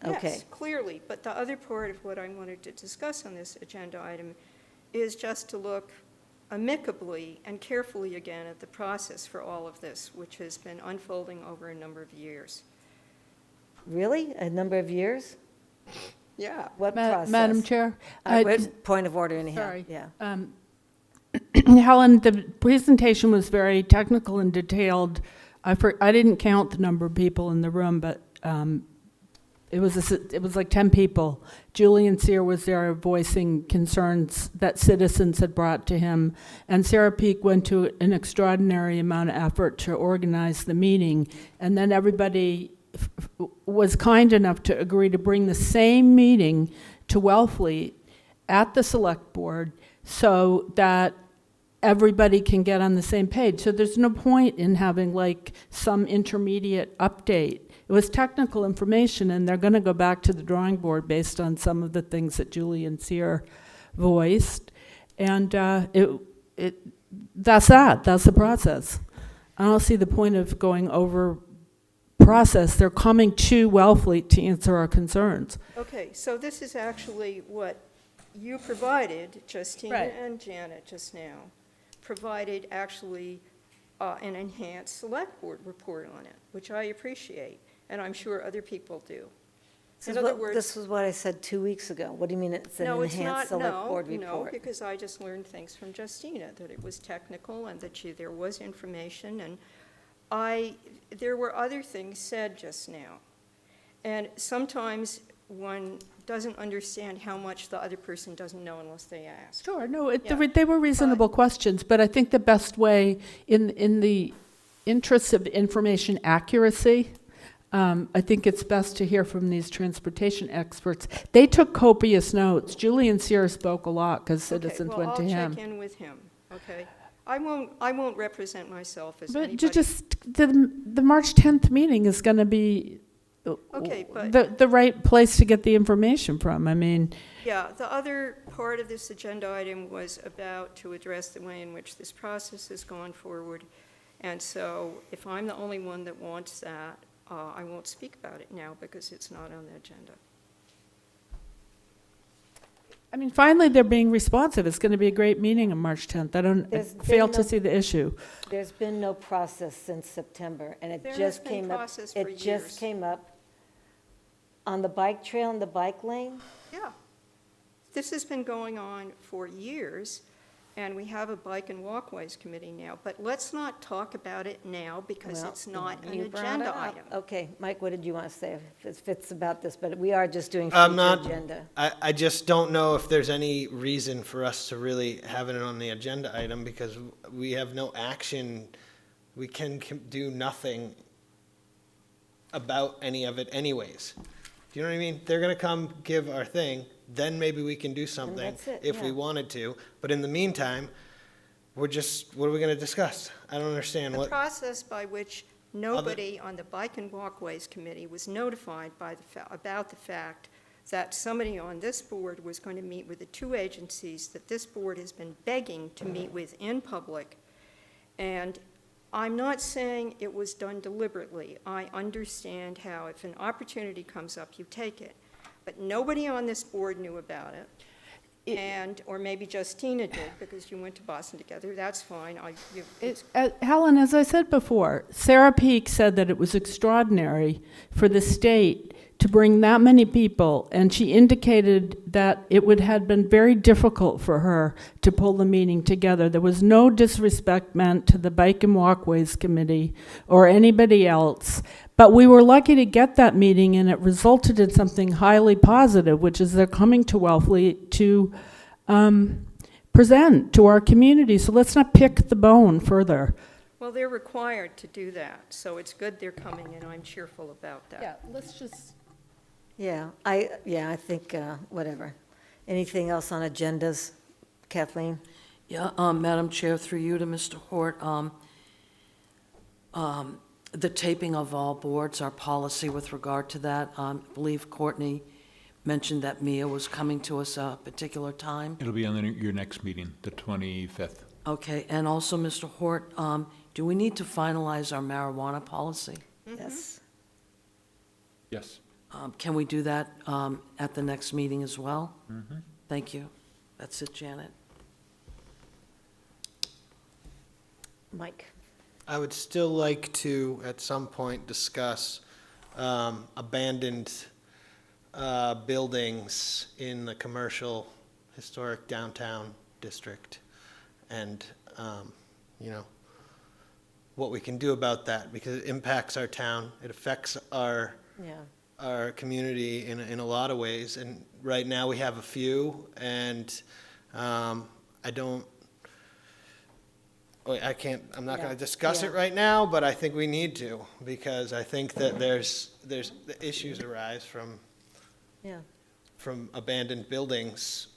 Okay. Yes, clearly, but the other part of what I wanted to discuss on this agenda item is just to look amicably and carefully again at the process for all of this, which has been unfolding over a number of years. Really? A number of years? Yeah. What process? Madam Chair? Point of order anyhow. Sorry. Yeah. Helen, the presentation was very technical and detailed. I didn't count the number of people in the room, but it was like 10 people. Julian Sear was there voicing concerns that citizens had brought to him, and Sarah Peak went to an extraordinary amount of effort to organize the meeting, and then everybody was kind enough to agree to bring the same meeting to Wellfleet at the Select Board so that everybody can get on the same page. So there's no point in having like some intermediate update. It was technical information, and they're going to go back to the drawing board based on some of the things that Julian Sear voiced. And that's that. That's the process. I don't see the point of going over process. They're coming to Wellfleet to answer our concerns. Okay, so this is actually what you provided, Justina Right. and Janet just now, provided actually an enhanced Select Board report on it, which I appreciate, and I'm sure other people do. In other words, This was what I said 2 weeks ago. What do you mean it's an no, it's enhanced not, Select Board no, report? because I just learned things from Justina, that it was technical and that there was information, and there were other things said just now. And sometimes one doesn't understand how much the other person doesn't know unless they ask. Sure, no, Yeah. they were reasonable questions, but I think the best way, in the interest of information accuracy, I think it's best to hear from these transportation experts. They took copious notes. Julian Sear spoke a lot because citizens went to him. I'll check in with him, okay? I won't represent myself as But anybody. just the March 10th meeting is going to be Okay, but the right place to get the information from. I mean, yeah, the other part of this agenda item was about to address the way in which this process has gone forward. And so if I'm the only one that wants that, I won't speak about it now because it's not on the agenda. I mean, finally they're being responsive. It's going to be a great meeting on March 10th. I fail to see the issue. There's been no process since September, and it There just has been came up. process for It years. just came up on the bike trail and the bike lane. Yeah. This has been going on for years, and we have a bike and walkways committee now, but let's not talk about it now because Well, it's not an you brought it agenda up. item. Okay, Mike, what did you want to say if it fits about this? But we are just doing I'm future not, agenda. I just don't know if there's any reason for us to really have it on the agenda item because we have no action. We can do nothing about any of it anyways. Do you know what I mean? They're gonna come give our thing, then maybe we can do something that's it, if we yeah. wanted to. But in the meantime, what are we gonna discuss? I don't understand The what, process by which nobody on the Bike and Walkways Committee was notified about the fact that somebody on this board was going to meet with the two agencies that this board has been begging to meet with in public. And I'm not saying it was done deliberately. I understand how if an opportunity comes up, you take it. But nobody on this board knew about it. Or maybe Justina did, because you went to Boston together, that's fine. Helen, as I said before, Sarah Peak said that it was extraordinary for the state to bring that many people, and she indicated that it would have been very difficult for her to pull the meeting together. There was no disrespect meant to the Bike and Walkways Committee or anybody else, but we were lucky to get that meeting, and it resulted in something highly positive, which is they're coming to Wellfleet to present to our community. So let's not pick the bone further. Well, they're required to do that, so it's good they're coming, and I'm cheerful about that. Yeah, let's just... Yeah, I think, whatever. Anything else on agendas? Kathleen? Yeah, Madam Chair, through you to Mr. Hort, the taping of all boards, our policy with regard to that, I believe Courtney mentioned that Mia was coming to us a particular time. It'll be on your next meeting, the 25th. Okay, and also, Mr. Hort, do we need to finalize our marijuana policy? Yes. Yes. Can we do that at the next meeting as well? Mm-hmm. Thank you. That's it, Janet. Mike? I would still like to, at some point, discuss abandoned buildings in the commercial historic downtown district and, what we can do about that because it impacts our town. It affects our community in a lot of ways. And right now we have a few and I'm not going to discuss it right now, but I think we need to because I think that there's the issues arise from abandoned buildings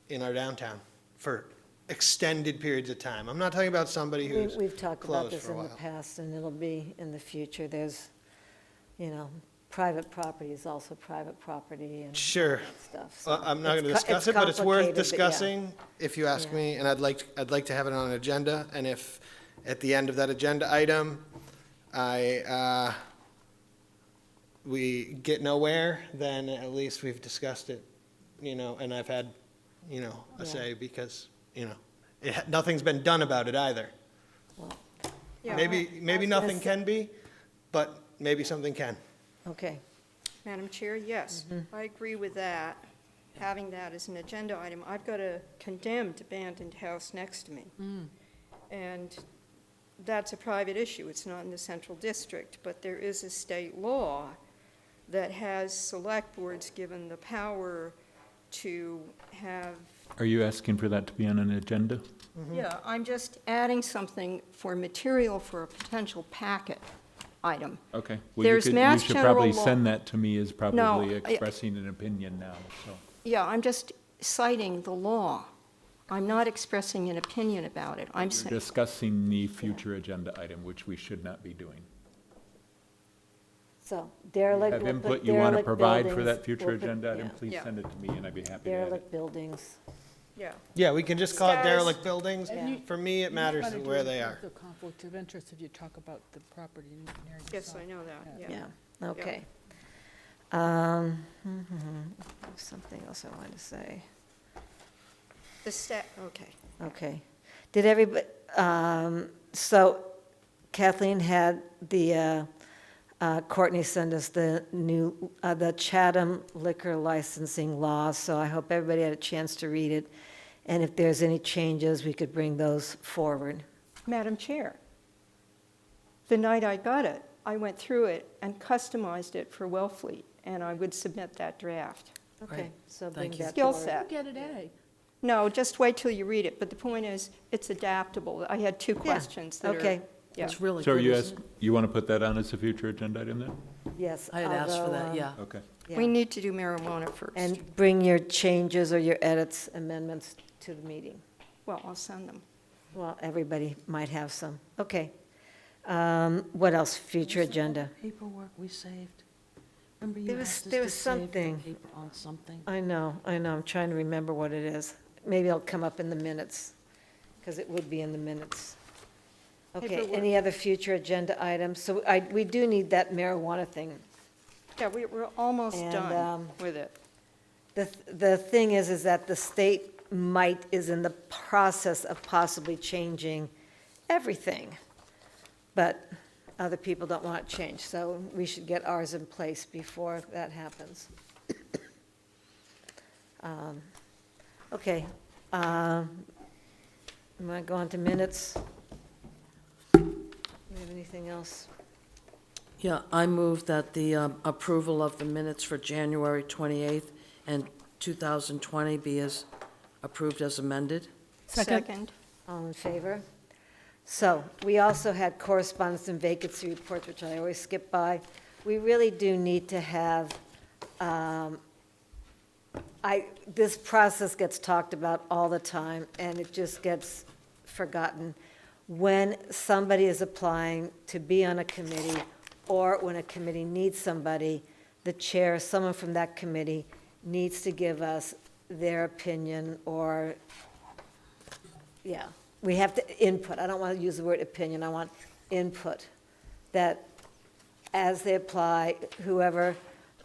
in our downtown for extended periods of time. I'm not talking about somebody who's We've talked about closed this for a in the while. past, and it'll be in the future. There's, private property is also private property and all Sure. that stuff. Well, so I'm not going to it's discuss it, but it's worth complicated, but yeah. discussing if you ask me, and I'd like to have it on an agenda. And if at the end of that agenda item, we get nowhere, then at least we've discussed it, and I've had, a say because, nothing's been done about it either. Yeah, Maybe nothing can be, but maybe something can. Okay. Madam Chair, yes, I agree with that, having that as an agenda item. I've got a condemned abandoned house next to me. And that's a private issue. It's not in the central district, but there is a state law that has select boards given the power to have. Are you asking for that to be on an agenda? Yeah, I'm just adding something for material for a potential packet item. Okay. Well, There's you Mass should General probably law. send that to me as probably I- expressing an opinion now, so. Yeah, I'm just citing the law. I'm not expressing an opinion about it. I'm We're saying, discussing the future agenda item, which we should not be doing. So derelict. Have we'll input put you want to derelict provide for buildings, that future we'll put- agenda item, yeah. please Yeah. send it to me and I'd be happy to add it. Derelict buildings. yeah. Yeah, we can just call it Guys- derelict buildings. Yeah. For me, it matters where they are. The conflict of interest if you talk about the property near Yes, I know that, yeah. Yeah, okay. Something else I wanted to say. Okay. Okay. Did everybody, so Kathleen had the, Courtney send us the new, the Chatham liquor licensing law, so I hope everybody had a chance to read it. And if there's any changes, we could bring those forward. Madam Chair, the night I got it, I went through it and customized it for Wellfleet, and I would submit that draft. Okay, so bring Thank you. that Skill forward. set. Get an A. No, just wait till you read it, but the point is, it's adaptable. I had two questions that are. okay. Yeah. It's really So good, you isn't it? you want to put that on as a future agenda item then? Yes. I had asked for although, that, yeah. Okay. yeah. We need to do marijuana first. And bring your changes or your edits, amendments to the meeting. Well, I'll send them. Well, everybody might have some. Okay. What else? Future agenda. Paperwork we saved. Remember There you was- asked us there to was save the something. paper on something? I know. I'm trying to remember what it is. Maybe it'll come up in the minutes, because it would be in the minutes. Okay, Paperwork. any other future agenda items? So we do need that marijuana thing. Yeah, we're almost And, done with it. The thing is that the state is in the process of possibly changing everything, but other people don't want it changed, so we should get ours in place before that happens. Okay, am I going to minutes? Do you have anything else? Yeah, I move that the approval of the minutes for January 28th and 2020 be as approved as amended. Second. All in favor? So, we also had correspondence and vacancy reports, which I always skip by. We really do need to have, this process gets talked about all the time, and it just gets forgotten. When somebody is applying to be on a committee, or when a committee needs somebody, the chair, someone from that committee, needs to give us their opinion, or, yeah, we have to input. I don't want to use the word opinion, I want input. That as they apply, whoever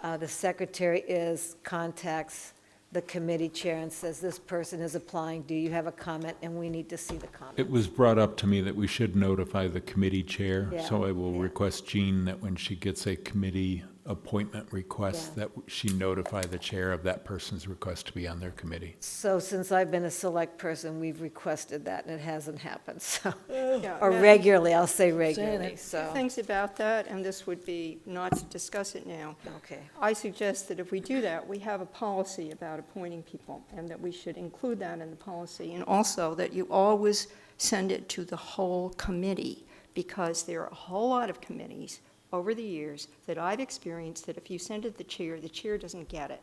the secretary is contacts the committee chair and says, this person is applying, do you have a comment? And we need to see the comment. It was brought up to me that we should notify the committee chair, Yeah, so I will yeah. request Jean that when she gets a committee appointment request, Yeah. that she notify the chair of that person's request to be on their committee. So since I've been a select person, we've requested that, and it hasn't happened, so, Yeah, or Madam- regularly, I'll say regularly, so. Things about that, and this would be not to discuss it now. Okay. I suggest that if we do that, we have a policy about appointing people, and that we should include that in the policy. And also that you always send it to the whole committee, because there are a whole lot of committees over the years that I've experienced that if you send it to the chair doesn't get it.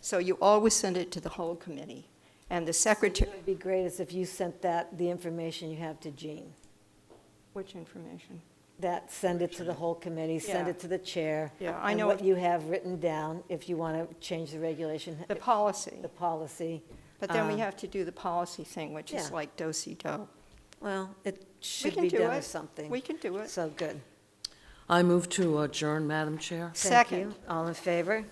So you always send it to the whole committee. And the secretary, It would be great is if you sent the information you have to Jean. which information? Send it to the whole committee, send Yeah. it to the chair. Yeah, I and know what it- you have written down, if you want to change the regulation. The policy. The policy. But then we have to do the policy thing, which is yeah. like do-si-do. Well, it We should can be do done or it. something. We can do it. So, good. I move to adjourn, Madam Chair. Thank Second. you. All in favor?